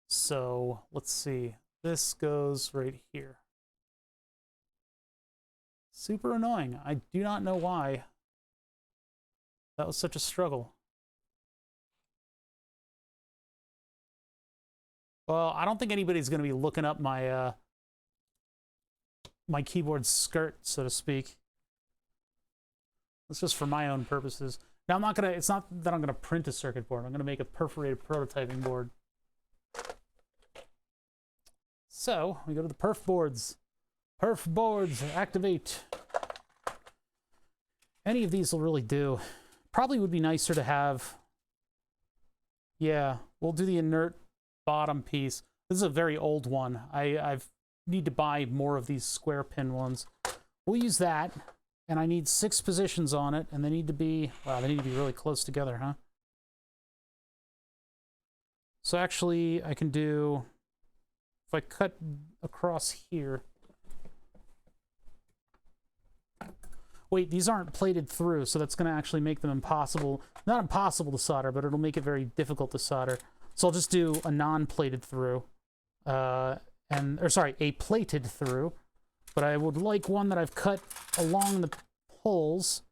So let's see. This goes right here. Super annoying. I do not know why that was such a struggle. Well, I don't think anybody's going to be looking up my my keyboard skirt, so to speak. It's just for my own purposes. Now, I'm not gonna. It's not that I'm gonna print a circuit board. I'm gonna make a perforated prototyping board. So we go to the perf boards. Perf boards, activate. Any of these will really do. Probably would be nicer to have. Yeah, we'll do the inert bottom piece. This is a very old one. I need to buy more of these square pin ones. We'll use that, and I need 6 positions on it, and they need to be, wow, they need to be really close together, huh? So actually, I can do, if I cut across here. Wait, these aren't plated through, so that's going to actually make them impossible. Not impossible to solder, but it'll make it very difficult to solder. So I'll just do a non-plated through, or sorry, a plated through. But I would like one that I've cut along the holes,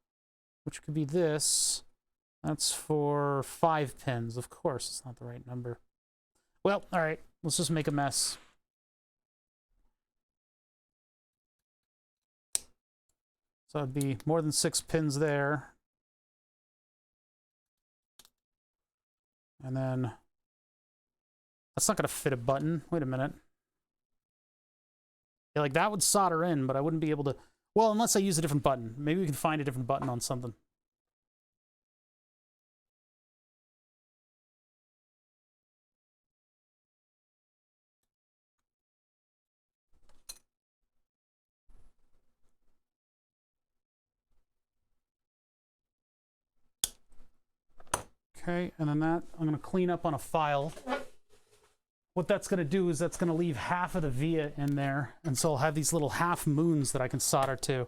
which could be this. That's for 5 pins. Of course, it's not the right number. Well, all right, let's just make a mess. So it'd be more than 6 pins there. And then that's not going to fit a button. Wait a minute. Yeah, like that would solder in, but I wouldn't be able to... Well, unless I use a different button. Maybe we can find a different button on something. Okay, and then that I'm going to clean up on a file. What that's going to do is that's going to leave half of the via in there, and so I'll have these little half moons that I can solder to.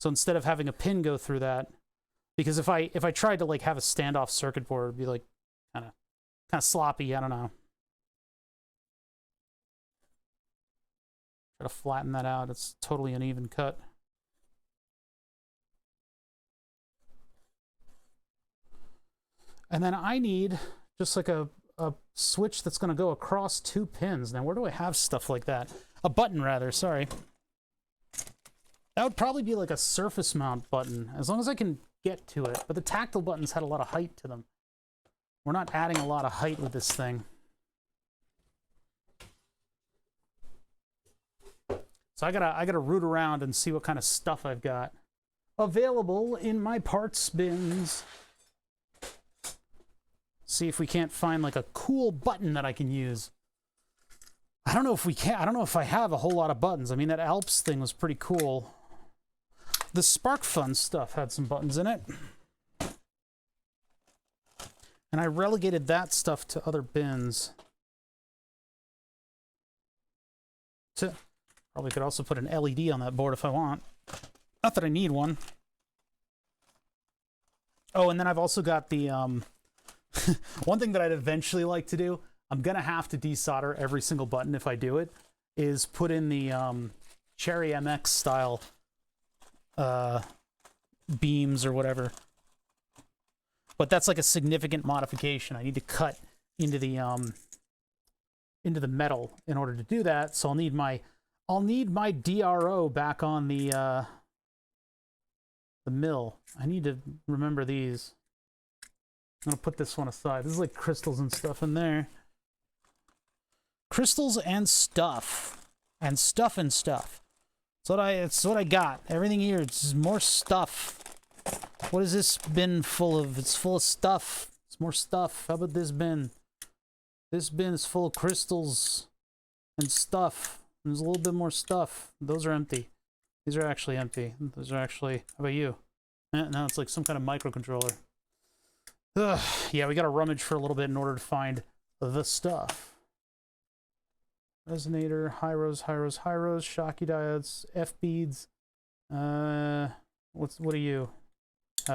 So instead of having a pin go through that, because if I tried to like have a standoff circuit board, it'd be like kind of sloppy. I don't know. Try to flatten that out. It's totally uneven cut. And then I need just like a switch that's going to go across 2 pins. Now, where do I have stuff like that? A button, rather, sorry. That would probably be like a surface mount button, as long as I can get to it. But the tactile buttons had a lot of height to them. We're not adding a lot of height with this thing. So I gotta root around and see what kind of stuff I've got available in my parts bins. See if we can't find like a cool button that I can use. I don't know if we can. I don't know if I have a whole lot of buttons. I mean, that Alps thing was pretty cool. The SparkFun stuff had some buttons in it. And I relegated that stuff to other bins. Probably could also put an LED on that board if I want. Not that I need one. Oh, and then I've also got the... one thing that I'd eventually like to do, I'm going to have to desolder every single button if I do it, is put in the Cherry MX style beams or whatever. But that's like a significant modification. I need to cut into the metal in order to do that. So I'll need my DRO back on the mill. I need to remember these. I'm gonna put this one aside. This is like crystals and stuff in there. Crystals and stuff. And stuff and stuff. It's what I got. Everything here, it's just more stuff. What is this bin full of? It's full of stuff. It's more stuff. How about this bin? This bin is full of crystals and stuff. There's a little bit more stuff. Those are empty. These are actually empty. Those are actually... How about you? No, it's like some kind of microcontroller. Ugh. Yeah, we gotta rummage for a little bit in order to find the stuff. Resonator, high rows, Schottky diodes, F beads. What are you?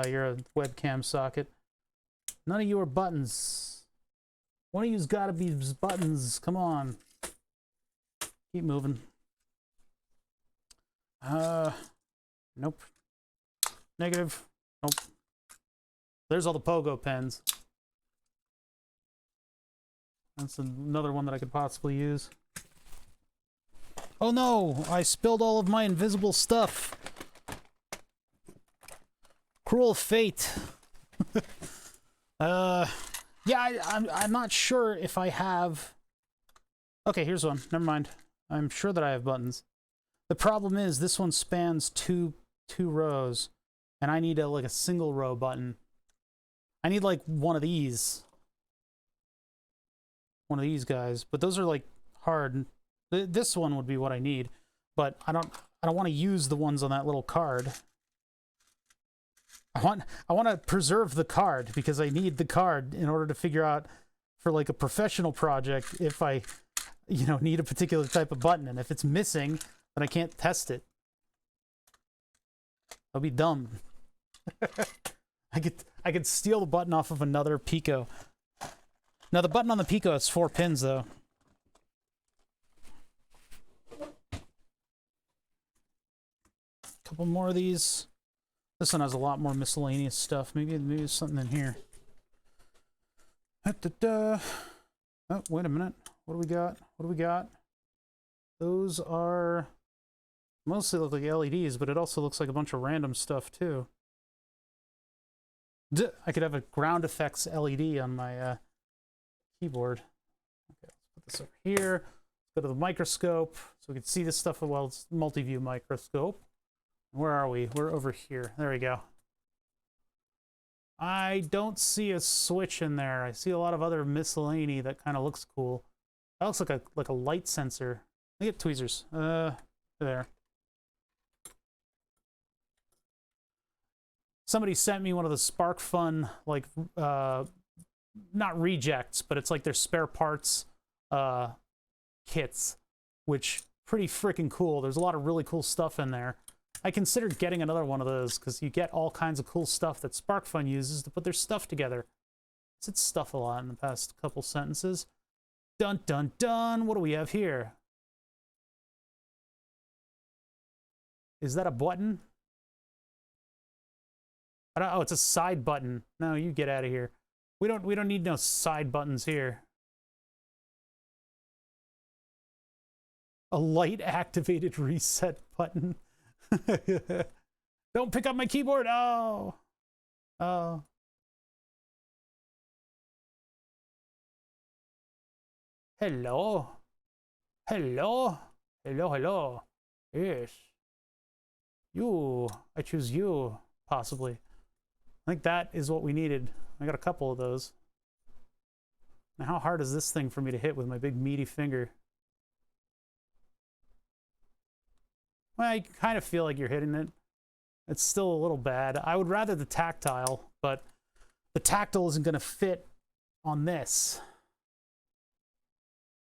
You're a webcam socket. None of you are buttons. One of you's gotta be buttons. Come on. Keep moving. Nope. Negative. Nope. There's all the pogo pens. That's another one that I could possibly use. Oh no! I spilled all of my invisible stuff. Cruel fate. Yeah, I'm not sure if I have... Okay, here's one. Never mind. I'm sure that I have buttons. The problem is this one spans two rows, and I need like a single row button. I need like one of these. One of these guys, but those are like hard. This one would be what I need, but I don't want to use the ones on that little card. I want to preserve the card because I need the card in order to figure out for like a professional project if I, you know, need a particular type of button, and if it's missing, then I can't test it. That'll be dumb. I could steal the button off of another Pico. Now the button on the Pico has 4 pins though. Couple more of these. This one has a lot more miscellaneous stuff. Maybe there's something in here. Oh, wait a minute. What do we got? What do we got? Those are mostly look like LEDs, but it also looks like a bunch of random stuff too. I could have a ground effects LED on my keyboard. Okay, let's put this over here. Go to the microscope so we can see this stuff. Well, it's multi-view microscope. Where are we? We're over here. There we go. I don't see a switch in there. I see a lot of other miscellany that kind of looks cool. That looks like a light sensor. Let me get tweezers. There. Somebody sent me one of the SparkFun, like, not rejects, but it's like their spare parts kits, which pretty freaking cool. There's a lot of really cool stuff in there. I considered getting another one of those because you get all kinds of cool stuff that SparkFun uses to put their stuff together. I said stuff a lot in the past couple sentences. Dun dun dun. What do we have here? Is that a button? Oh, it's a side button. No, you get out of here. We don't need no side buttons here. A light activated reset button. Don't pick up my keyboard. Oh. Oh. Hello. Hello. Hello, hello. Yes. You. I choose you, possibly. I think that is what we needed. I got a couple of those. Now, how hard is this thing for me to hit with my big meaty finger? Well, I kind of feel like you're hitting it. It's still a little bad. I would rather the tactile, but the tactile isn't going to fit on this.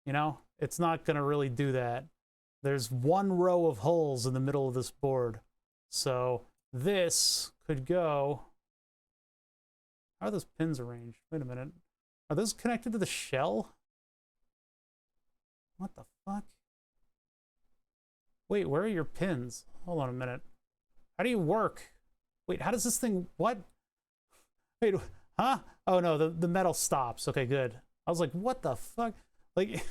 You know, it's not going to really do that. There's one row of holes in the middle of this board. So this could go... How are those pins arranged? Wait a minute. Are those connected to the shell? What the fuck? Wait, where are your pins? Hold on a minute. How do you work? Wait, how does this thing... What? Wait, huh? Oh no, the metal stops. Okay, good. I was like, what the fuck? Like...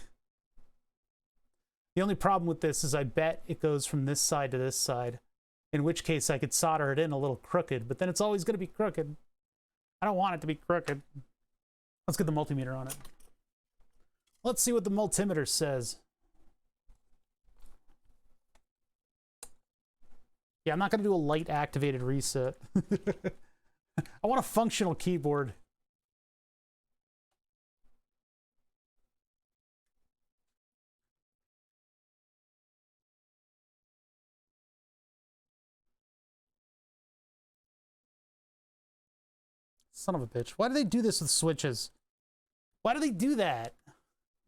The only problem with this is I bet it goes from this side to this side. In which case I could solder it in a little crooked, but then it's always going to be crooked. I don't want it to be crooked. Let's get the multimeter on it. Let's see what the multimeter says. Yeah, I'm not going to do a light activated reset. I want a functional keyboard. Son of a bitch. Why do they do this with switches? Why do they do that?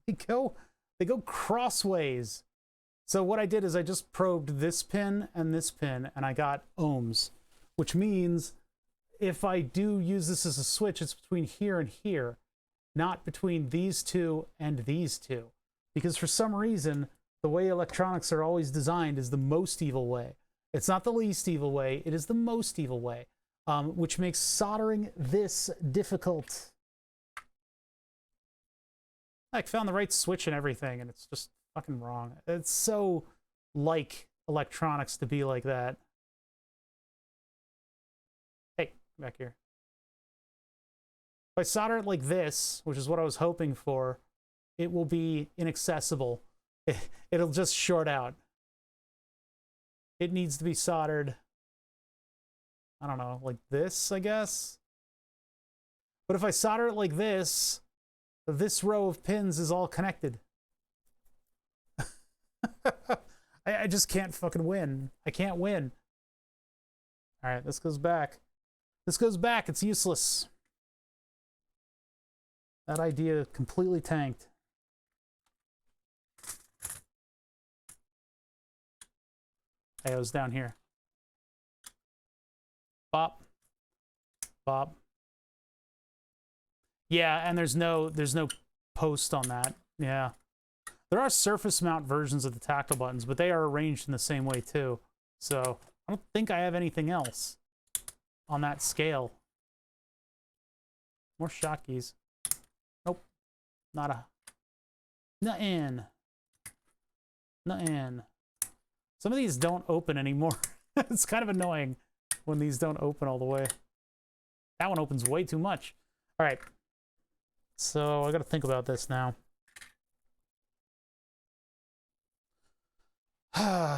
They go crossways. So what I did is I just probed this pin, and I got ohms, which means if I do use this as a switch, it's between here and here, not between these two and these two. Because for some reason, the way electronics are always designed is the most evil way. It's not the least evil way, it is the most evil way, which makes soldering this difficult. I found the right switch and everything, and it's just fucking wrong. It's so like electronics to be like that. Hey, back here. If I solder it like this, which is what I was hoping for, it will be inaccessible. It'll just short out. It needs to be soldered, I don't know, like this, I guess? But if I solder it like this row of pins is all connected. I just can't fucking win. I can't win. All right, this goes back. This goes back. It's useless. That idea completely tanked. Hey, I was down here. Bop. Bop. Yeah, and there's no post on that. Yeah. There are surface mount versions of the tactile buttons, but they are arranged in the same way too. So I don't think I have anything else on that scale. More shotkeys. Nope. Not a... Nothing. Nothing. Some of these don't open anymore. It's kind of annoying when these don't open all the way. That one opens way too much. All right. So I got to think about this now.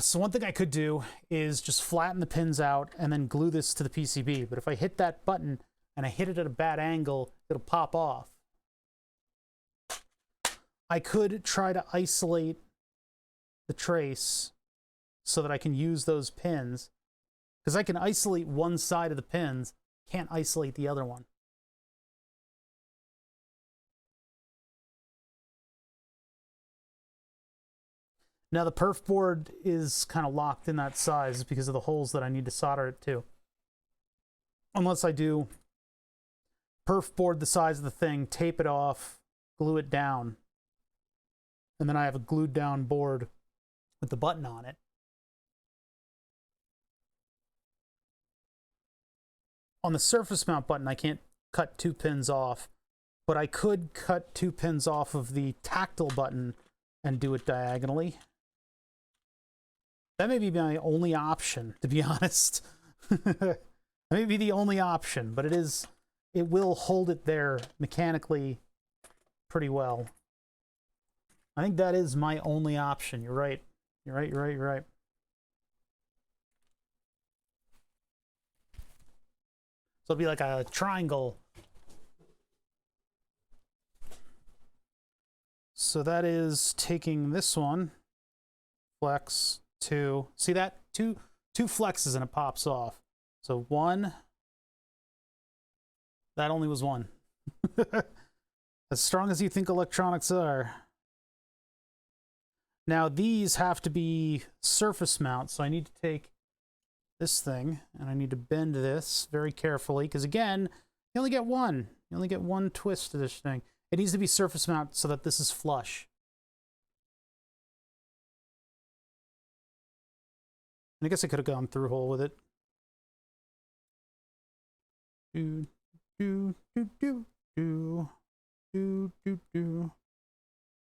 So one thing I could do is just flatten the pins out and then glue this to the PCB. But if I hit that button and I hit it at a bad angle, it'll pop off. I could try to isolate the trace so that I can use those pins. Because I can isolate one side of the pins, can't isolate the other one. Now the perf board is kind of locked in that size because of the holes that I need to solder it to. Unless I do perf board the size of the thing, tape it off, glue it down, and then I have a glued down board with the button on it. On the surface mount button, I can't cut 2 pins off, but I could cut 2 pins off of the tactile button and do it diagonally. That may be my only option, to be honest. That may be the only option, but it will hold it there mechanically pretty well. I think that is my only option. You're right. You're right, you're right, you're right. So it'll be like a triangle. So that is taking this one, flex, 2. See that? Two flexes and it pops off. So 1. That only was 1. As strong as you think electronics are. Now these have to be surface mount, so I need to take this thing and I need to bend this very carefully because again, you only get one. You only get one twist to this thing. It needs to be surface mount so that this is flush. And I guess I could have gone through hole with it. Do do do do do do do do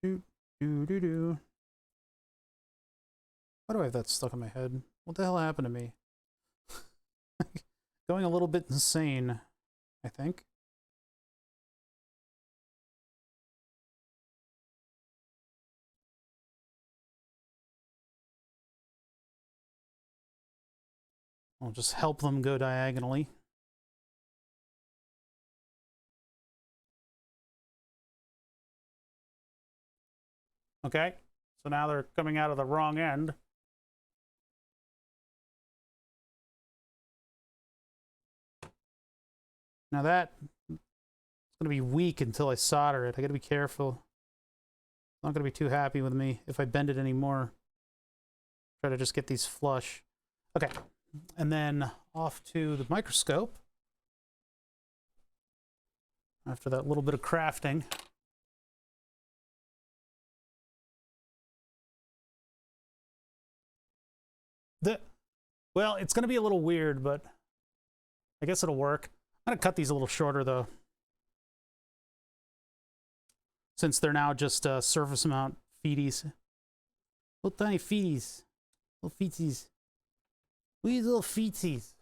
do do do do. Why do I have that stuck in my head? What the hell happened to me? Going a little bit insane, I think. I'll just help them go diagonally. Okay, so now they're coming out of the wrong end. Now that it's gonna be weak until I solder it. I gotta be careful. Not gonna be too happy with me if I bend it anymore. Try to just get these flush. Okay, and then off to the microscope. After that little bit of crafting. Well, it's gonna be a little weird, but I guess it'll work. I'm gonna cut these a little shorter though, since they're now just surface mount feeties. Little tiny feeties. Little feeties. These little feeties.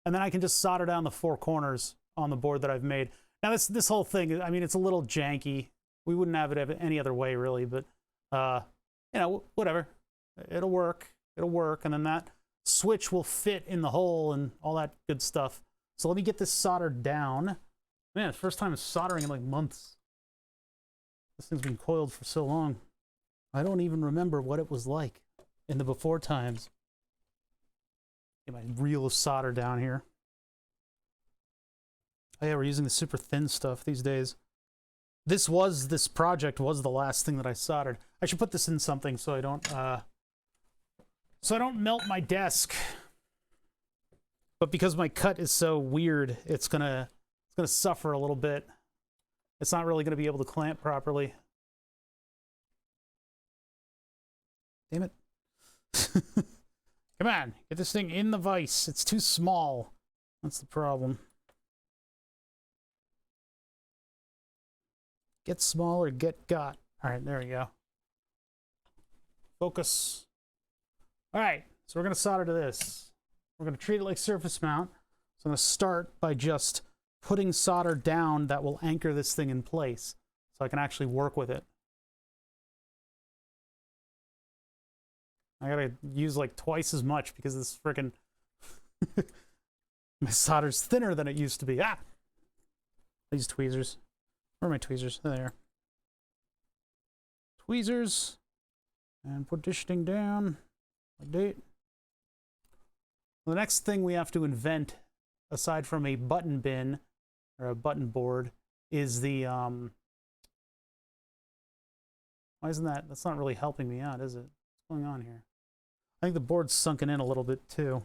And then I can just solder down the 4 corners on the board that I've made. Now this whole thing, I mean, it's a little janky. We wouldn't have it any other way really, but you know, whatever. It'll work. It'll work, and then that switch will fit in the hole and all that good stuff. So let me get this soldered down. Man, it's the first time soldering in like months. This thing's been coiled for so long. I don't even remember what it was like in the before times. Get my reel of solder down here. Oh yeah, we're using the super thin stuff these days. This project was the last thing that I soldered. I should put this in something so I don't melt my desk. But because my cut is so weird, it's gonna suffer a little bit. It's not really gonna be able to clamp properly. Damn it. Come on, get this thing in the vise. It's too small. That's the problem. Get small or get got. All right, there we go. Focus. All right, so we're going to solder to this. We're going to treat it like surface mount. So I'm going to start by just putting solder down that will anchor this thing in place so I can actually work with it. I got to use like twice as much because this freaking my solder's thinner than it used to be. Ah! These tweezers. Where are my tweezers? There they are. Tweezers. And put this thing down. Like that. The next thing we have to invent, aside from a button bin, or a button board, is the, why isn't that, that's not really helping me out, is it? What's going on here? I think the board's sunken in a little bit too,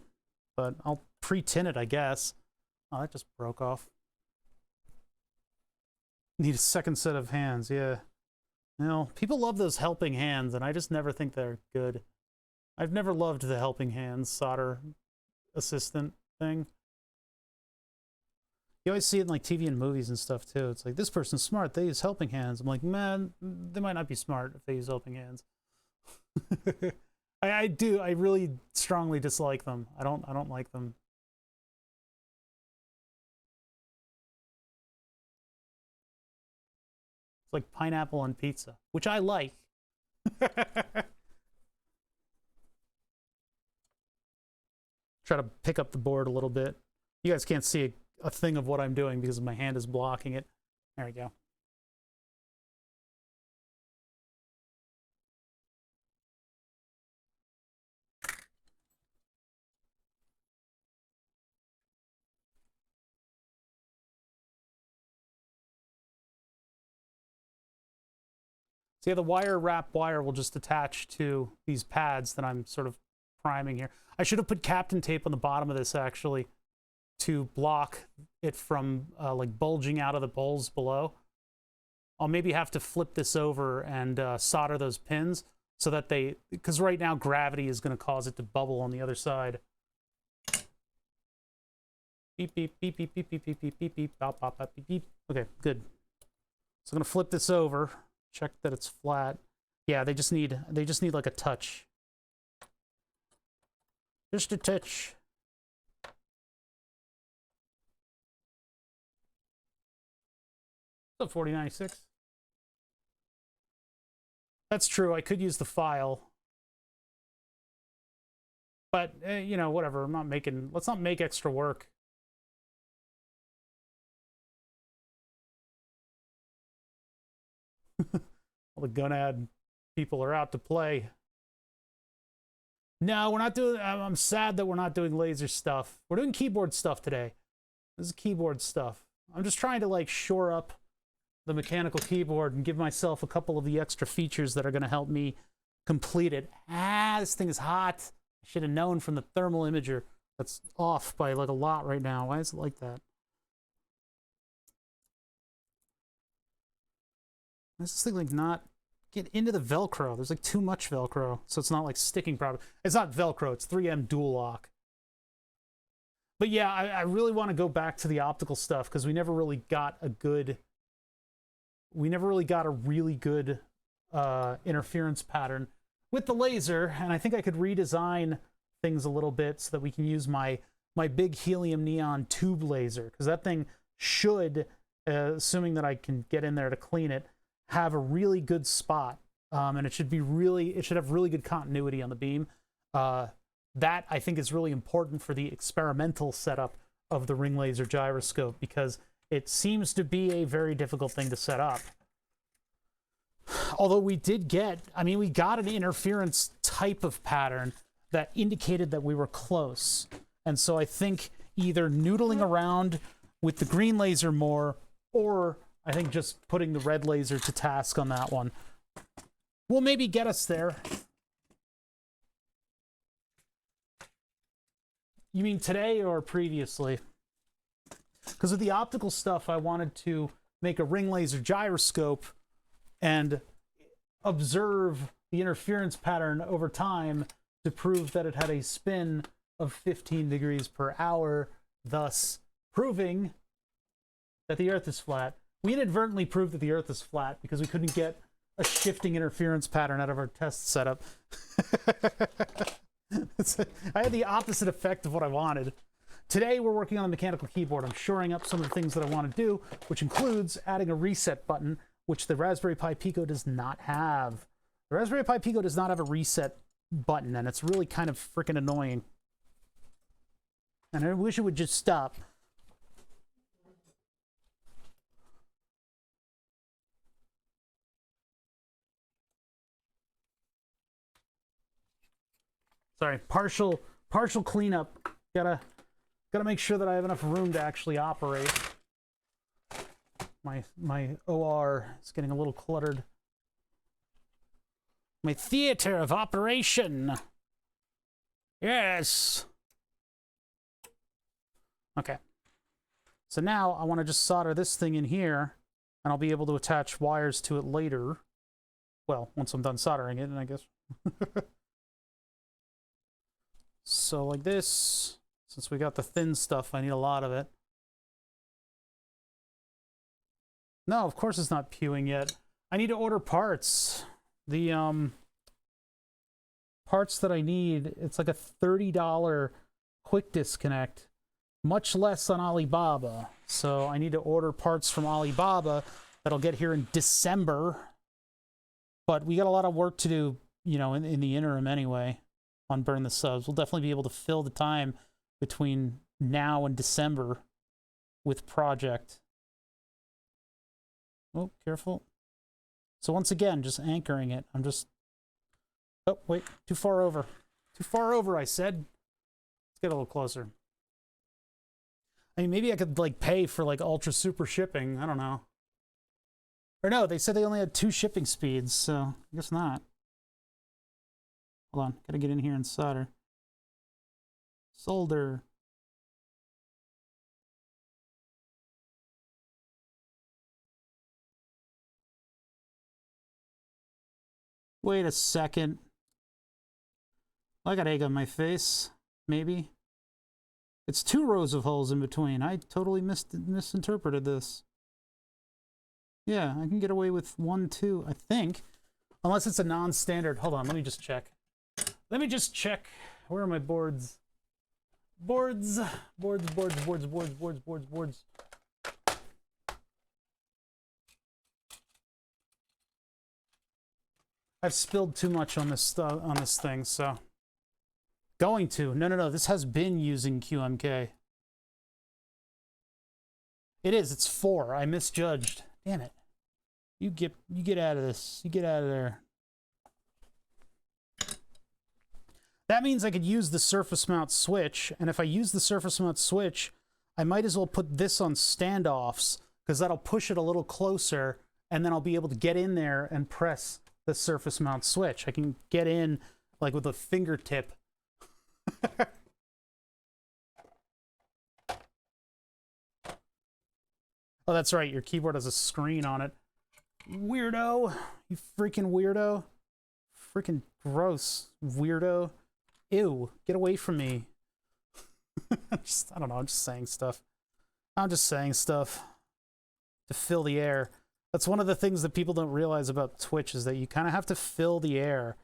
but I'll pre-tin it, I guess. Oh, that just broke off. Need a second set of hands, yeah. You know, people love those helping hands, and I just never think they're good. I've never loved the helping hands solder assistant thing. You always see it in like TV and movies and stuff too. It's like, this person's smart, they use helping hands. I'm like, man, they might not be smart if they use helping hands. I really strongly dislike them. I don't like them. It's like pineapple on pizza, which I like. Try to pick up the board a little bit. You guys can't see a thing of what I'm doing because my hand is blocking it. There we go. So yeah, the wrap wire will just attach to these pads that I'm sort of priming here. I should have put Captain tape on the bottom of this actually to block it from like bulging out of the holes below. I'll maybe have to flip this over and solder those pins so that because right now gravity is going to cause it to bubble on the other side. Beep, beep, beep, beep, beep, beep, beep, beep, beep, beep, bop, bop, bop, beep, beep. Okay, good. So I'm going to flip this over. Check that it's flat. Yeah, they just need like a touch. Just a touch. So 4096. That's true. I could use the file. But, you know, whatever. I'm not making... Let's not make extra work. All the gonad people are out to play. No, we're not doing... I'm sad that we're not doing laser stuff. We're doing keyboard stuff today. This is keyboard stuff. I'm just trying to, like, shore up the mechanical keyboard and give myself a couple of the extra features that are going to help me complete it. Ah, this thing is hot. I should have known from the thermal imager. That's off by, like, a lot right now. Why is it like that? Why is this thing, like, not... Get into the Velcro. There's, like, too much Velcro, so it's not, like, sticking properly. It's not Velcro. It's 3M dual lock. But yeah, I really want to go back to the optical stuff because we never really got a good... We never really got a really good interference pattern with the laser, and I think I could redesign things a little bit so that we can use my big helium neon tube laser, because that thing should, assuming that I can get in there to clean it, have a really good spot, and it should have really good continuity on the beam. That, I think, is really important for the experimental setup of the ring laser gyroscope, because it seems to be a very difficult thing to set up. Although we did get, I mean, we got an interference type of pattern that indicated that we were close. And so I think either noodling around with the green laser more, or I think just putting the red laser to task on that one will maybe get us there. You mean today or previously? Because with the optical stuff, I wanted to make a ring laser gyroscope and observe the interference pattern over time to prove that it had a spin of 15 degrees per hour, thus proving that the Earth is flat. We inadvertently proved that the Earth is flat because we couldn't get a shifting interference pattern out of our test setup. I had the opposite effect of what I wanted. Today, we're working on a mechanical keyboard. I'm shoring up some of the things that I want to do, which includes adding a reset button, which the Raspberry Pi Pico does not have. The Raspberry Pi Pico does not have a reset button, and it's really kind of freaking annoying. And I wish it would just stop. Sorry, partial cleanup. Gotta make sure that I have enough room to actually operate. My OR is getting a little cluttered. My theater of operation. Yes. Okay. So now I want to just solder this thing in here, and I'll be able to attach wires to it later. Well, once I'm done soldering it, I guess. So like this, since we got the thin stuff, I need a lot of it. No, of course it's not pewing yet. I need to order parts. The parts that I need, it's like a $30 quick disconnect, much less on Alibaba. So I need to order parts from Alibaba that'll get here in December. But we got a lot of work to do, you know, in the interim anyway. On Burn the Subs. We'll definitely be able to fill the time between now and December with project. Oh, careful. So once again, just anchoring it. I'm just... Oh, wait. Too far over. Too far over, I said. Let's get a little closer. I mean, maybe I could, like, pay for, like, ultra super shipping. I don't know. Or no, they said they only had 2 shipping speeds, so I guess not. Hold on, gotta get in here and solder. Solder. Wait a second. I got egg on my face. Maybe. It's 2 rows of holes in between. I totally misinterpreted this. Yeah, I can get away with 1, 2, I think. Unless it's a non-standard. Hold on, let me just check. Let me just check. Where are my boards? Boards. I've spilled too much on this thing, so Going to. No. This has been using QMK. It is. It's 4. I misjudged. Damn it. You get out of this. You get out of there. That means I could use the surface mount switch, and if I use the surface mount switch, I might as well put this on standoffs, because that'll push it a little closer, and then I'll be able to get in there and press the surface mount switch. I can get in, like, with a fingertip. Oh, that's right. Your keyboard has a screen on it. Weirdo. You freaking weirdo. Freaking gross. Weirdo. Ew. Get away from me. I don't know. I'm just saying stuff. I'm just saying stuff to fill the air. That's one of the things that people don't realize about Twitch, is that you kind of have to fill the air.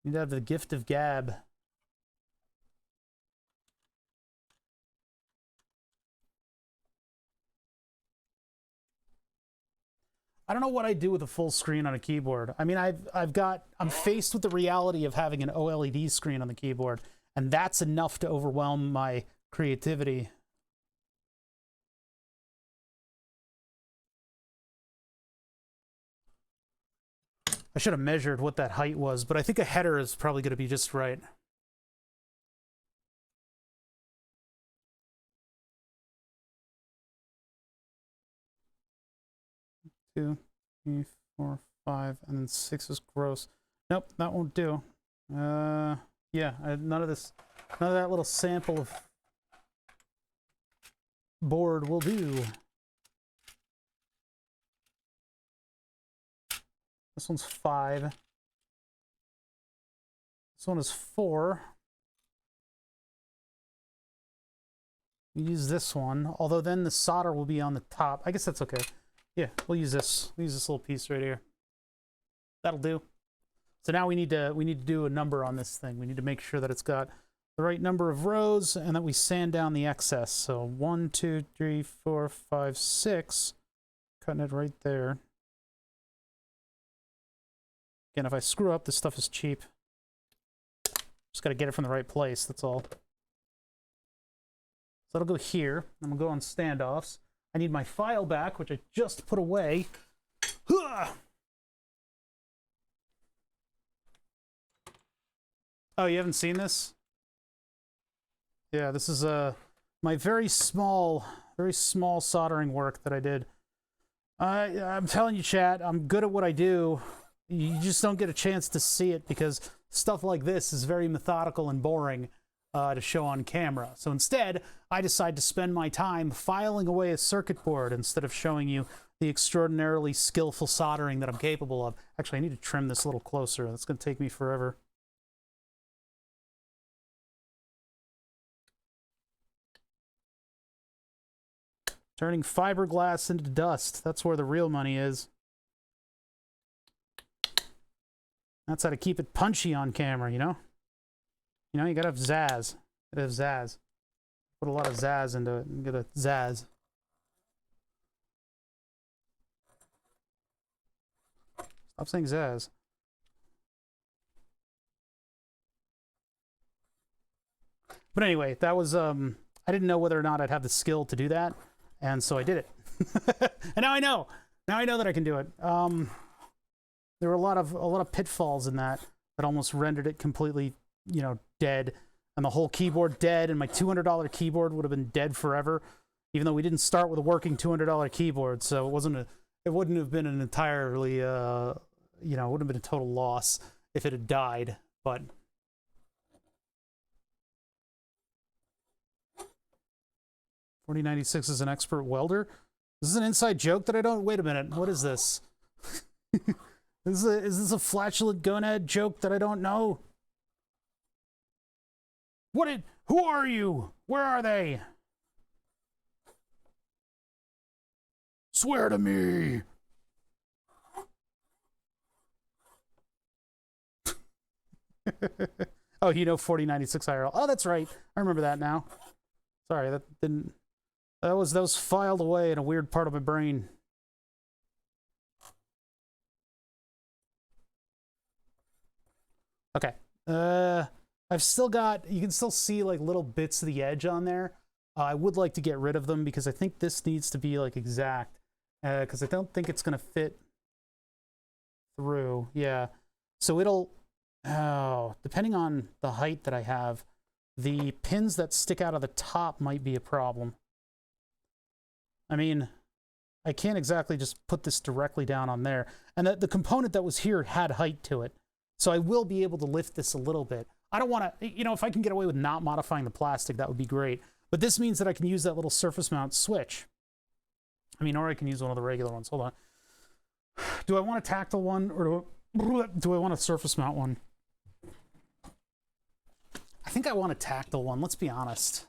You need to have the gift of gab. I don't know what I do with a full screen on a keyboard. I mean, I'm faced with the reality of having an OLED screen on the keyboard, and that's enough to overwhelm my creativity. I should have measured what that height was, but I think a header is probably going to be just right. Two, 3, 4, 5, and then 6 is gross. Nope, that won't do. Yeah, none of that little sample of board will do. This one's 5. This one is 4. Use this one, although then the solder will be on the top. I guess that's okay. Yeah, we'll use this. We'll use this little piece right here. That'll do. So now we need to do a number on this thing. We need to make sure that it's got the right number of rows and that we sand down the excess. So 1, 2, 3, 4, 5, 6. Cutting it right there. Again, if I screw up, this stuff is cheap. Just got to get it from the right place, that's all. So that'll go here. I'm going to go on standoffs. I need my file back, which I just put away. Oh, you haven't seen this? Yeah, this is my very small soldering work that I did. I'm telling you, chat, I'm good at what I do. You just don't get a chance to see it because stuff like this is very methodical and boring to show on camera. So instead, I decide to spend my time filing away a circuit board instead of showing you the extraordinarily skillful soldering that I'm capable of. Actually, I need to trim this a little closer. That's going to take me forever. Turning fiberglass into dust. That's where the real money is. That's how to keep it punchy on camera, you know? You know, you gotta have zazz. You gotta have zazz. Put a lot of zazz into it and get a zazz. Stop saying zazz. But anyway, that was, I didn't know whether or not I'd have the skill to do that. And so I did it. And now I know. Now I know that I can do it. There were a lot of pitfalls in that almost rendered it completely, you know, dead, and the whole keyboard dead, and my $200 keyboard would have been dead forever, even though we didn't start with a working $200 keyboard, so it wouldn't have been an entirely, you know, it wouldn't have been a total loss if it had died, but. 4096 is an expert welder? This is an inside joke that I don't... Wait a minute. What is this? Is this a flatulent gonad joke that I don't know? Who are you? Where are they? Swear to me. Oh, you know 4096 IRL. Oh, that's right. I remember that now. Sorry, that didn't... That was filed away in a weird part of my brain. Okay. I've still got, you can still see like little bits of the edge on there. I would like to get rid of them because I think this needs to be like exact, because I don't think it's going to fit through. Yeah. So it'll, oh, depending on the height that I have, the pins that stick out of the top might be a problem. I mean, I can't exactly just put this directly down on there. And the component that was here had height to it. So I will be able to lift this a little bit. I don't want to, you know, if I can get away with not modifying the plastic, that would be great. But this means that I can use that little surface mount switch. I mean, or I can use one of the regular ones. Hold on. Do I want a tactile one or do I want a surface mount one? I think I want a tactile one, let's be honest.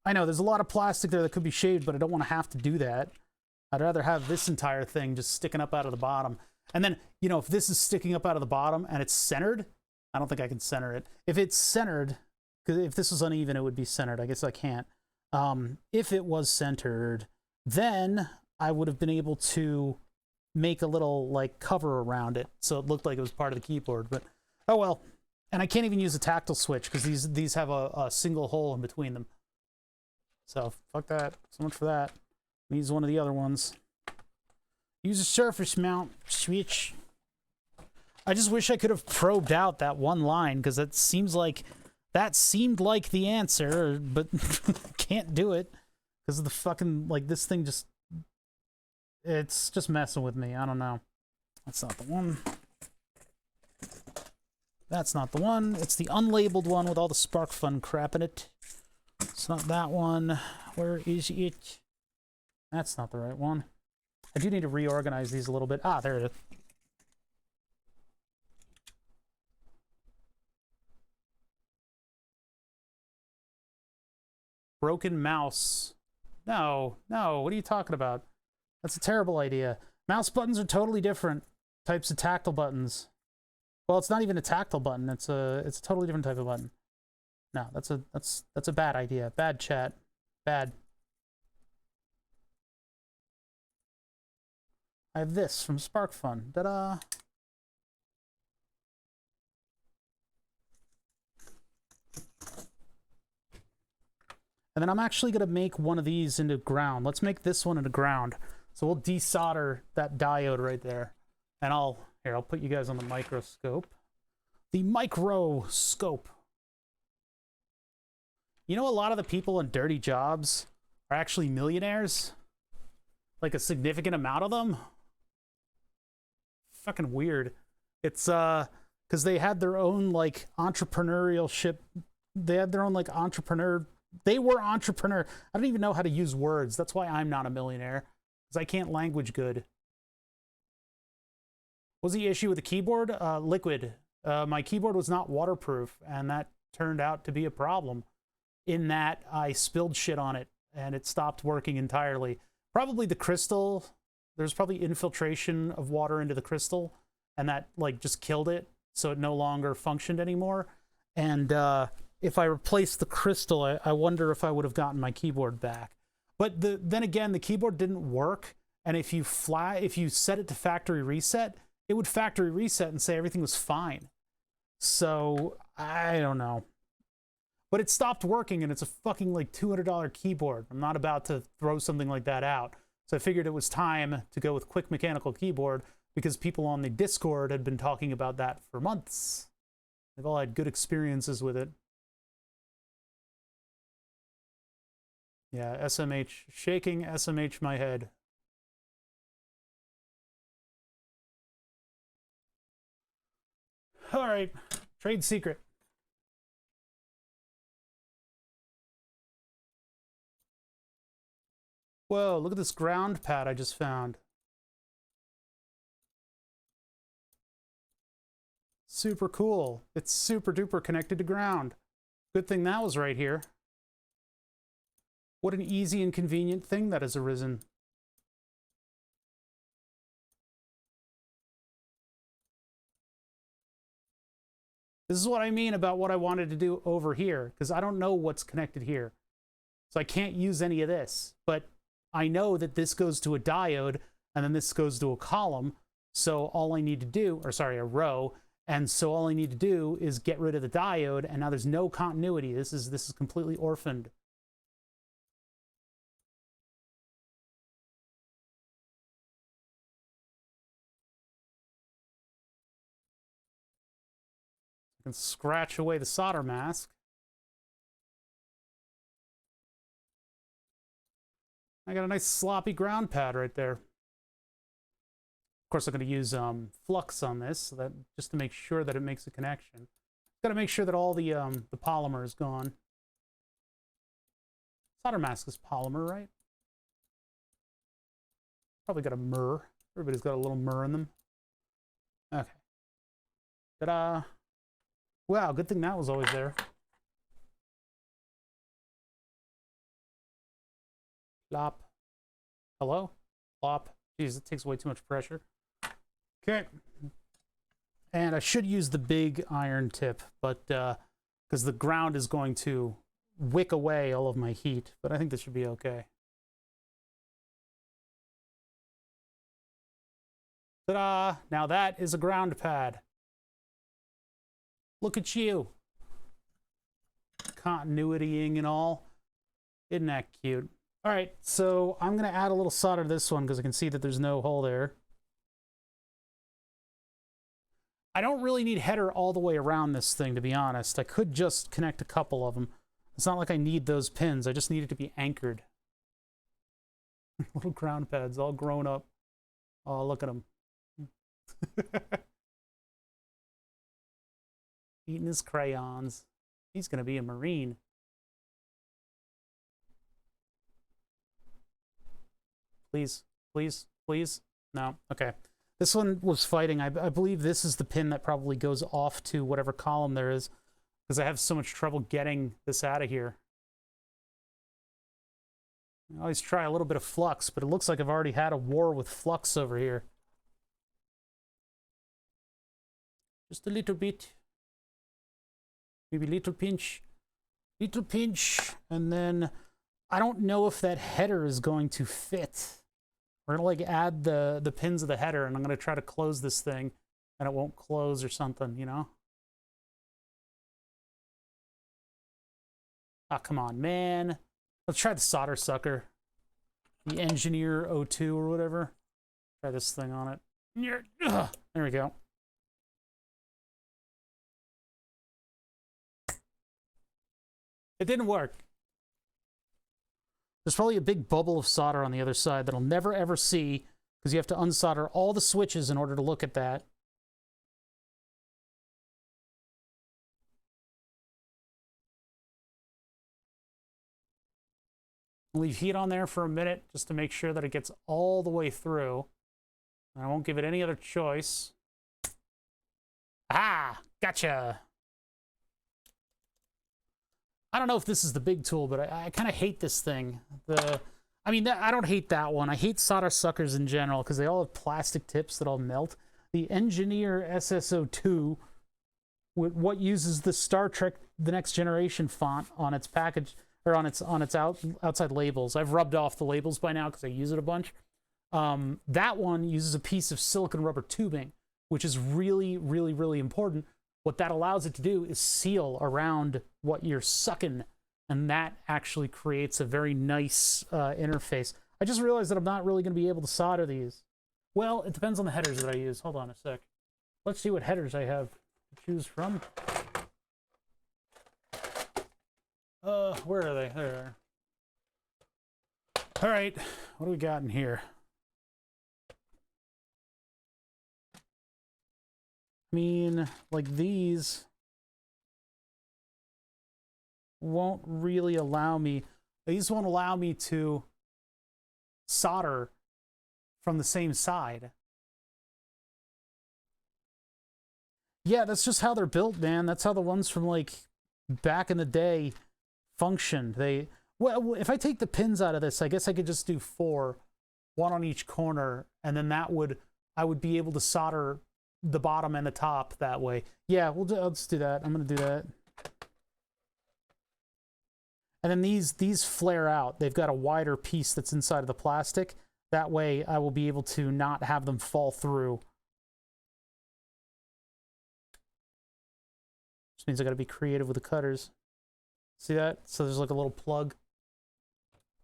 I know there's a lot of plastic there that could be shaved, but I don't want to have to do that. I'd rather have this entire thing just sticking up out of the bottom. And then, you know, if this is sticking up out of the bottom and it's centered, I don't think I can center it. If it's centered, because if this was uneven, it would be centered. I guess I can't. If it was centered, then I would have been able to make a little like cover around it so it looked like it was part of the keyboard. But oh well. And I can't even use a tactile switch because these have a single hole in between them. So fuck that. So much for that. Use one of the other ones. Use a surface mount switch. I just wish I could have probed out that one line because that seemed like the answer, but can't do it because of the fucking, like, this thing just, it's just messing with me. I don't know. That's not the one. That's not the one. It's the unlabeled one with all the Spark Fun crap in it. It's not that one. Where is it? That's not the right one. I do need to reorganize these a little bit. Ah, there it is. Broken mouse. No, what are you talking about? That's a terrible idea. Mouse buttons are totally different types of tactile buttons. Well, it's not even a tactile button. It's a totally different type of button. No, that's a bad idea. Bad chat. Bad. I have this from Spark Fun. Ta-da! And then I'm actually going to make one of these into ground. Let's make this one into ground. So we'll desolder that diode right there. And I'll put you guys on the microscope. The microscope. You know, a lot of the people in dirty jobs are actually millionaires? Like a significant amount of them? Fucking weird. It's because they had their own like entrepreneurship. They had their own like entrepreneur. They were entrepreneur. I don't even know how to use words. That's why I'm not a millionaire, because I can't language good. What was the issue with the keyboard? Liquid. My keyboard was not waterproof, and that turned out to be a problem in that I spilled shit on it, and it stopped working entirely. Probably the crystal. There's probably infiltration of water into the crystal, and that like just killed it, so it no longer functioned anymore. And if I replaced the crystal, I wonder if I would have gotten my keyboard back. But then again, the keyboard didn't work, and if you set it to factory reset, it would factory reset and say everything was fine. So I don't know. But it stopped working, and it's a fucking like $200 keyboard. I'm not about to throw something like that out. So I figured it was time to go with quick mechanical keyboard because people on the Discord had been talking about that for months. They've all had good experiences with it. Yeah, SMH. Shaking SMH my head. All right. Trade secret. Whoa, look at this ground pad I just found. Super cool. It's super duper connected to ground. Good thing that was right here. What an easy and convenient thing that has arisen. This is what I mean about what I wanted to do over here, because I don't know what's connected here. So I can't use any of this, but I know that this goes to a diode, and then this goes to a column. So all I need to do, or sorry, a row, And so all I need to do is get rid of the diode, and now there's no continuity. This is completely orphaned. I can scratch away the solder mask. I got a nice sloppy ground pad right there. Of course, I'm going to use flux on this, so that just to make sure that it makes a connection. Got to make sure that all the polymer is gone. Solder mask is polymer, right? Probably got a myrrh. Everybody's got a little myrrh in them. Okay. Ta-da! Wow, good thing that was always there. Plop. Hello? Plop. Jeez, it takes way too much pressure. Okay. And I should use the big iron tip, but because the ground is going to wick away all of my heat, but I think this should be okay. Ta-da! Now that is a ground pad. Look at you. Continuitying and all. Isn't that cute? All right, so I'm going to add a little solder to this one because I can see that there's no hole there. I don't really need header all the way around this thing, to be honest. I could just connect a couple of them. It's not like I need those pins. I just need it to be anchored. Little ground pads all grown up. Oh, look at them. Eating his crayons. He's going to be a Marine. Please, please, please. No, okay. This one was fighting. I believe this is the pin that probably goes off to whatever column there is, because I have so much trouble getting this out of here. I always try a little bit of flux, but it looks like I've already had a war with flux over here. Just a little bit. Maybe little pinch. Little pinch. And then I don't know if that header is going to fit. We're going to like add the pins of the header, and I'm going to try to close this thing, and it won't close or something, you know? Ah, come on, man. Let's try the solder sucker. The Engineer 02 or whatever. Try this thing on it. There we go. It didn't work. There's probably a big bubble of solder on the other side that I'll never ever see, because you have to unsolder all the switches in order to look at that. Leave heat on there for a minute just to make sure that it gets all the way through. And I won't give it any other choice. Ah, gotcha. I don't know if this is the big tool, but I kind of hate this thing. I mean, I don't hate that one. I hate solder suckers in general because they all have plastic tips that all melt. The Engineer SSO2, what uses the Star Trek The Next Generation font on its package, or on its outside labels. I've rubbed off the labels by now because I use it a bunch. That one uses a piece of silicone rubber tubing, which is really, really, really important. What that allows it to do is seal around what you're sucking, and that actually creates a very nice interface. I just realized that I'm not really going to be able to solder these. Well, it depends on the headers that I use. Hold on a sec. Let's see what headers I have to choose from. Where are they? There they are. All right, what do we got in here? I mean, like these won't really allow me, these won't allow me to solder from the same side. Yeah, that's just how they're built, man. That's how the ones from like back in the day functioned. Well, if I take the pins out of this, I guess I could just do 4, 1 on each corner, and then I would be able to solder the bottom and the top that way. Yeah, let's do that. I'm gonna do that. And then these flare out. They've got a wider piece that's inside of the plastic. That way I will be able to not have them fall through. means I gotta be creative with the cutters. See that? So there's like a little plug.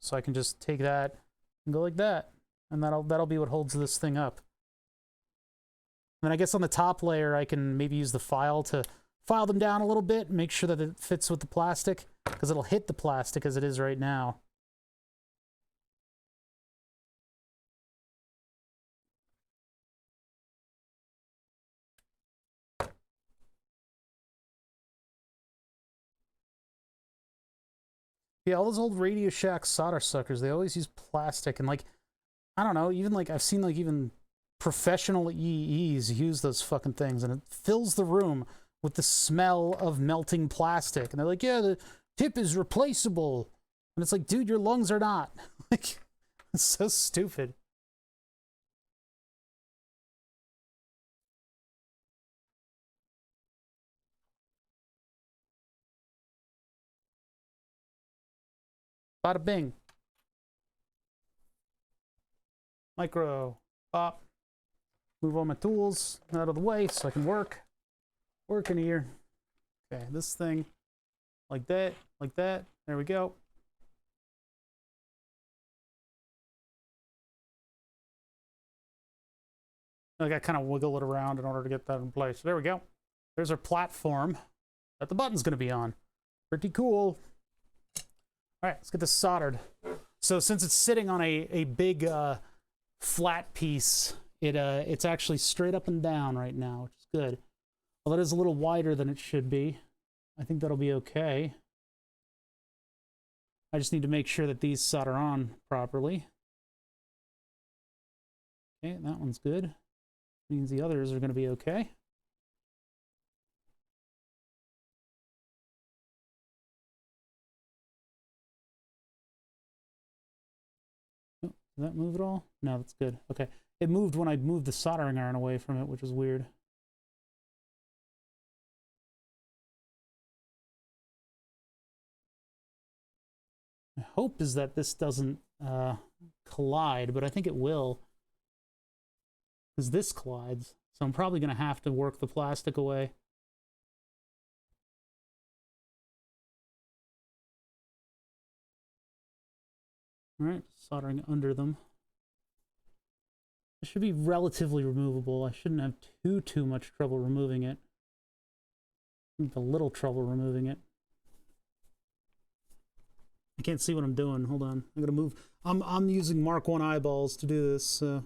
So I can just take that and go like that. And that'll be what holds this thing up. And then I guess on the top layer, I can maybe use the file to file them down a little bit, make sure that it fits with the plastic, because it'll hit the plastic as it is right now. Yeah, all those old Radio Shack solder suckers, they always use plastic. And, like, I don't know, even, like, I've seen, like, even professional EEs use those fucking things, and it fills the room with the smell of melting plastic. And they're like, yeah, the tip is replaceable. And it's like, dude, your lungs are not. Like, it's so stupid. Bada bing. Micro. Pop. Move all my tools out of the way so I can work. Work in here. Okay, this thing. Like that. Like that. There we go. I got to kind of wiggle it around in order to get that in place. There we go. There's our platform that the button's going to be on. Pretty cool. All right, let's get this soldered. So since it's sitting on a big flat piece, it's actually straight up and down right now, which is good. Well, that is a little wider than it should be. I think that'll be okay. I just need to make sure that these solder on properly. Okay, that one's good. Means the others are going to be okay. Oh, did that move at all? No, that's good. Okay. It moved when I moved the soldering iron away from it, which is weird. My hope is that this doesn't collide, but I think it will. Because this collides. So I'm probably going to have to work the plastic away. All right, soldering under them. It should be relatively removable. I shouldn't have too much trouble removing it. A little trouble removing it. I can't see what I'm doing. Hold on. I'm gonna move. I'm using Mark 1 eyeballs to do this. All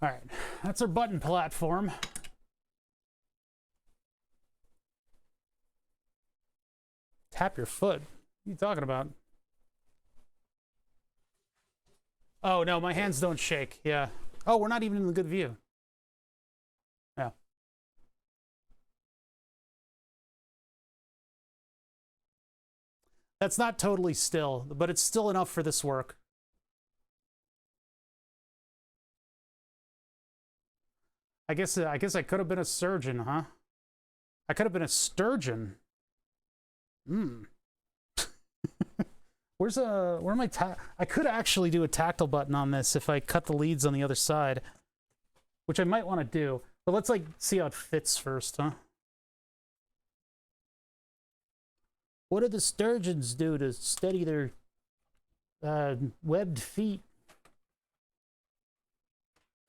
right, that's our button platform. Tap your foot. What are you talking about? Oh, no, my hands don't shake. Yeah. Oh, we're not even in the good view. Yeah. That's not totally still, but it's still enough for this work. I guess I could have been a surgeon, huh? I could have been a sturgeon. Hmm. Where am I? I could actually do a tactile button on this if I cut the leads on the other side, which I might want to do. But let's like see how it fits first, huh? What do the sturgeons do to steady their webbed feet?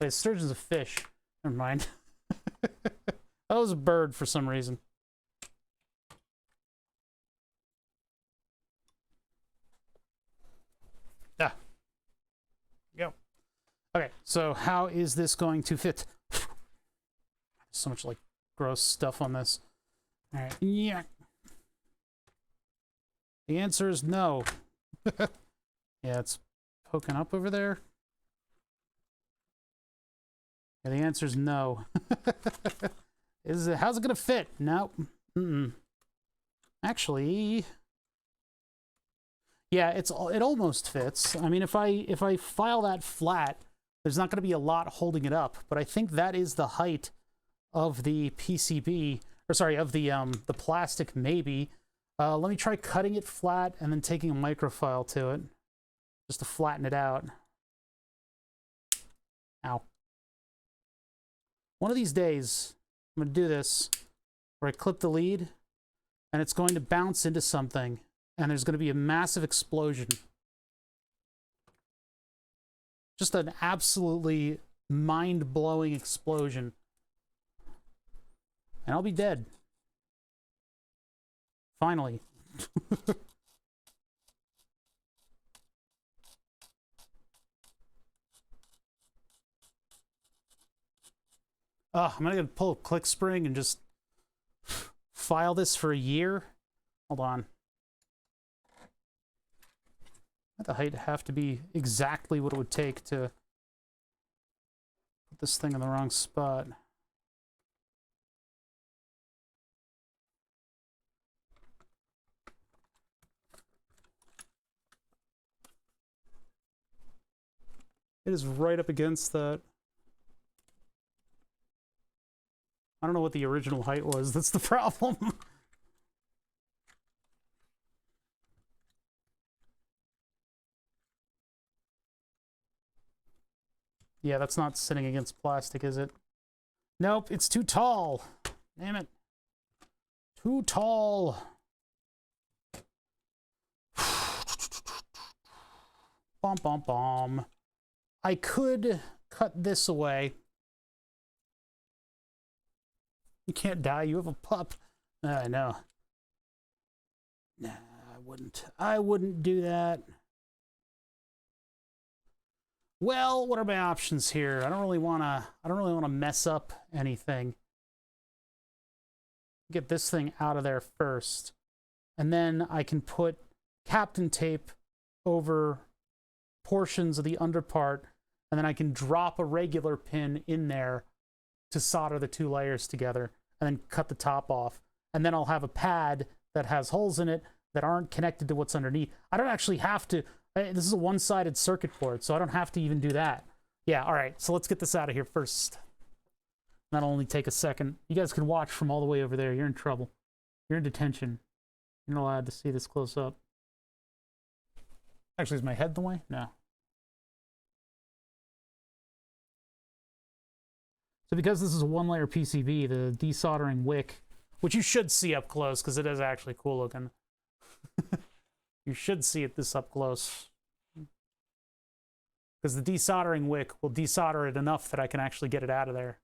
Wait, sturgeon's a fish. Never mind. That was a bird for some reason. Ah. Go. Okay, so how is this going to fit? So much like gross stuff on this. All right. Yeah. The answer is no. Yeah, it's poking up over there. Yeah, the answer is no. How's it gonna fit? Nope. Actually, yeah, it almost fits. I mean, if I file that flat, there's not gonna be a lot holding it up. But I think that is the height of the PCB, or sorry, of the plastic. Maybe. Let me try cutting it flat and then taking a microfile to it, just to flatten it out. Ow. One of these days, I'm going to do this, where I clip the lead, and it's going to bounce into something, and there's going to be a massive explosion. Just an absolutely mind-blowing explosion. And I'll be dead. Finally. I'm gonna pull a click spring and just file this for a year. Hold on. The height have to be exactly what it would take to put this thing in the wrong spot. It is right up against that. I don't know what the original height was. That's the problem. Yeah, that's not sitting against plastic, is it? Nope, it's too tall. Damn it. Too tall. Bom, bom, bom. I could cut this away. You can't die, you have a pup. I know. Nah, I wouldn't. I wouldn't do that. Well, what are my options here? I don't really wanna mess up anything. Get this thing out of there first. And then I can put Captain tape over portions of the underpart, and then I can drop a regular pin in there to solder the two layers together, and then cut the top off. And then I'll have a pad that has holes in it that aren't connected to what's underneath. I don't actually have to. This is a one-sided circuit board, so I don't have to even do that. Yeah, all right, so let's get this out of here first. That'll only take a second. You guys can watch from all the way over there. You're in trouble. You're in detention. You're not allowed to see this close up. Actually, is my head in the way? No. So because this is a one-layer PCB, the desoldering wick, which you should see up close because it is actually cool looking. You should see it this up close. Because the desoldering wick will desolder it enough that I can actually get it out of there.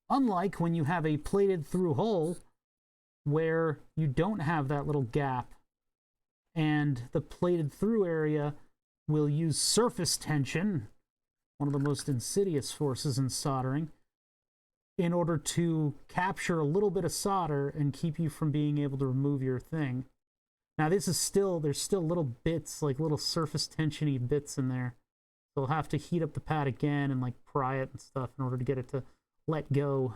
Unlike when you have a plated through hole where you don't have that little gap, and the plated through area will use surface tension, one of the most insidious forces in soldering, in order to capture a little bit of solder and keep you from being able to remove your thing. Now this is still, there's still little bits, like little surface tension-y bits in there. So I'll have to heat up the pad again and like pry it and stuff in order to get it to let go.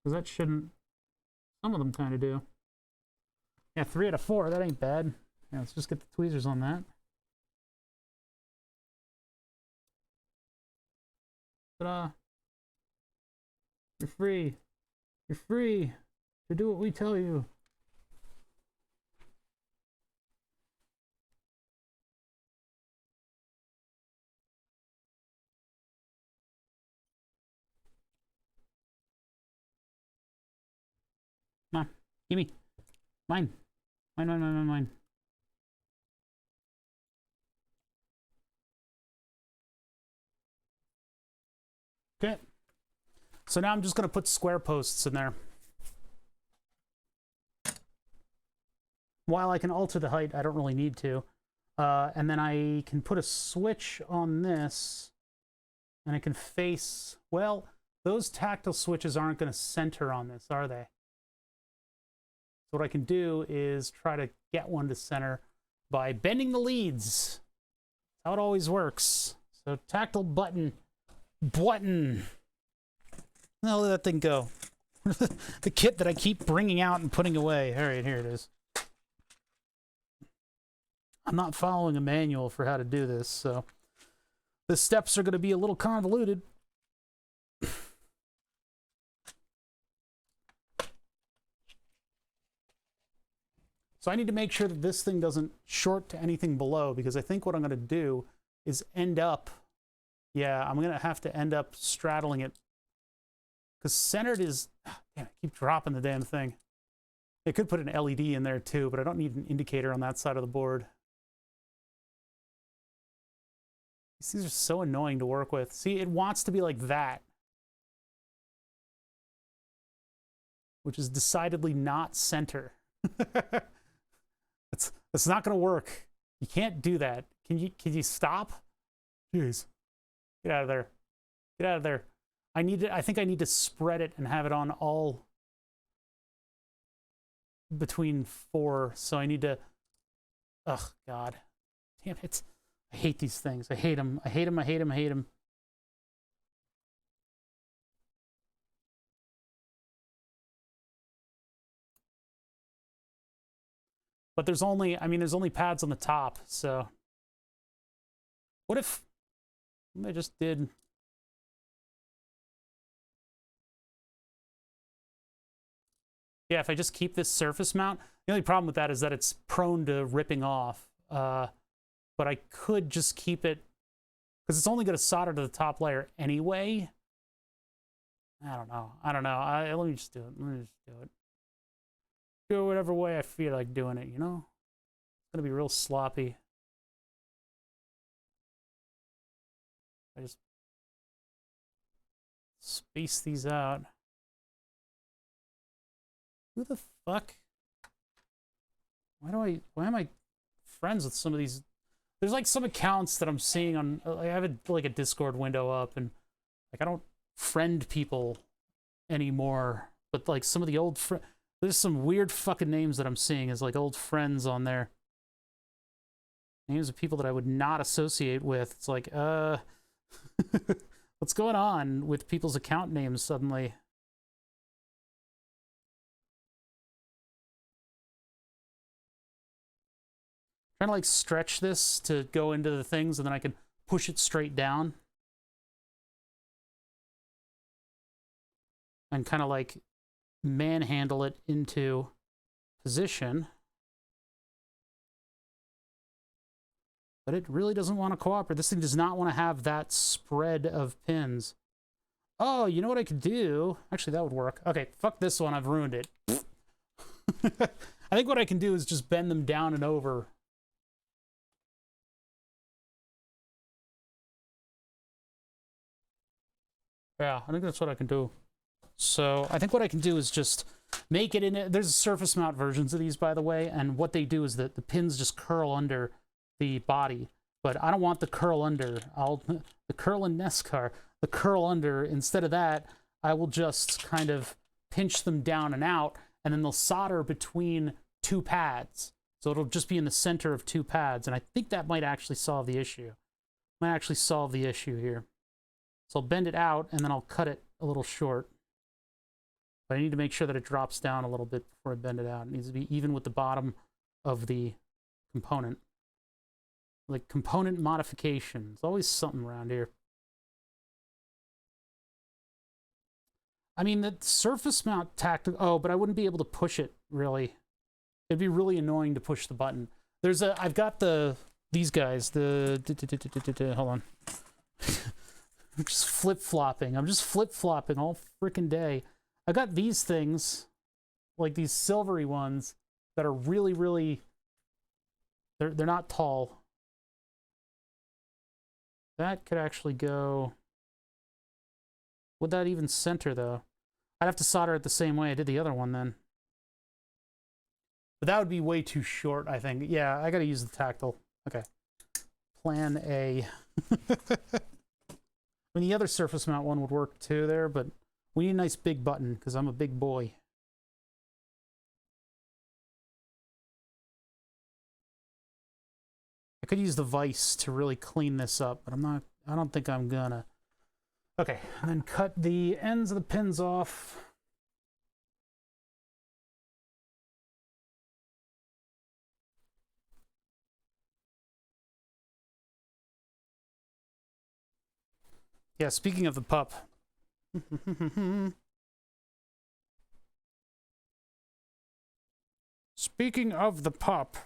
Because that shouldn't, some of them kind of do. Yeah, 3 out of 4, that ain't bad. Yeah, let's just get the tweezers on that. Ta-da! You're free. You're free to do what we tell you. Come on, gimme. Mine. Mine, mine, mine, mine, mine. Okay. So now I'm just going to put square posts in there. While I can alter the height, I don't really need to. And then I can put a switch on this, and I can face, well, those tactile switches aren't going to center on this, are they? So what I can do is try to get one to center by bending the leads. That's how it always works. So tactile button. Now let that thing go. The kit that I keep bringing out and putting away. All right, here it is. I'm not following a manual for how to do this, so the steps are going to be a little convoluted. So I need to make sure that this thing doesn't short to anything below, because I think what I'm going to do is end up, yeah, I'm going to have to end up straddling it. Because centered is, damn, I keep dropping the damn thing. I could put an LED in there too, but I don't need an indicator on that side of the board. These are so annoying to work with. See, it wants to be like that, which is decidedly not center. That's not going to work. You can't do that. Can you stop? Jeez. Get out of there. Get out of there. I think I need to spread it and have it on all between 4. So I need to, ugh, God. Damn it. I hate these things. I hate them. I hate them. I hate them. I hate them. But there's only, I mean, there's only pads on the top, so. What if I just did. Yeah, if I just keep this surface mount, the only problem with that is that it's prone to ripping off. But I could just keep it, because it's only going to solder to the top layer anyway. I don't know. Let me just do it. Let me just do it. Do it whatever way I feel like doing it, you know? It's going to be real sloppy. I just space these out. Who the fuck? Why am I friends with some of these? There's like some accounts that I'm seeing on, I have like a Discord window up, and like I don't friend people anymore, but like some of the old there's some weird fucking names that I'm seeing as like old friends on there. Names of people that I would not associate with. It's like, what's going on with people's account names suddenly? Trying to like stretch this to go into the things, and then I can push it straight down. And kind of like manhandle it into position. But it really doesn't want to cooperate. This thing does not want to have that spread of pins. Oh, you know what I could do? Actually, that would work. Okay, fuck this one. I've ruined it. I think what I can do is just bend them down and over. Yeah, I think that's what I can do. So I think what I can do is just make it in it. There's surface mount versions of these, by the way, and what they do is that the pins just curl under the body. But I don't want the curl under. The curl in NASCAR, the curl under. Instead of that, I will just kind of pinch them down and out, and then they'll solder between 2 pads. So it'll just be in the center of 2 pads, and I think that might actually solve the issue. Might actually solve the issue here. So I'll bend it out, and then I'll cut it a little short. But I need to make sure that it drops down a little bit before I bend it out. It needs to be even with the bottom of the component. Like component modification. There's always something around here. I mean, the surface mount tactical. Oh, but I wouldn't be able to push it, really. It'd be really annoying to push the button. There's a, I've got these guys, hold on. I'm just flip-flopping. I'm just flip-flopping all freaking day. I got these things, like these silvery ones, that are really, really, they're not tall. That could actually go, would that even center though? I'd have to solder it the same way I did the other one then. But that would be way too short, I think. Yeah, I gotta use the tactile. Okay. Plan A. I mean, the other surface mount one would work too there, but we need a nice big button because I'm a big boy. I could use the vise to really clean this up, but I don't think I'm gonna. Okay, and then cut the ends of the pins off. Yeah, speaking of the pup. Speaking of the pup,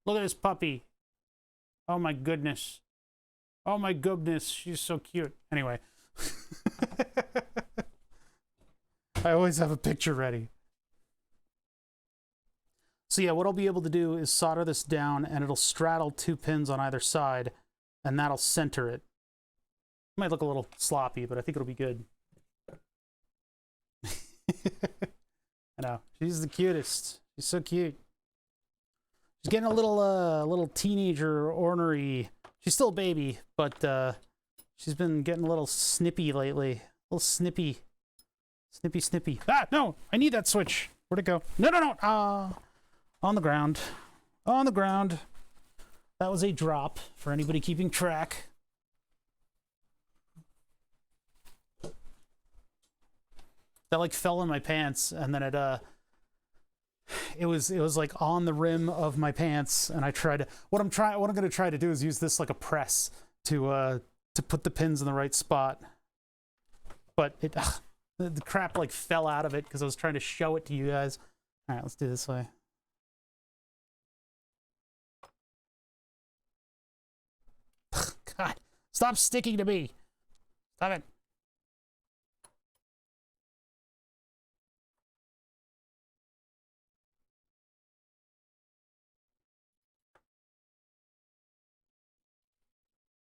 look at this puppy. Oh my goodness. Oh my goodness, she's so cute. Anyway. I always have a picture ready. So yeah, what I'll be able to do is solder this down and it'll straddle 2 pins on either side and that'll center it. Might look a little sloppy, but I think it'll be good. I know, she's the cutest. She's so cute. She's getting a little teenager ornery. She's still a baby, but she's been getting a little snippy lately. A little snippy. Snippy. Ah, no! I need that switch. Where'd it go? No. On the ground. On the ground. That was a drop for anybody keeping track. That like fell in my pants, and then it was like on the rim of my pants, and I tried to. What I'm gonna try to do is use this like a press to put the pins in the right spot. But it the crap like fell out of it because I was trying to show it to you guys. All right, let's do it this way. God, stop sticking to me. Stop it.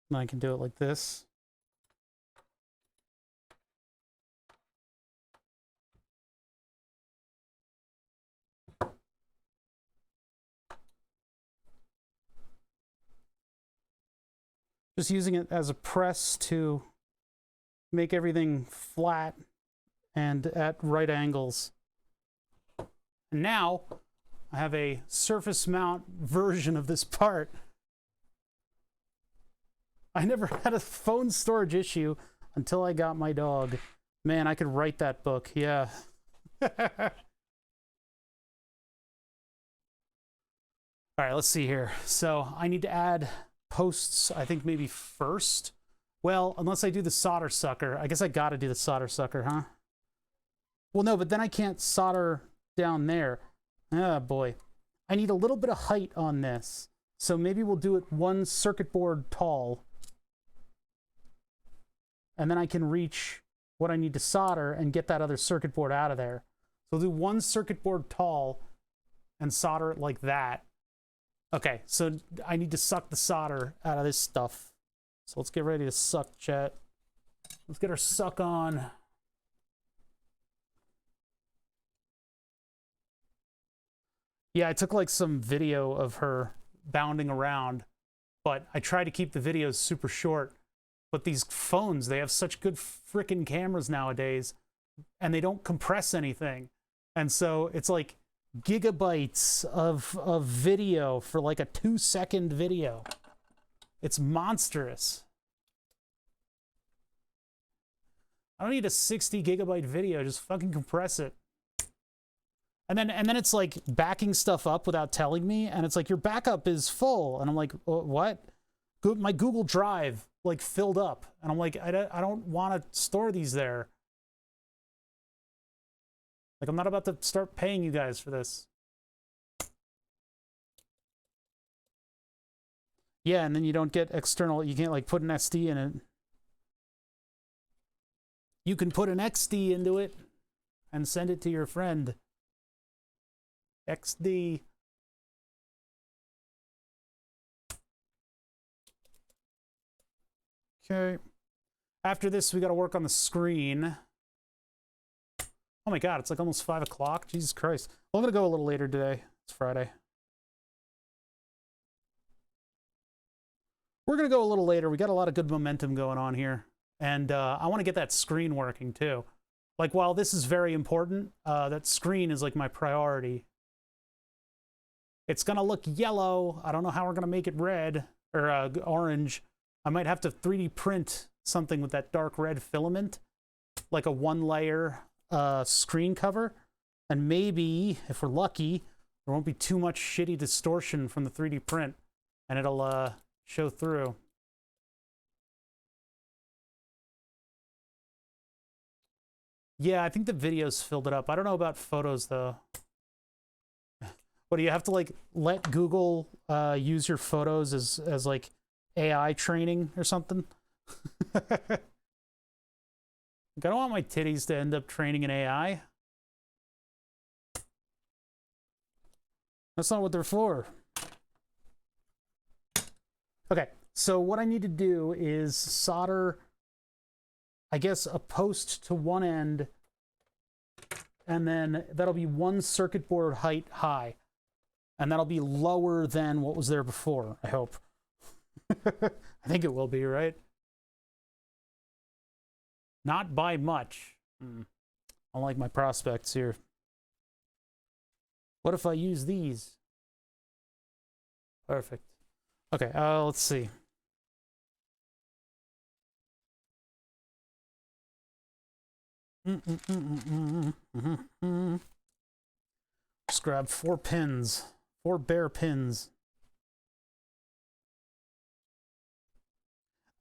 And I can do it like this. Just using it as a press to make everything flat and at right angles. And now I have a surface mount version of this part. I never had a phone storage issue until I got my dog. Man, I could write that book, yeah. All right, let's see here. So I need to add posts, I think maybe first. Well, unless I do the solder sucker. I guess I gotta do the solder sucker, huh? Well, no, but then I can't solder down there. Oh, boy. I need a little bit of height on this. So maybe we'll do it 1 circuit board tall. And then I can reach what I need to solder and get that other circuit board out of there. So I'll do 1 circuit board tall and solder it like that. Okay, so I need to suck the solder out of this stuff. So let's get ready to suck, chat. Let's get our suck on. Yeah, I took like some video of her bounding around, but I try to keep the videos super short. But these phones, they have such good frickin' cameras nowadays, and they don't compress anything. And so it's like gigabytes of video for like a 2-second video. It's monstrous. I don't need a 60 gigabyte video, just fucking compress it. And then it's like backing stuff up without telling me, and it's like your backup is full, and I'm like, what? My Google Drive like filled up, and I'm like, I don't want to store these there. Like, I'm not about to start paying you guys for this. Yeah, and then you don't get external, you can't like put an SD in it. You can put an XD into it and send it to your friend. XD. Okay. After this, we got to work on the screen. Oh my God, it's like almost 5 o'clock. Jesus Christ. Well, I'm going to go a little later today. It's Friday. We're going to go a little later. We got a lot of good momentum going on here. And I want to get that screen working too. Like, while this is very important, that screen is like my priority. It's going to look yellow. I don't know how we're going to make it red or orange. I might have to 3D print something with that dark red filament, like a 1-layer screen cover. And maybe, if we're lucky, there won't be too much shitty distortion from the 3D print, and it'll show through. Yeah, I think the videos filled it up. I don't know about photos, though. What, do you have to, like, let Google use your photos as like, AI training or something? Like, I don't want my titties to end up training an AI. That's not what they're for. Okay, so what I need to do is solder, I guess, a post to one end, and then that'll be one circuit board height high. And that'll be lower than what was there before, I hope. I think it will be, right? Not by much. I don't like my prospects here. What if I use these? Perfect. Okay, let's see. Just grab 4 pins. 4 bare pins.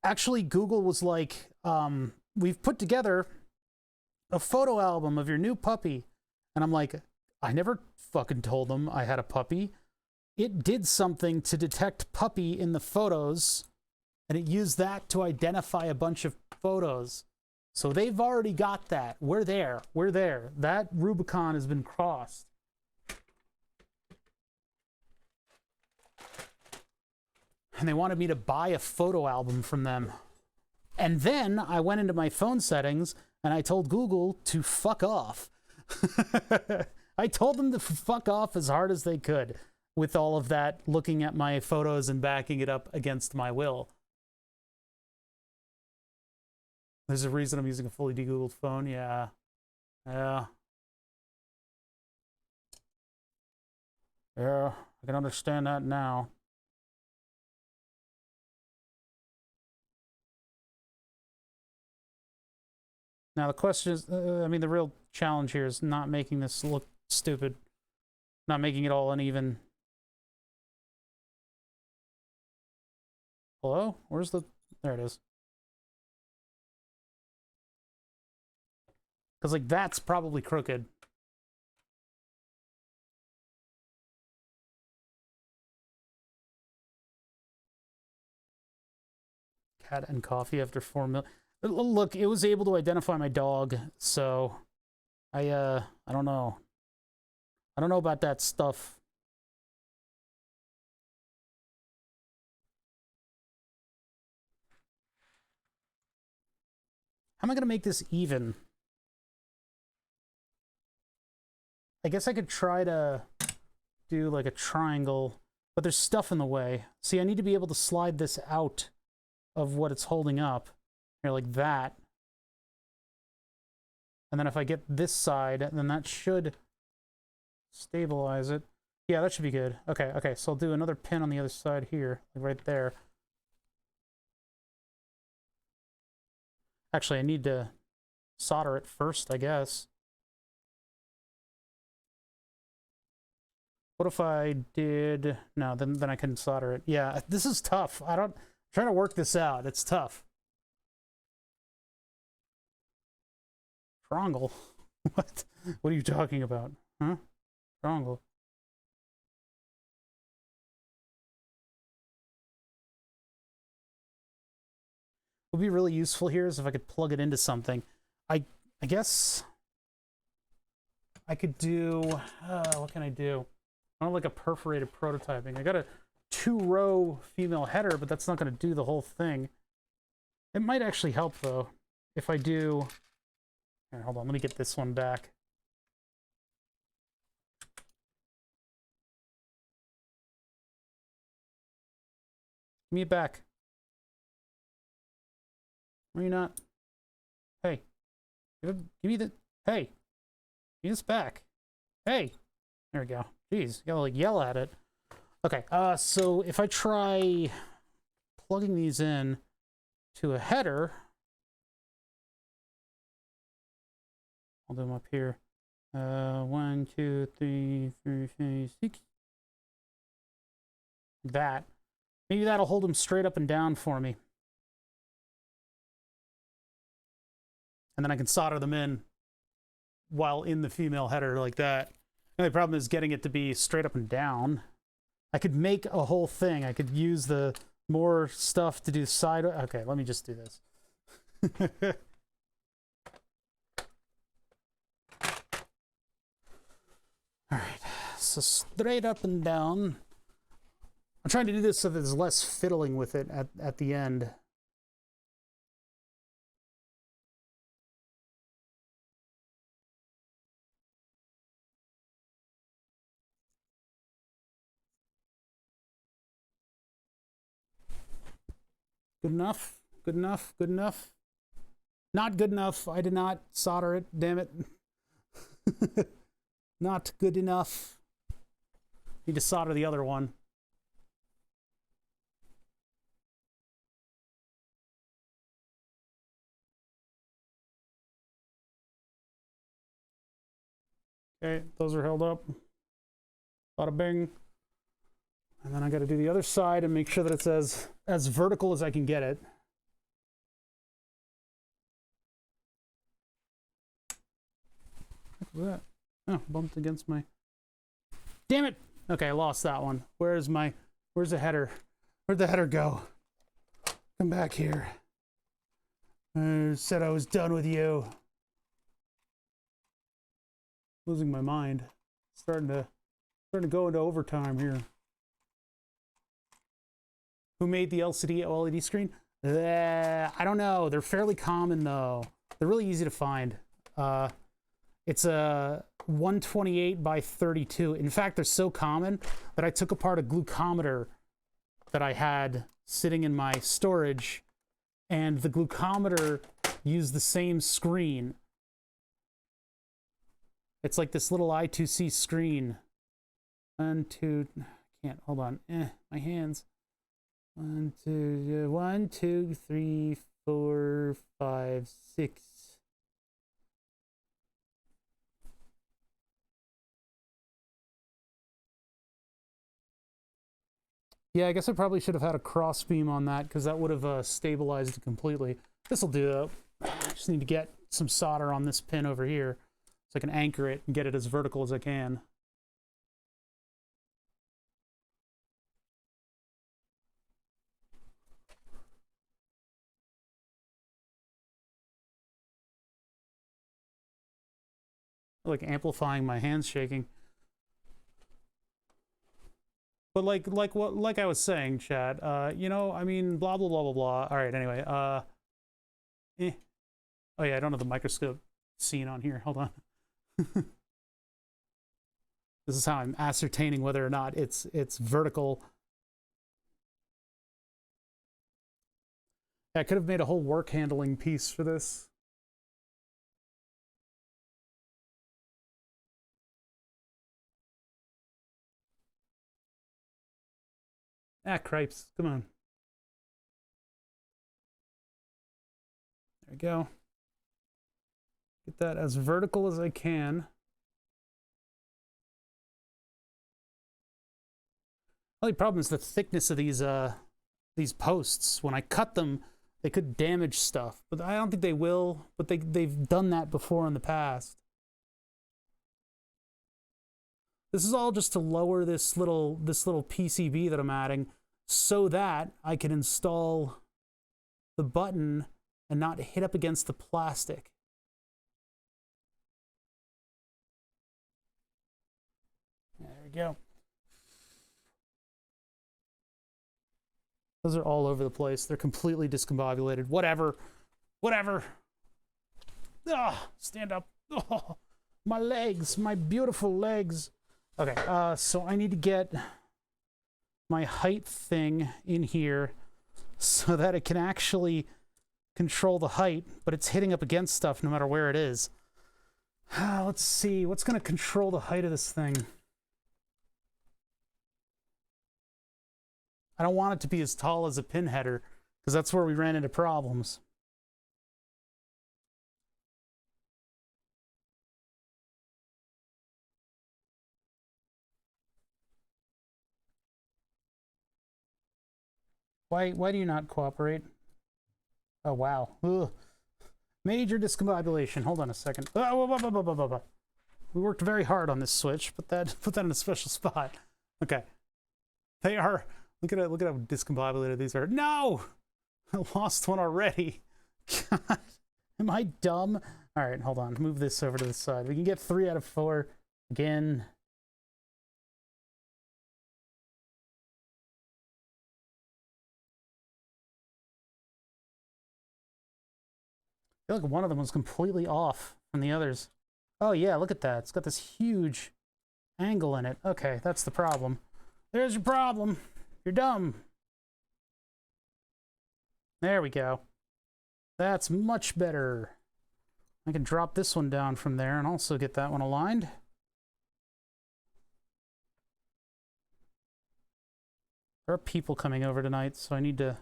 Actually, Google was like, we've put together a photo album of your new puppy. And I'm like, I never fucking told them I had a puppy. It did something to detect puppy in the photos, and it used that to identify a bunch of photos. So they've already got that. We're there. We're there. That Rubicon has been crossed. And they wanted me to buy a photo album from them. And then I went into my phone settings and I told Google to fuck off. I told them to fuck off as hard as they could with all of that, looking at my photos and backing it up against my will. There's a reason I'm using a fully de-Googled phone. Yeah. Yeah. Yeah, I can understand that now. Now the question is, I mean, the real challenge here is not making this look stupid. Not making it all uneven. Hello? Where's the... There it is. Because, like, that's probably crooked. Cat and coffee after 4 mil... Look, it was able to identify my dog, so... I don't know. I don't know about that stuff. How am I going to make this even? I guess I could try to do like a triangle, but there's stuff in the way. See, I need to be able to slide this out of what it's holding up. Here, like that. And then if I get this side, then that should stabilize it. Yeah, that should be good. Okay, okay, so I'll do another pin on the other side here, like right there. Actually, I need to solder it first, I guess. What if I did... No, then I couldn't solder it. Yeah, this is tough. I'm trying to work this out. It's tough. Triangle? What? What are you talking about? Huh? Triangle. What would be really useful here is if I could plug it into something. I guess I could do... what can I do? I don't like a perforated prototyping. I got a 2-row female header, but that's not going to do the whole thing. It might actually help, though, if I do... Here, hold on, let me get this one back. Give me it back. Are you not? Hey. Give me the... Hey. Give me this back. Hey. There we go. Jeez, you gotta like yell at it. Okay, so if I try plugging these in to a header, I'll do them up here. 1, 2, 3, 4, 5, 6. That. Maybe that'll hold them straight up and down for me. And then I can solder them in. while in the female header like that. The only problem is getting it to be straight up and down. I could make a whole thing. I could use the more stuff to do side. Okay, let me just do this. All right, so straight up and down. I'm trying to do this so that there's less fiddling with it at the end. Good enough? Good enough? Good enough? Not good enough. I did not solder it. Damn it. Not good enough. Need to solder the other one. Okay, those are held up. Bada bing. And then I got to do the other side and make sure that it's as vertical as I can get it. What was that? Oh, bumped against my... Damn it! Okay, I lost that one. Where's the header? Where'd the header go? Come back here. I said I was done with you. Losing my mind. Starting to go into overtime here. Who made the LCD OLED screen? I don't know. They're fairly common though. They're really easy to find. It's a 128 by 32. In fact, they're so common that I took apart a glucometer that I had sitting in my storage, and the glucometer used the same screen. It's like this little I2C screen. Can't, hold on. My hands. 1, 2, 3, 4, 5, 6. Yeah, I guess I probably should have had a cross beam on that because that would have stabilized it completely. This will do though. I just need to get some solder on this pin over here so I can anchor it and get it as vertical as I can. I like amplifying my hands shaking. But like I was saying, Chad, you know, I mean, blah, blah, blah, blah, blah. All right, anyway, Oh yeah, I don't have the microscope scene on here. Hold on. This is how I'm ascertaining whether or not it's vertical. I could have made a whole work handling piece for this. Ah, cripes. Come on. There we go. Get that as vertical as I can. The only problem is the thickness of these posts. When I cut them, they could damage stuff, but I don't think they will. But they've done that before in the past. This is all just to lower this little PCB that I'm adding, so that I can install the button and not hit up against the plastic. There we go. Those are all over the place. They're completely discombobulated. Whatever. Whatever. Ah, stand up. Oh, my legs, my beautiful legs. Okay, so I need to get my height thing in here so that it can actually control the height, but it's hitting up against stuff no matter where it is. Let's see, what's going to control the height of this thing? I don't want it to be as tall as a pin header, because that's where we ran into problems. Why do you not cooperate? Oh, wow. Ugh. Major discombobulation. Hold on a second. We worked very hard on this switch. Put that in a special spot. Okay. They are. Look at how discombobulated these are. No! I lost one already. God. Am I dumb? All right, hold on. Move this over to the side. We can get 3 out of 4 again. I feel like one of them was completely off from the others. Oh yeah, look at that. It's got this huge angle in it. Okay, that's the problem. There's your problem. You're dumb. There we go. That's much better. I can drop this one down from there and also get that one aligned. There are people coming over tonight, so I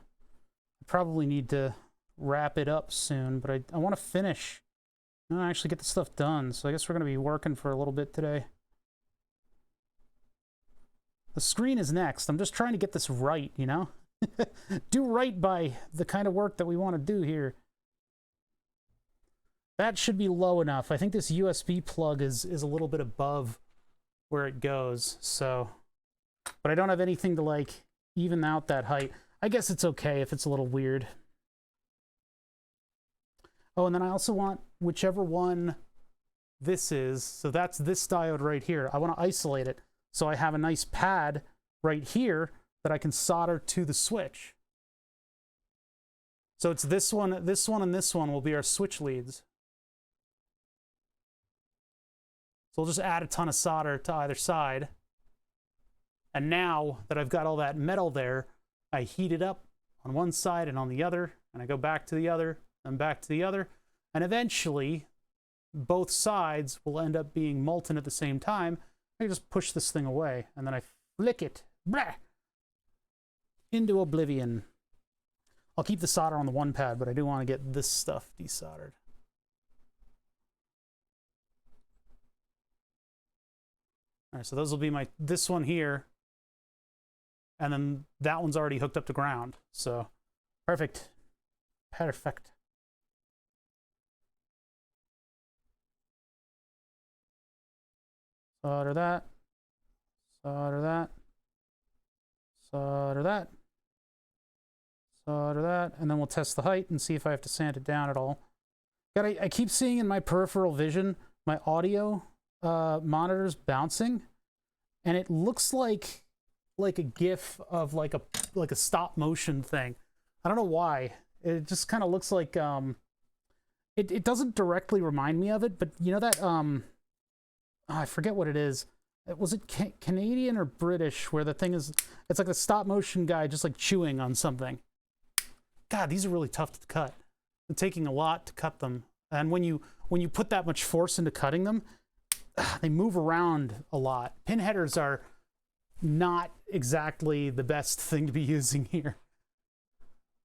probably need to wrap it up soon, but I want to finish. I want to actually get the stuff done, so I guess we're going to be working for a little bit today. The screen is next. I'm just trying to get this right, you know? Do right by the kind of work that we want to do here. That should be low enough. I think this USB plug is a little bit above where it goes, so... But I don't have anything to, like, even out that height. I guess it's okay if it's a little weird. Oh, and then I also want whichever one this is. So that's this diode right here. I want to isolate it. So I have a nice pad right here that I can solder to the switch. So it's this one, and this one will be our switch leads. So we'll just add a ton of solder to either side. And now that I've got all that metal there, I heat it up on one side and on the other, and I go back to the other, and back to the other, and eventually both sides will end up being molten at the same time. I just push this thing away, and then I flick it into oblivion. I'll keep the solder on the one pad, but I do want to get this stuff desoldered. All right, so those will be this one here, and then that one's already hooked up to ground. So perfect. Perfect. Solder that. Solder that. Solder that. Solder that. And then we'll test the height and see if I have to sand it down at all. God, I keep seeing in my peripheral vision my audio monitors bouncing, and it looks like a GIF of like a stop motion thing. I don't know why. It just kind of looks like it doesn't directly remind me of it, but you know that I forget what it is. Was it Canadian or British where the thing is, it's like the stop motion guy just like chewing on something. God, these are really tough to cut. It's taking a lot to cut them. And when you put that much force into cutting them, they move around a lot. Pin headers are not exactly the best thing to be using here.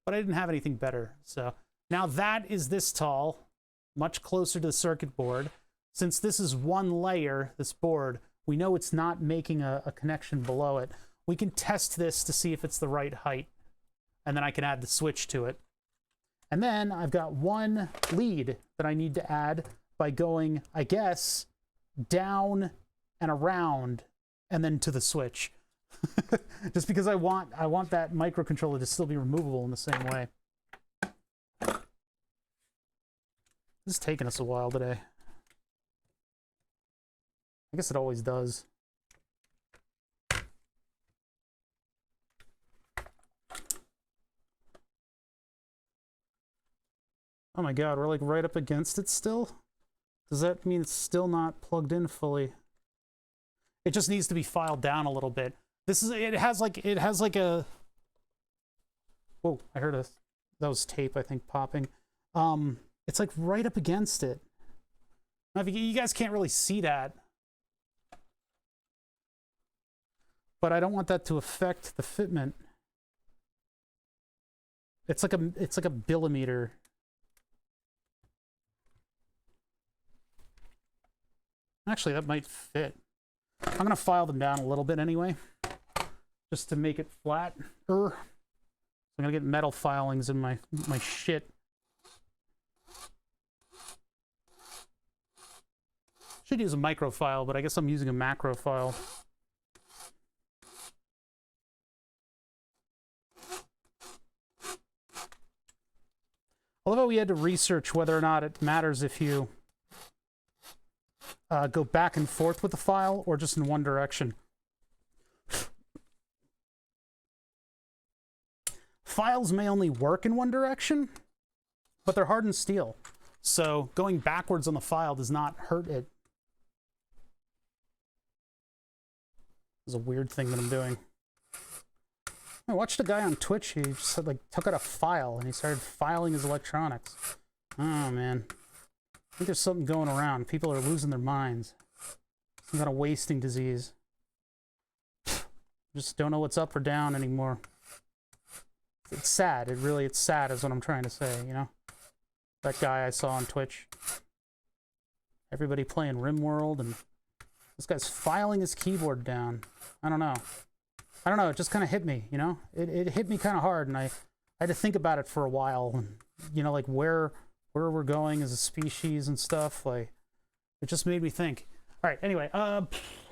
But I didn't have anything better. So now that is this tall, much closer to the circuit board. Since this is one layer, this board, we know it's not making a connection below it. We can test this to see if it's the right height, and then I can add the switch to it. And then I've got one lead that I need to add by going, I guess, down and around, and then to the switch. Just because I want that microcontroller to still be removable in the same way. This is taking us a while today. I guess it always does. Oh my god, we're like right up against it still? Does that mean it's still not plugged in fully? It just needs to be filed down a little bit. It has like a... Whoa, I heard that was tape, I think, popping. It's like right up against it. Now, you guys can't really see that. But I don't want that to affect the fitment. It's like a millimeter. Actually, that might fit. I'm gonna file them down a little bit anyway, just to make it flat. I'm gonna get metal filings in my shit. Should use a micro file, but I guess I'm using a macro file. Although we had to research whether or not it matters if you go back and forth with the file or just in one direction. Files may only work in one direction, but they're hardened steel. So going backwards on the file does not hurt it. It's a weird thing that I'm doing. I watched a guy on Twitch, he just like took out a file and he started filing his electronics. Oh man. I think there's something going around. People are losing their minds. Some kind of wasting disease. Just don't know what's up or down anymore. It's sad. It's sad is what I'm trying to say, you know? That guy I saw on Twitch. Everybody playing RimWorld and this guy's filing his keyboard down. I don't know. It just kind of hit me, you know? It hit me kind of hard, and I had to think about it for a while, and, you know, like where we're going as a species and stuff. Like, it just made me think. All right, anyway,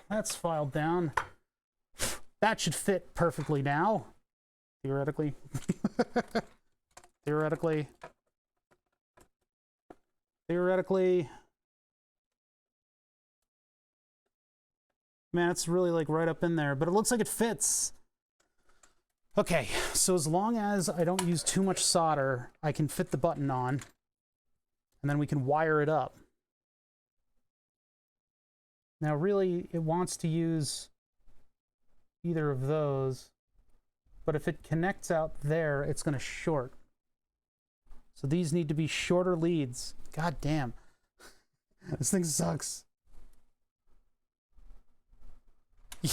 that's filed down. That should fit perfectly now, theoretically. Theoretically. Man, it's really like right up in there, but it looks like it fits. Okay, so as long as I don't use too much solder, I can fit the button on, and then we can wire it up. Now, really, it wants to use either of those, but if it connects out there, it's going to short. So these need to be shorter leads. God damn. This thing sucks.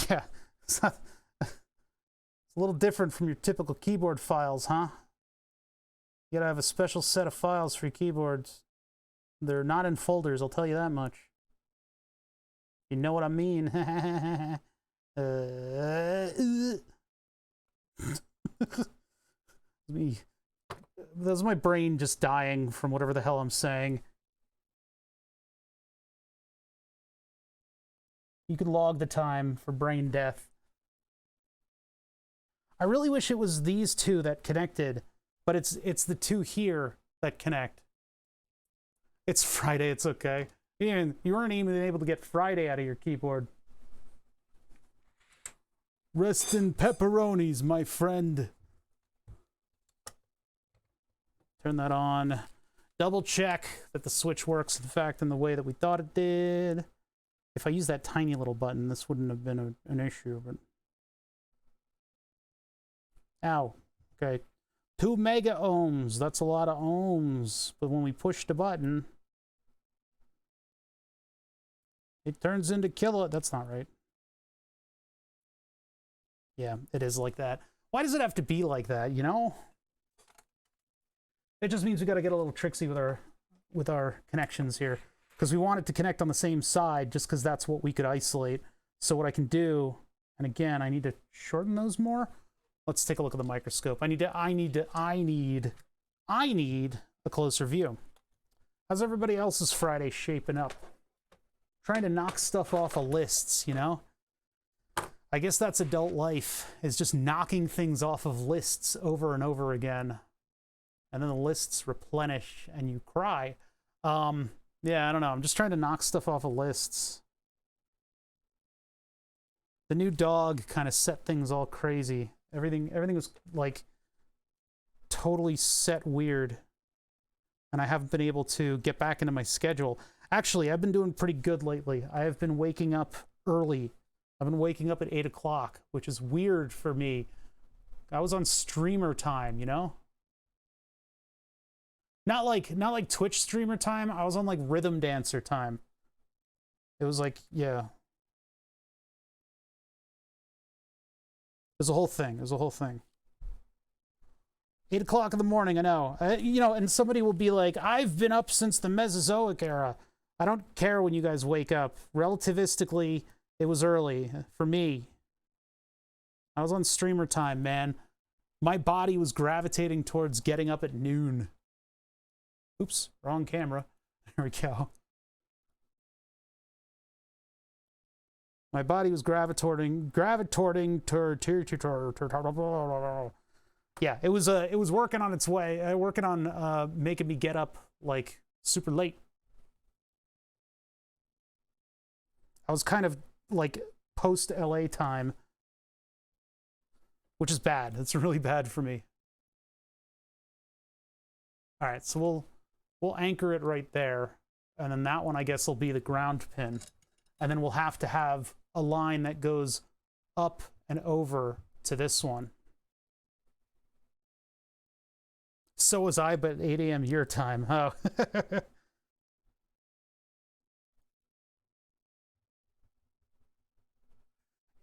Yeah, it's a little different from your typical keyboard files, huh? You gotta have a special set of files for your keyboards. They're not in folders, I'll tell you that much. You know what I mean? That's my brain just dying from whatever the hell I'm saying. You can log the time for brain death. I really wish it was these two that connected, but it's the two here that connect. It's Friday, it's okay. You weren't even able to get Friday out of your keyboard. Rest in pepperonis, my friend. Turn that on. Double check that the switch works, in fact, in the way that we thought it did. If I use that tiny little button, this wouldn't have been an issue, but... Ow. Okay. 2 mega ohms. That's a lot of ohms. But when we push the button, it turns into kilo... That's not right. Yeah, it is like that. Why does it have to be like that, you know? It just means we got to get a little tricksy with our connections here. Because we want it to connect on the same side, just because that's what we could isolate. So what I can do, and again, I need to shorten those more. Let's take a look at the microscope. I need a closer view. How's everybody else's Friday shaping up? Trying to knock stuff off of lists, you know? I guess that's adult life, is just knocking things off of lists over and over again. And then the lists replenish and you cry. Yeah, I don't know. I'm just trying to knock stuff off of lists. The new dog kind of set things all crazy. Everything was like totally set weird. And I haven't been able to get back into my schedule. Actually, I've been doing pretty good lately. I have been waking up early. I've been waking up at 8 o'clock, which is weird for me. I was on streamer time, you know? Not like Twitch streamer time. I was on like rhythm dancer time. It was like, yeah. It was a whole thing. It was a whole thing. 8 o'clock in the morning, I know. You know, and somebody will be like, I've been up since the Mesozoic era. I don't care when you guys wake up. Relativistically, it was early for me. I was on streamer time, man. My body was gravitating towards getting up at noon. Oops, wrong camera. There we go. My body was gravitating yeah, it was working on its way, working on making me get up like super late. I was kind of like post LA time, which is bad. It's really bad for me. All right, so we'll anchor it right there, and then that one I guess will be the ground pin, and then we'll have to have a line that goes up and over to this one. So was I, but 8 a.m. your time. Oh.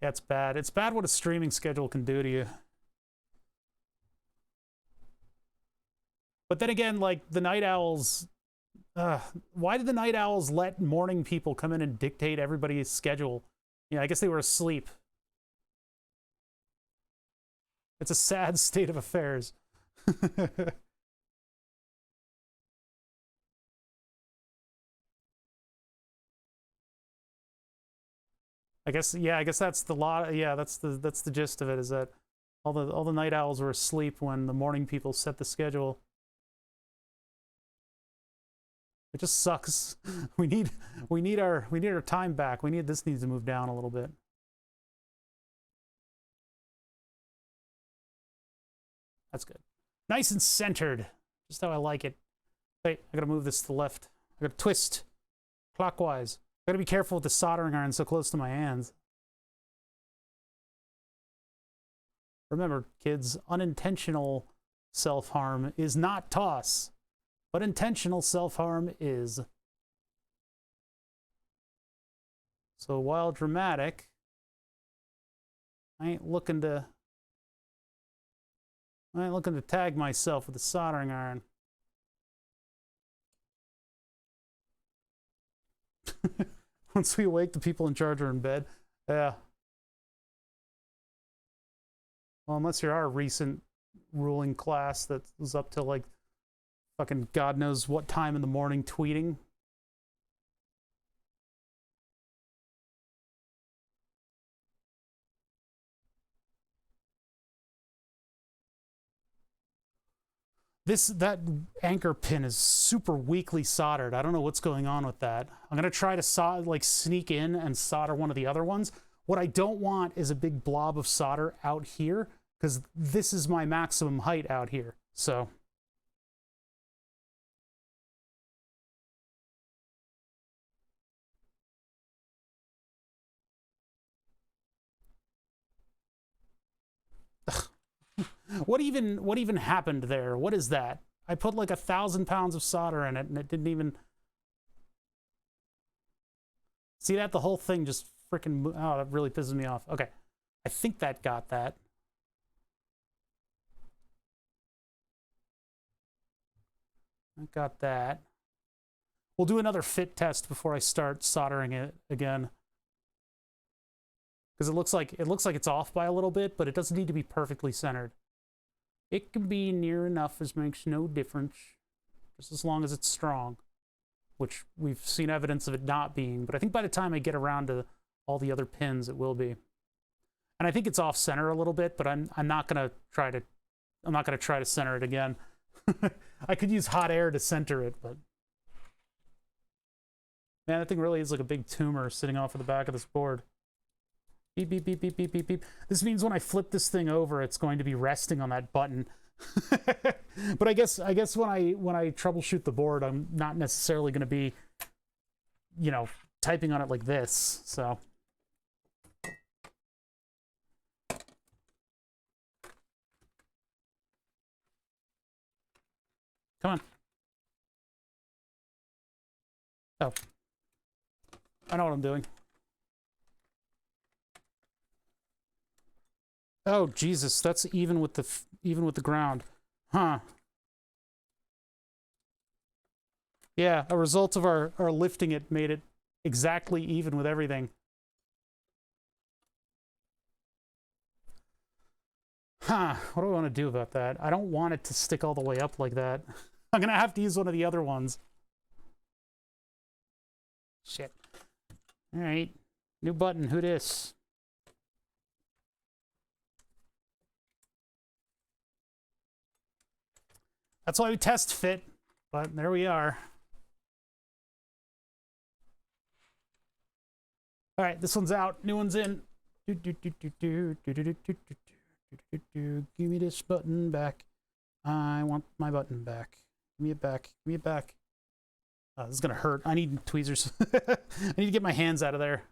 Yeah, it's bad. It's bad what a streaming schedule can do to you. But then again, like the night owls, why did the night owls let morning people come in and dictate everybody's schedule? Yeah, I guess they were asleep. It's a sad state of affairs. I guess, yeah, I guess that's the lot. Yeah, that's the gist of it, is that all the night owls were asleep when the morning people set the schedule. It just sucks. We need our time back. This needs to move down a little bit. That's good. Nice and centered. Just how I like it. Wait, I gotta move this to the left. I gotta twist clockwise. I gotta be careful with the soldering iron so close to my hands. Remember, kids, unintentional self-harm is not toss, but intentional self-harm is. So while dramatic, I ain't looking to tag myself with a soldering iron. Once we awake, the people in charge are in bed. Yeah. Well, unless you're our recent ruling class that was up till like fucking God knows what time in the morning tweeting. That anchor pin is super weakly soldered. I don't know what's going on with that. I'm gonna try to sneak in and solder one of the other ones. What I don't want is a big blob of solder out here, because this is my maximum height out here. So what even happened there? What is that? I put like 1,000 pounds of solder in it, and it didn't even see that. The whole thing just freaking, oh, that really pisses me off. Okay, I think that got that. I got that. We'll do another fit test before I start soldering it again, because it looks like it's off by a little bit, but it doesn't need to be perfectly centered. It can be near enough as makes no difference, just as long as it's strong, which we've seen evidence of it not being. But I think by the time I get around to all the other pins, it will be. And I think it's off center a little bit, but I'm not gonna try to center it again. I could use hot air to center it, but man, that thing really is like a big tumor sitting off of the back of this board. Beep, beep, beep, beep, beep, beep, beep. This means when I flip this thing over, it's going to be resting on that button. But I guess when I troubleshoot the board, I'm not necessarily going to be, you know, typing on it like this. So come on. Oh, I know what I'm doing. Oh Jesus, that's even with the ground, huh? Yeah, a result of our lifting it made it exactly even with everything. Huh, what do I want to do about that? I don't want it to stick all the way up like that. I'm gonna have to use one of the other ones. Shit. All right. New button, who dis? That's why we test fit, but there we are. All right, this one's out. New one's in. Give me this button back. I want my button back. Give me it back. Give me it back. Oh, this is gonna hurt. I need tweezers. I need to get my hands out of there.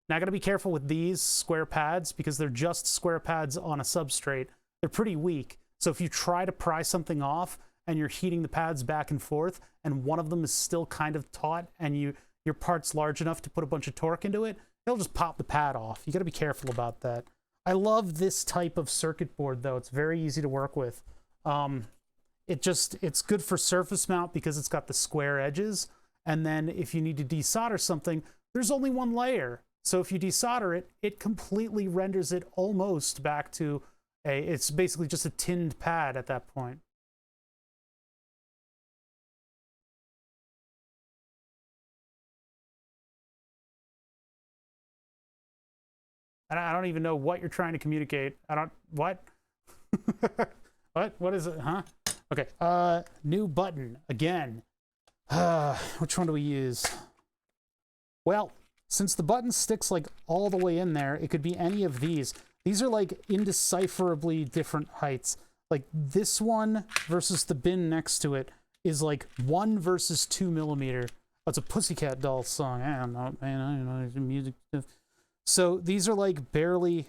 Now I gotta be careful with these square pads because they're just square pads on a substrate. They're pretty weak. So if you try to pry something off and you're heating the pads back and forth and one of them is still kind of taut and your part's large enough to put a bunch of torque into it, it'll just pop the pad off. You gotta be careful about that. I love this type of circuit board though. It's very easy to work with. It's good for surface mount because it's got the square edges. And then if you need to desolder something, there's only one layer. So if you desolder it, it completely renders it almost back to it's basically just a tinned pad at that point. And I don't even know what you're trying to communicate. What? What is it, huh? Okay, new button, again. Which one do we use? Well, since the button sticks like all the way in there, it could be any of these. These are like indecipherably different heights. Like this one versus the bin next to it is like 1 versus 2 millimeter. That's a Pussycat Dolls song. I don't know, man, I don't know music stuff. So these are like barely,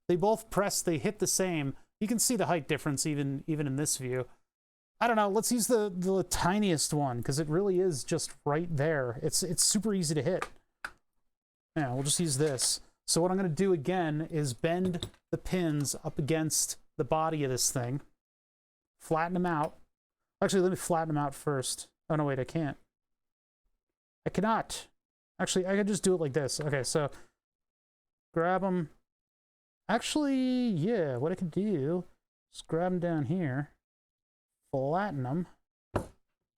they both press, they hit the same. You can see the height difference even in this view. I don't know, let's use the tiniest one because it really is just right there. It's super easy to hit. Yeah, we'll just use this. So what I'm gonna do again is bend the pins up against the body of this thing. Flatten them out. Actually, let me flatten them out first. Oh no, wait, I can't. I cannot. Actually, I could just do it like this. Okay, so grab them. Actually, yeah, what I could do is grab them down here, flatten them,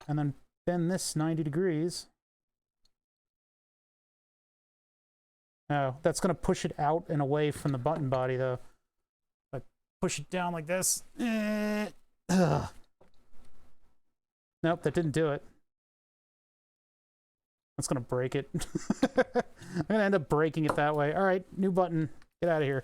and then bend this 90 degrees. Oh, that's going to push it out and away from the button body, though. If I push it down like this. Nope, that didn't do it. That's going to break it. I'm going to end up breaking it that way. All right, new button. Get out of here.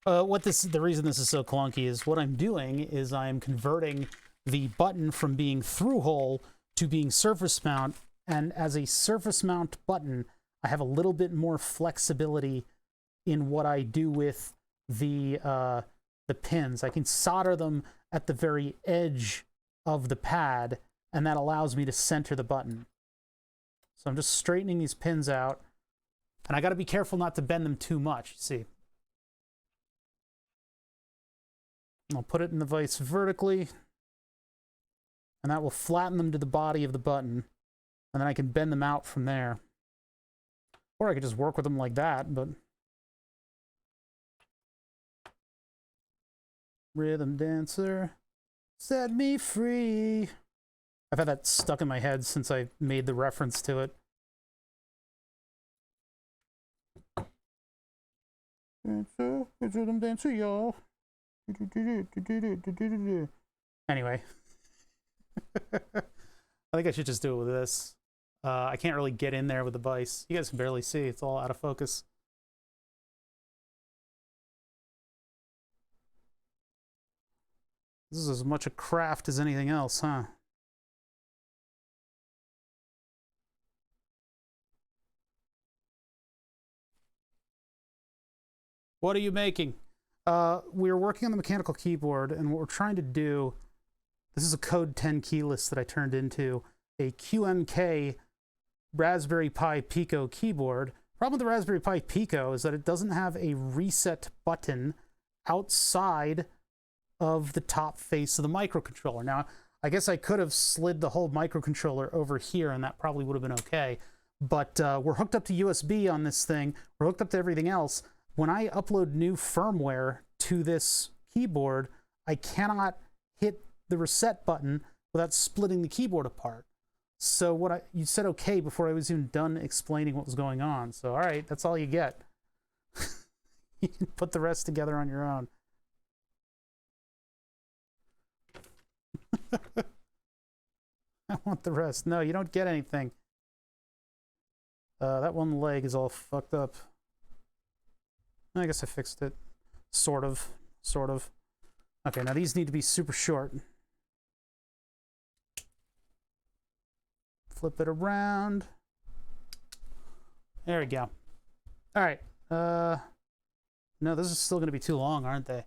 The reason this is so clunky is what I'm doing is I'm converting the button from being through hole to being surface mount. And as a surface mount button, I have a little bit more flexibility in what I do with the pins. I can solder them at the very edge of the pad, and that allows me to center the button. So I'm just straightening these pins out, and I got to be careful not to bend them too much. See, I'll put it in the vise vertically, and that will flatten them to the body of the button. And then I can bend them out from there. Or I could just work with them like that, but... Rhythm dancer, set me free. I've had that stuck in my head since I made the reference to it. It's rhythm dancer, y'all. Anyway. I think I should just do it with this. I can't really get in there with the vise. You guys can barely see. It's all out of focus. This is as much a craft as anything else, huh? What are you making? We're working on the mechanical keyboard, and what we're trying to do... This is a code 10 key list that I turned into a QMK Raspberry Pi Pico keyboard. Problem with the Raspberry Pi Pico is that it doesn't have a reset button outside of the top face of the microcontroller. Now, I guess I could have slid the whole microcontroller over here and that probably would have been okay. But we're hooked up to USB on this thing. We're hooked up to everything else. When I upload new firmware to this keyboard, I cannot hit the reset button without splitting the keyboard apart. So you said okay before I was even done explaining what was going on. So all right, that's all you get. You can put the rest together on your own. I want the rest. No, you don't get anything. That one leg is all fucked up. I guess I fixed it. Sort of. Okay, now these need to be super short. Flip it around. There we go. All right. No, this is still going to be too long, aren't they?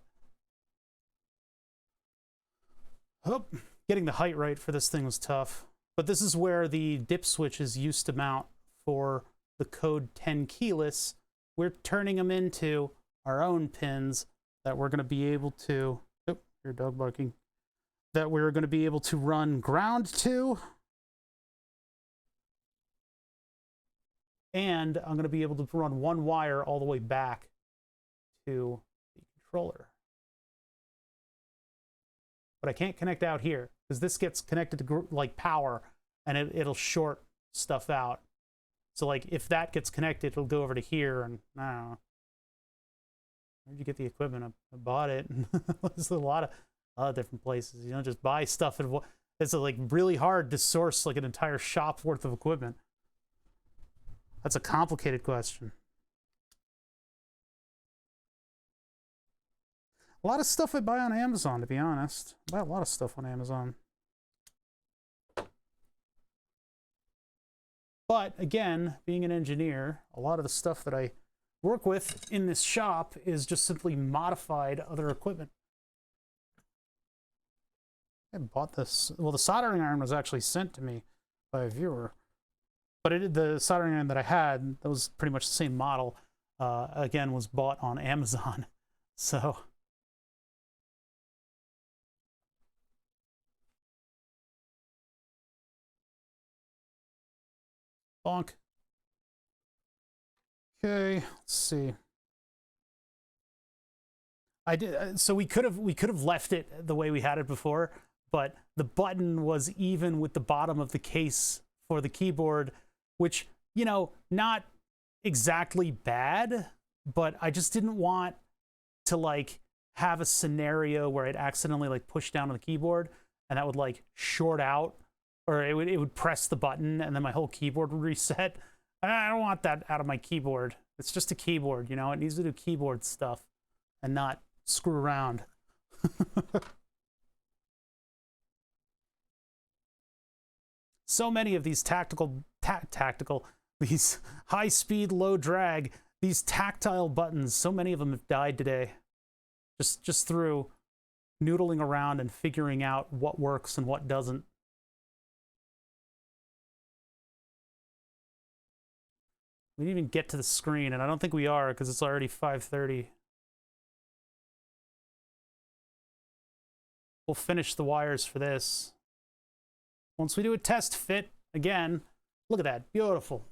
Oh, getting the height right for this thing was tough. But this is where the dip switches used to mount for the code 10 keyless. We're turning them into our own pins that we're going to be able to... Oh, your dog barking. That we're going to be able to run ground to. And I'm going to be able to run one wire all the way back to the controller. But I can't connect out here because this gets connected to like power and it'll short stuff out. So like if that gets connected, it'll go over to here and I don't know. Where'd you get the equipment? I bought it. There's a lot of different places. You don't just buy stuff. It's like really hard to source like an entire shop worth of equipment. That's a complicated question. A lot of stuff I buy on Amazon, to be honest. I buy a lot of stuff on Amazon. But again, being an engineer, a lot of the stuff that I work with in this shop is just simply modified other equipment. I bought this. Well, the soldering iron was actually sent to me by a viewer. But the soldering iron that I had, that was pretty much the same model, again, was bought on Amazon. So... bonk. Okay, let's see. I did so we could have left it the way we had it before, but the button was even with the bottom of the case for the keyboard, which, you know, not exactly bad, but I just didn't want to like have a scenario where I'd accidentally like push down on the keyboard and that would like short out. Or it would press the button and then my whole keyboard would reset. I don't want that out of my keyboard. It's just a keyboard, you know? It needs to do keyboard stuff and not screw around. So many of these these high-speed, low-drag, these tactile buttons, so many of them have died today. Just through noodling around and figuring out what works and what doesn't. We didn't even get to the screen, and I don't think we are because it's already 5:30. We'll finish the wires for this. Once we do a test fit, again, look at that. Beautiful.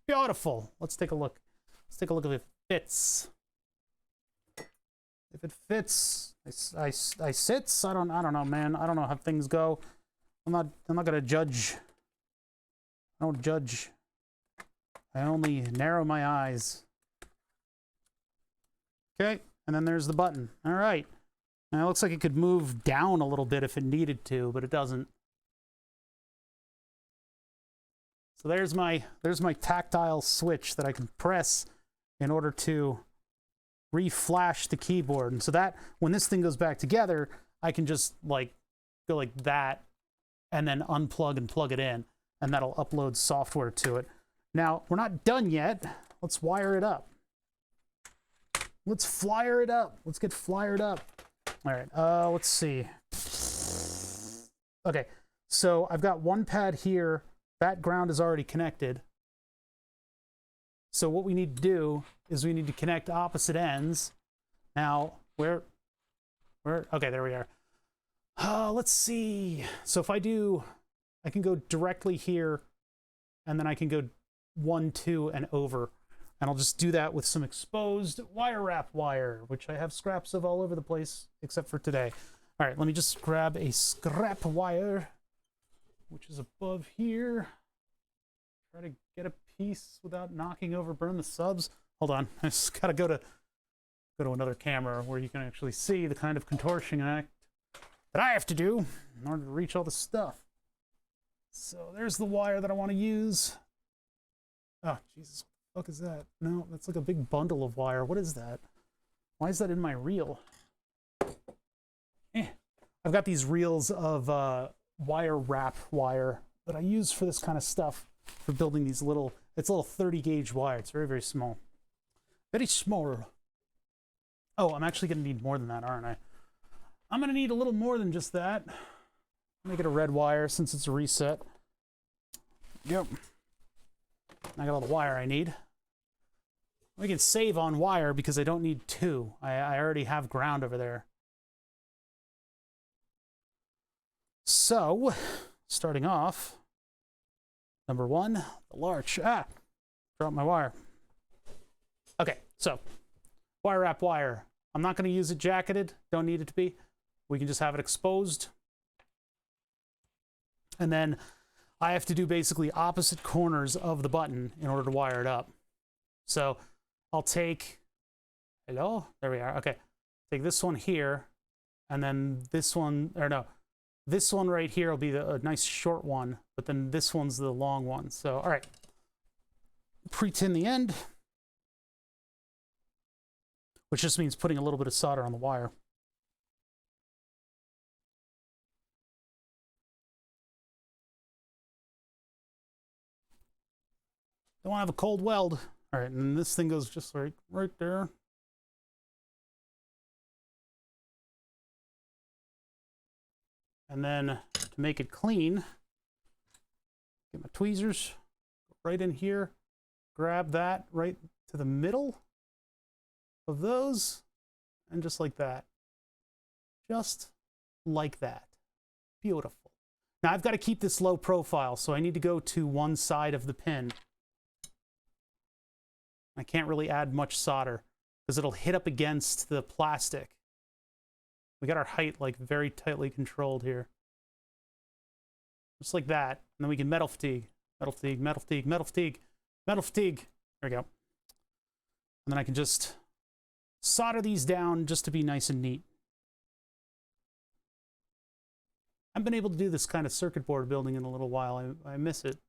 Beautiful. Let's take a look. Let's take a look if it fits. If it fits, I sits. I don't know, man. I don't know how things go. I'm not gonna judge. I don't judge. I only narrow my eyes. Okay, and then there's the button. All right. Now it looks like it could move down a little bit if it needed to, but it doesn't. So there's my tactile switch that I can press in order to reflash the keyboard. And so that when this thing goes back together, I can just like go like that and then unplug and plug it in, and that'll upload software to it. Now, we're not done yet. Let's wire it up. Let's flyer it up. Let's get flyered up. All right, let's see. Okay, so I've got one pad here. That ground is already connected. So what we need to do is we need to connect opposite ends. Now, where, okay, there we are. Let's see. So if I do, I can go directly here, and then I can go 1, 2, and over. And I'll just do that with some exposed wire wrap wire, which I have scraps of all over the place, except for today. All right, let me just grab a scrap wire, which is above here. Try to get a piece without knocking over, burn the subs. Hold on, I just gotta go to another camera where you can actually see the kind of contortion act that I have to do in order to reach all the stuff. So there's the wire that I want to use. Oh, Jesus, what the fuck is that? No, that's like a big bundle of wire. What is that? Why is that in my reel? I've got these reels of wire wrap wire that I use for this kind of stuff, for building these little, it's a little 30 gauge wire. It's very, very small. Very small. Oh, I'm actually going to need more than that, aren't I? I'm going to need a little more than just that. Make it a red wire since it's a reset. Yep. I got all the wire I need. We can save on wire because I don't need two. I already have ground over there. So, starting off, number one, the larch. Ah! Dropped my wire. Okay, so, wire wrap wire. I'm not going to use it jacketed. Don't need it to be. We can just have it exposed. And then I have to do basically opposite corners of the button in order to wire it up. So I'll take, hello? There we are. Okay. Take this one here, and then this one, or no, this one right here will be a nice short one, but then this one's the long one. So, all right. Pre-tin the end, which just means putting a little bit of solder on the wire. Don't want to have a cold weld. All right, and this thing goes just right there. And then to make it clean, get my tweezers right in here, grab that right to the middle of those, and just like that. Just like that. Beautiful. Now I've got to keep this low profile, so I need to go to one side of the pin. I can't really add much solder because it'll hit up against the plastic. We got our height like very tightly controlled here. Just like that. And then we can metal fatigue. Metal fatigue, metal fatigue, metal fatigue, metal fatigue. There we go. And then I can just solder these down just to be nice and neat. I haven't been able to do this kind of circuit board building in a little while. I miss it.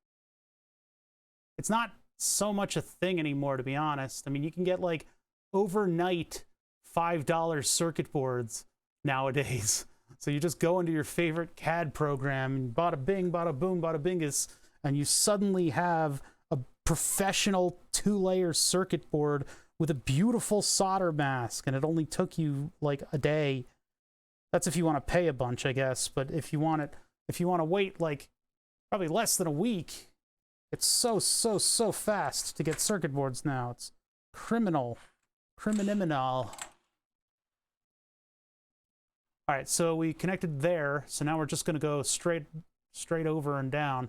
It's not so much a thing anymore, to be honest. I mean, you can get like overnight $5 circuit boards nowadays. So you just go into your favorite CAD program and bada bing, bada boom, bada bingus, and you suddenly have a professional 2-layer circuit board with a beautiful solder mask, and it only took you like a day. That's if you want to pay a bunch, I guess. But if you want to wait like probably less than a week, it's so fast to get circuit boards now. It's criminal. Criminal. All right, so we connected there. So now we're just going to go straight over and down.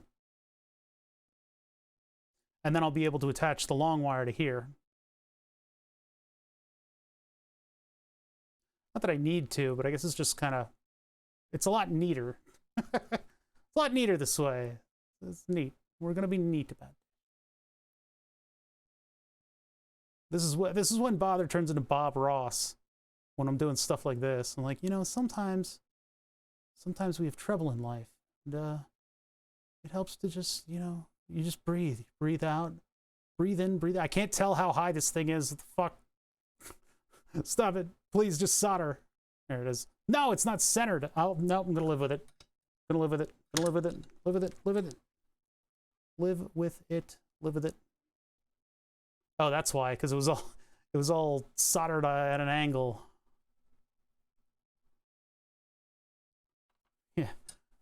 And then I'll be able to attach the long wire to here. Not that I need to, but I guess it's just kind of, it's a lot neater. It's a lot neater this way. It's neat. We're going to be neat about it. This is when Bother turns into Bob Ross. When I'm doing stuff like this, I'm like, you know, sometimes we have trouble in life, and it helps to just, you know, you just breathe out, breathe in, breathe out. I can't tell how high this thing is. What the fuck? Stop it, please. Just solder. There it is. No, it's not centered. No, I'm gonna live with it. Gonna live with it. Gonna live with it. Live with it. Live with it. Live with it. Live with it. Oh, that's why, because it was all soldered at an angle. Yeah,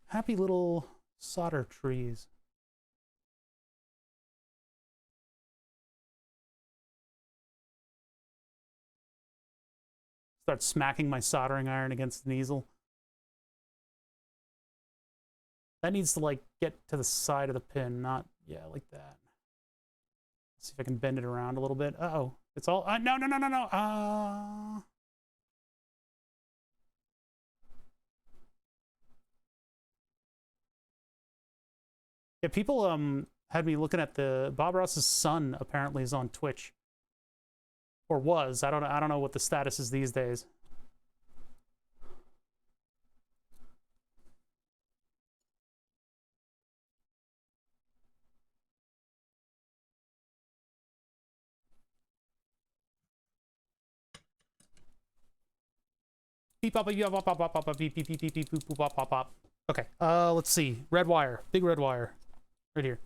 happy little solder trees. Start smacking my soldering iron against an easel. That needs to like get to the side of the pin, not, yeah, like that. Let's see if I can bend it around a little bit. Uh-oh, it's all, no. Yeah, people had me looking at the Bob Ross's son apparently is on Twitch. Or was. I don't know what the status is these days. Okay, let's see. Red wire. Big red wire. Right here.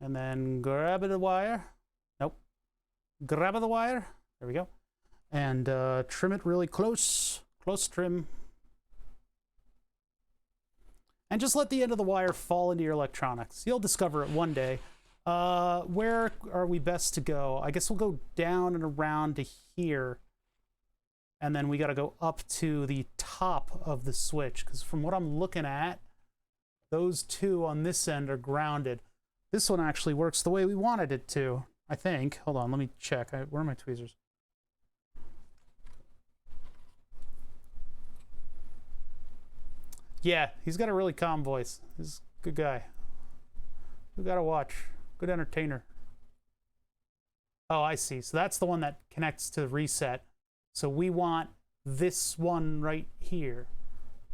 And then grab the wire. Nope. Grab the wire. There we go. And trim it really close. Close trim. And just let the end of the wire fall into your electronics. You'll discover it one day. Where are we best to go? I guess we'll go down and around to here. And then we got to go up to the top of the switch. Because from what I'm looking at, those two on this end are grounded. This one actually works the way we wanted it to, I think. Hold on, let me check. Where are my tweezers? Yeah, he's got a really calm voice. He's a good guy. We gotta watch. Good entertainer. Oh, I see. So that's the one that connects to the reset. So we want this one right here.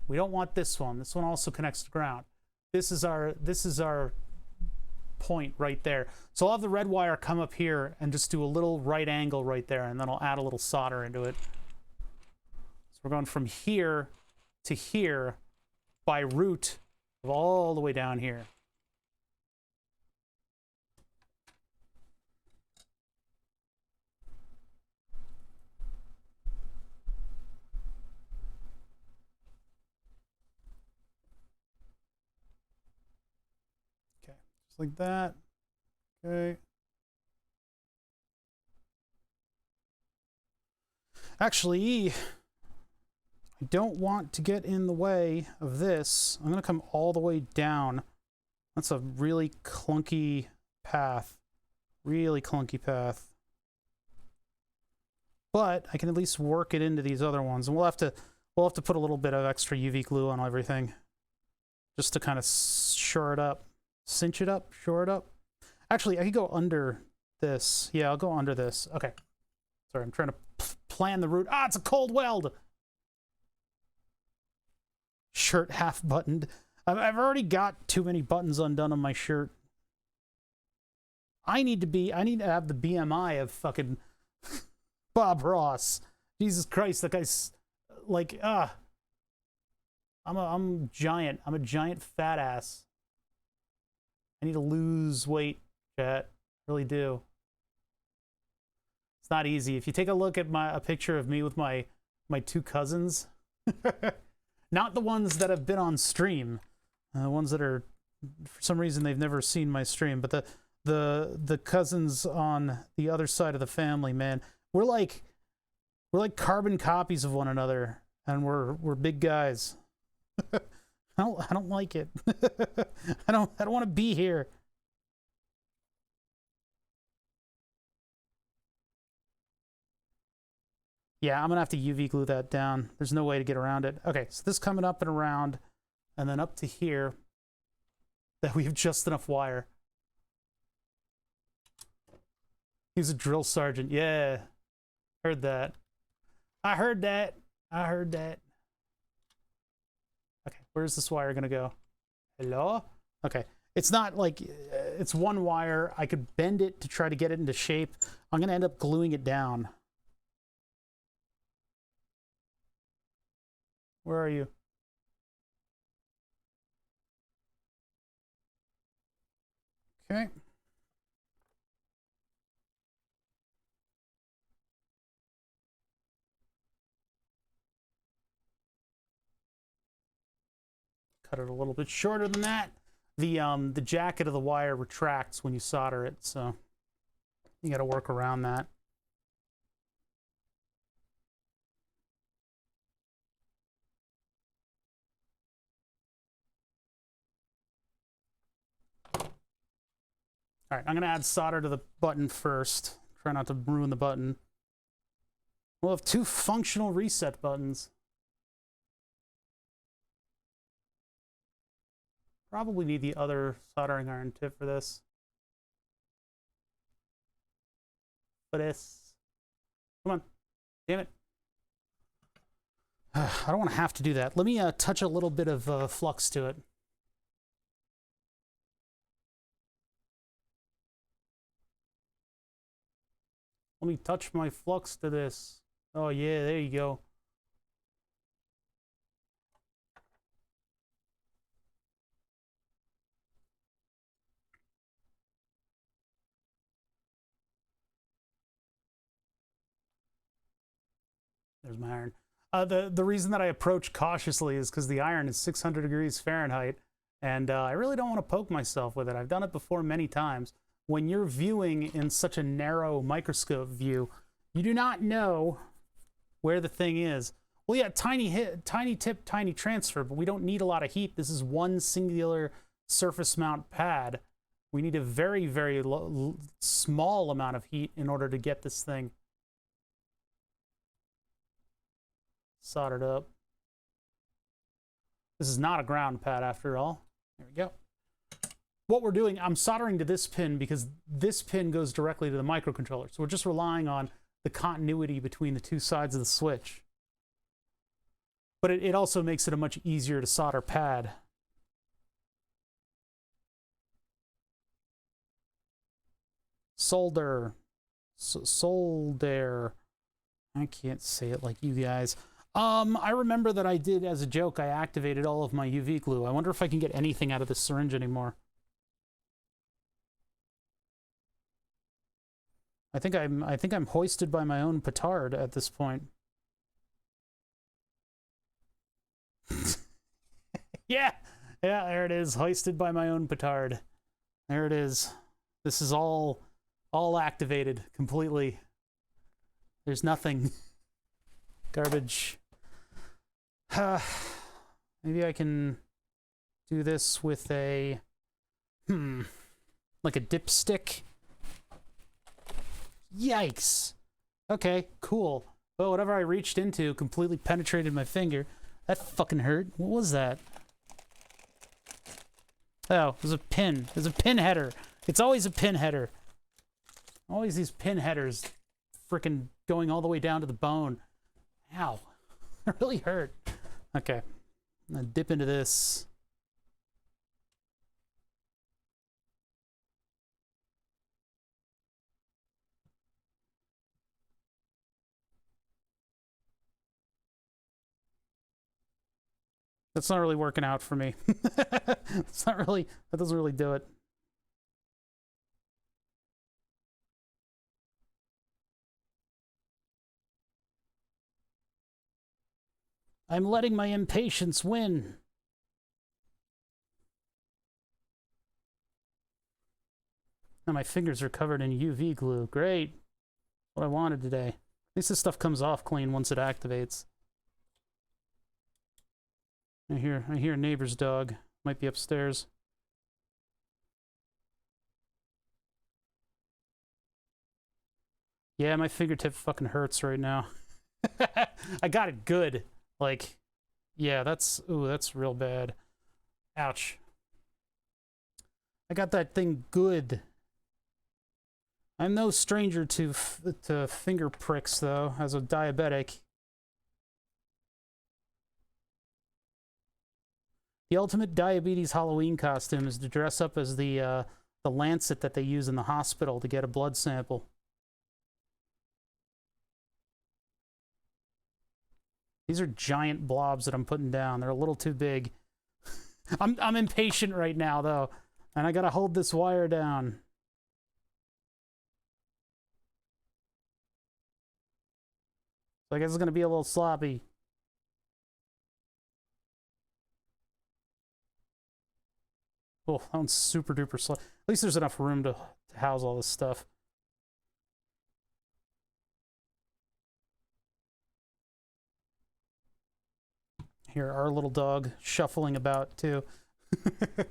We don't want this one. This one also connects to ground. This is our point right there. So I'll have the red wire come up here and just do a little right angle right there, and then I'll add a little solder into it. So we're going from here to here by root of all the way down here. Like that. Okay. Actually, I don't want to get in the way of this. I'm going to come all the way down. That's a really clunky path. Really clunky path. But I can at least work it into these other ones. And we'll have to put a little bit of extra UV glue on everything. Just to kind of shore it up. Cinch it up, shore it up. Actually, I could go under this. Yeah, I'll go under this. Okay. Sorry, I'm trying to plan the route. Ah, it's a cold weld. Shirt half buttoned. I've already got too many buttons undone on my shirt. I need to have the BMI of fucking Bob Ross. Jesus Christ, that guy's like, I'm giant. I'm a giant fat ass. I need to lose weight, chat. Really do. It's not easy. If you take a look at a picture of me with my two cousins, not the ones that have been on stream, the ones that are, for some reason, they've never seen my stream, but the cousins on the other side of the family, man, we're like carbon copies of one another, and we're big guys. I don't like it. I don't want to be here. Yeah, I'm gonna have to UV glue that down. There's no way to get around it. Okay, so this coming up and around, and then up to here, that we have just enough wire. He's a drill sergeant. Yeah, heard that. I heard that. I heard that. Okay, where's this wire gonna go? Hello? Okay, it's not like, it's one wire. I could bend it to try to get it into shape. I'm gonna end up gluing it down. Where are you? Okay. Cut it a little bit shorter than that. The jacket of the wire retracts when you solder it, so you got to work around that. All right, I'm going to add solder to the button first. Try not to ruin the button. We'll have two functional reset buttons. Probably need the other soldering iron tip for this. Come on. Damn it. I don't want to have to do that. Let me touch a little bit of flux to it. Let me touch my flux to this. Oh, yeah, there you go. There's my iron. The reason that I approach cautiously is because the iron is 600 degrees Fahrenheit, and I really don't want to poke myself with it. I've done it before many times. When you're viewing in such a narrow microscope view, you do not know where the thing is. Well, yeah, tiny hit, tiny tip, tiny transfer, but we don't need a lot of heat. This is one singular surface mount pad. We need a very, very small amount of heat in order to get this thing soldered up. This is not a ground pad after all. There we go. What we're doing, I'm soldering to this pin because this pin goes directly to the microcontroller. So we're just relying on the continuity between the two sides of the switch. But it also makes it a much easier to solder pad. Solder. Solder. I can't say it like you guys. I remember that I did, as a joke, I activated all of my UV glue. I wonder if I can get anything out of this syringe anymore. I think I'm hoisted by my own petard at this point. Yeah, there it is, hoisted by my own petard. There it is. This is all activated completely. There's nothing. Garbage. Maybe I can do this with a like a dipstick. Yikes. Okay, cool. Well, whatever I reached into completely penetrated my finger. That fucking hurt. What was that? Oh, it was a pin. There's a pin header. It's always a pin header. Always these pin headers freaking going all the way down to the bone. Ow. It really hurt. Okay. I'm gonna dip into this. That's not really working out for me. It's not really, that doesn't really do it. I'm letting my impatience win. Now my fingers are covered in UV glue. Great. What I wanted today. At least this stuff comes off clean once it activates. I hear a neighbor's dog. Might be upstairs. Yeah, my fingertip fucking hurts right now. I got it good. Like, yeah, that's real bad. Ouch. I got that thing good. I'm no stranger to finger pricks, though, as a diabetic. The ultimate diabetes Halloween costume is to dress up as the lancet that they use in the hospital to get a blood sample. These are giant blobs that I'm putting down. They're a little too big. I'm impatient right now, though, and I gotta hold this wire down. So I guess it's gonna be a little sloppy. Oh, that one's super duper slow. At least there's enough room to house all this stuff. Here, our little dog shuffling about too. I'm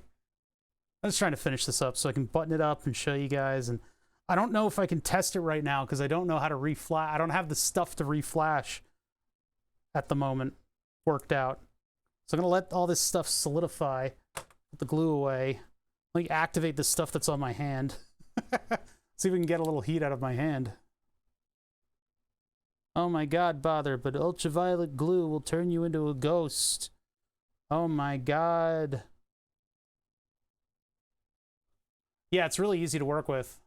just trying to finish this up so I can button it up and show you guys. And I don't know if I can test it right now because I don't know how to reflash. I don't have the stuff to reflash at the moment worked out. So I'm gonna let all this stuff solidify Put the glue away. Like, activate the stuff that's on my hand. See if we can get a little heat out of my hand. Oh my god, bother, but ultraviolet glue will turn you into a ghost. Oh my god. Yeah, it's really easy to work with.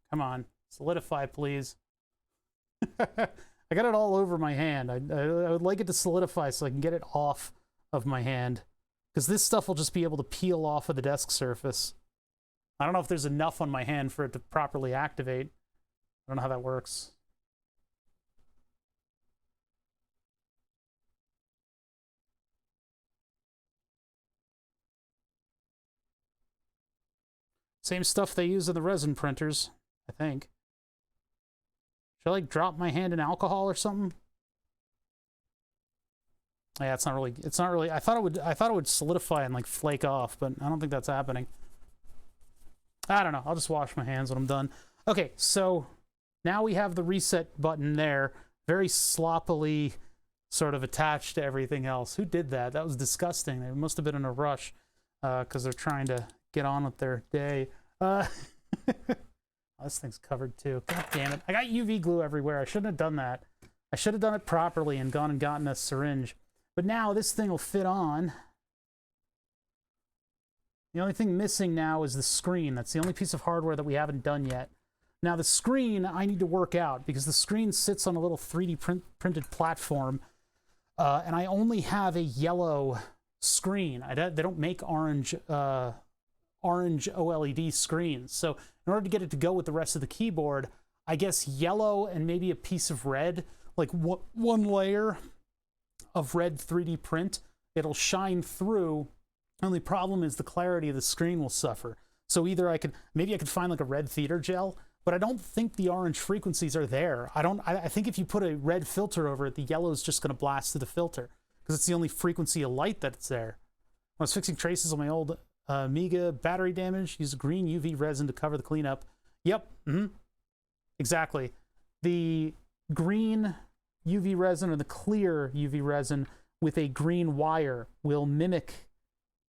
Come on, solidify, please. I got it all over my hand. I would like it to solidify so I can get it off of my hand. Because this stuff will just be able to peel off of the desk surface. I don't know if there's enough on my hand for it to properly activate. I don't know how that works. Same stuff they use in the resin printers, I think. Should I, like, drop my hand in alcohol or something? Yeah, it's not really, I thought it would solidify and, like, flake off, but I don't think that's happening. I don't know. I'll just wash my hands when I'm done. Okay, so now we have the reset button there, very sloppily sort of attached to everything else. Who did that? That was disgusting. They must have been in a rush because they're trying to get on with their day. Oh, this thing's covered too. God damn it. I got UV glue everywhere. I shouldn't have done that. I should have done it properly and gone and gotten a syringe. But now this thing will fit on. The only thing missing now is the screen. That's the only piece of hardware that we haven't done yet. Now the screen I need to work out because the screen sits on a little 3D printed platform, and I only have a yellow screen. They don't make orange OLED screens. So in order to get it to go with the rest of the keyboard, I guess yellow and maybe a piece of red, like one layer of red 3D print, it'll shine through. Only problem is the clarity of the screen will suffer. So either maybe I could find like a red theater gel, but I don't think the orange frequencies are there. I think if you put a red filter over it, the yellow is just going to blast through the filter because it's the only frequency of light that's there. When I was fixing traces on my old Amiga battery damage, used green UV resin to cover the cleanup. Yep, exactly. The green UV resin or the clear UV resin with a green wire will mimic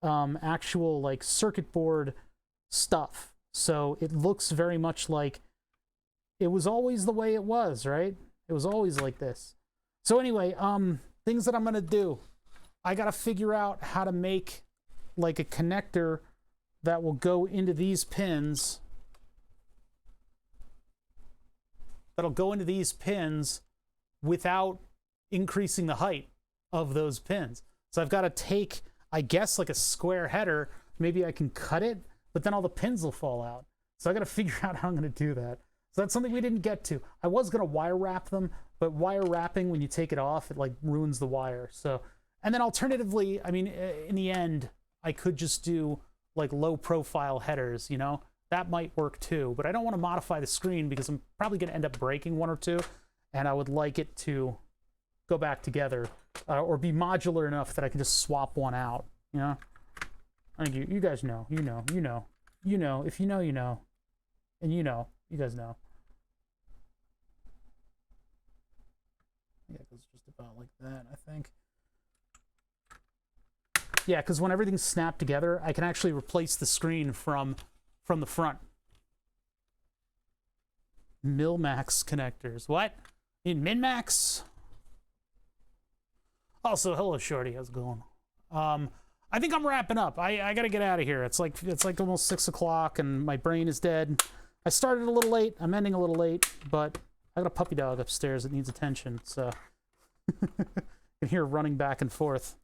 actual like circuit board stuff. So it looks very much like it was always the way it was, right? It was always like this. So anyway, things that I'm gonna do. I gotta figure out how to make like a connector that will go into these pins. That'll go into these pins without increasing the height of those pins. So I've got to take, I guess, like a square header. Maybe I can cut it, but then all the pins will fall out. So I got to figure out how I'm going to do that. So that's something we didn't get to. I was going to wire wrap them, but wire wrapping, when you take it off, it like ruins the wire. So, and then alternatively, I mean, in the end, I could just do like low profile headers, you know? That might work too, but I don't want to modify the screen because I'm probably going to end up breaking one or two, and I would like it to go back together or be modular enough that I can just swap one out, you know? I think you guys know, you know, if you know, you know, and you guys know. Yeah, it goes just about like that, I think. Yeah, because when everything's snapped together, I can actually replace the screen from the front. Mil-max connectors. What? In min-max? Also, hello, Shorty. How's it going? I think I'm wrapping up. I gotta get out of here. It's like almost 6 o'clock, and my brain is dead. I started a little late. I'm ending a little late, but I got a puppy dog upstairs that needs attention, so you can hear running back and forth.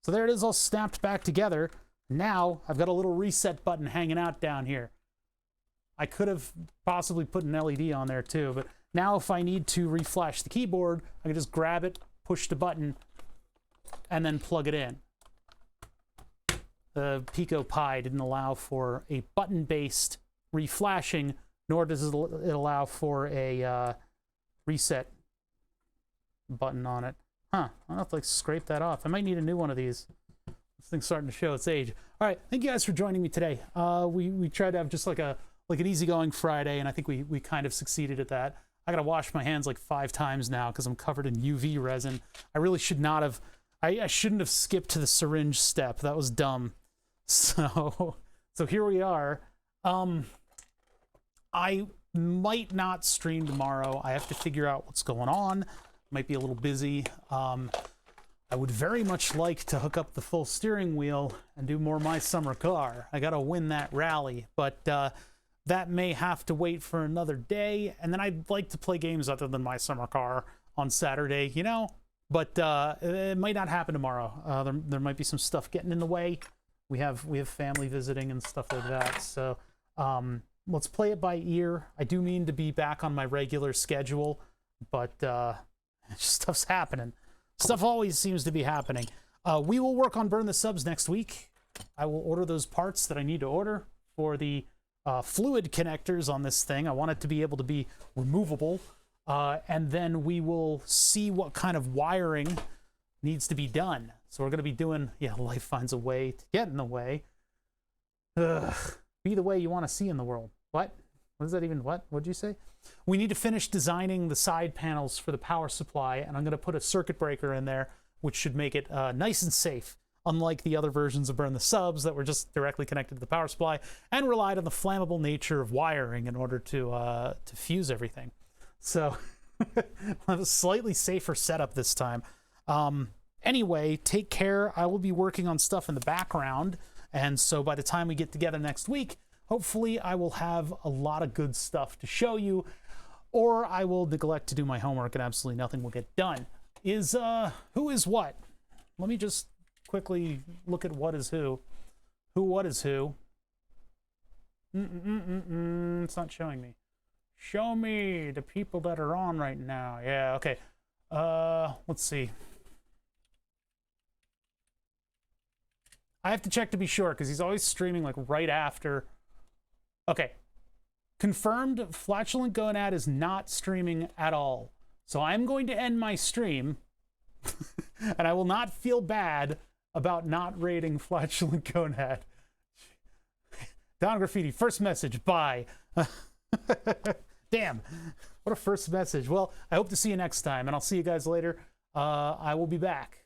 So there it is, all snapped back together. Now I've got a little reset button hanging out down here. I could have possibly put an LED on there too, but now if I need to reflash the keyboard, I can just grab it, push the button, and then plug it in. The Pico Pi didn't allow for a button-based reflashing, nor does it allow for a reset button on it. Huh, I'll have to like scrape that off. I might need a new one of these. This thing's starting to show its age. All right, thank you guys for joining me today. We tried to have just like an easygoing Friday, and I think we kind of succeeded at that. I gotta wash my hands like 5 times now because I'm covered in UV resin. I really should not have, I shouldn't have skipped to the syringe step. That was dumb. So here we are. I might not stream tomorrow. I have to figure out what's going on. Might be a little busy. I would very much like to hook up the full steering wheel and do more My Summer Car. I gotta win that rally, but that may have to wait for another day. And then I'd like to play games other than My Summer Car on Saturday, you know? But it might not happen tomorrow. There might be some stuff getting in the way. We have family visiting and stuff like that. So let's play it by ear. I do mean to be back on my regular schedule, but stuff's happening. Stuff always seems to be happening. We will work on Burn the Subs next week. I will order those parts that I need to order for the fluid connectors on this thing. I want it to be able to be removable. And then we will see what kind of wiring needs to be done. So we're going to be doing, yeah, life finds a way to get in the way. Be the way you want to see in the world. What? What is that even? What? What'd you say? We need to finish designing the side panels for the power supply, and I'm going to put a circuit breaker in there, which should make it nice and safe, unlike the other versions of Burn the Subs that were just directly connected to the power supply and relied on the flammable nature of wiring in order to fuse everything. So we'll have a slightly safer setup this time. Anyway, take care. I will be working on stuff in the background, and so by the time we get together next week, hopefully I will have a lot of good stuff to show you, or I will neglect to do my homework and absolutely nothing will get done. Who is what? Let me just quickly look at what is who. What is who? It's not showing me. Show me the people that are on right now. Yeah, okay. Let's see. I have to check to be sure because he's always streaming like right after. Okay. Confirmed, Flatulent Gonad is not streaming at all. So I'm going to end my stream and I will not feel bad about not rating Flatulent Gonad. Don Graffiti, first message, bye. Damn, what a first message. Well, I hope to see you next time, and I'll see you guys later. I will be back.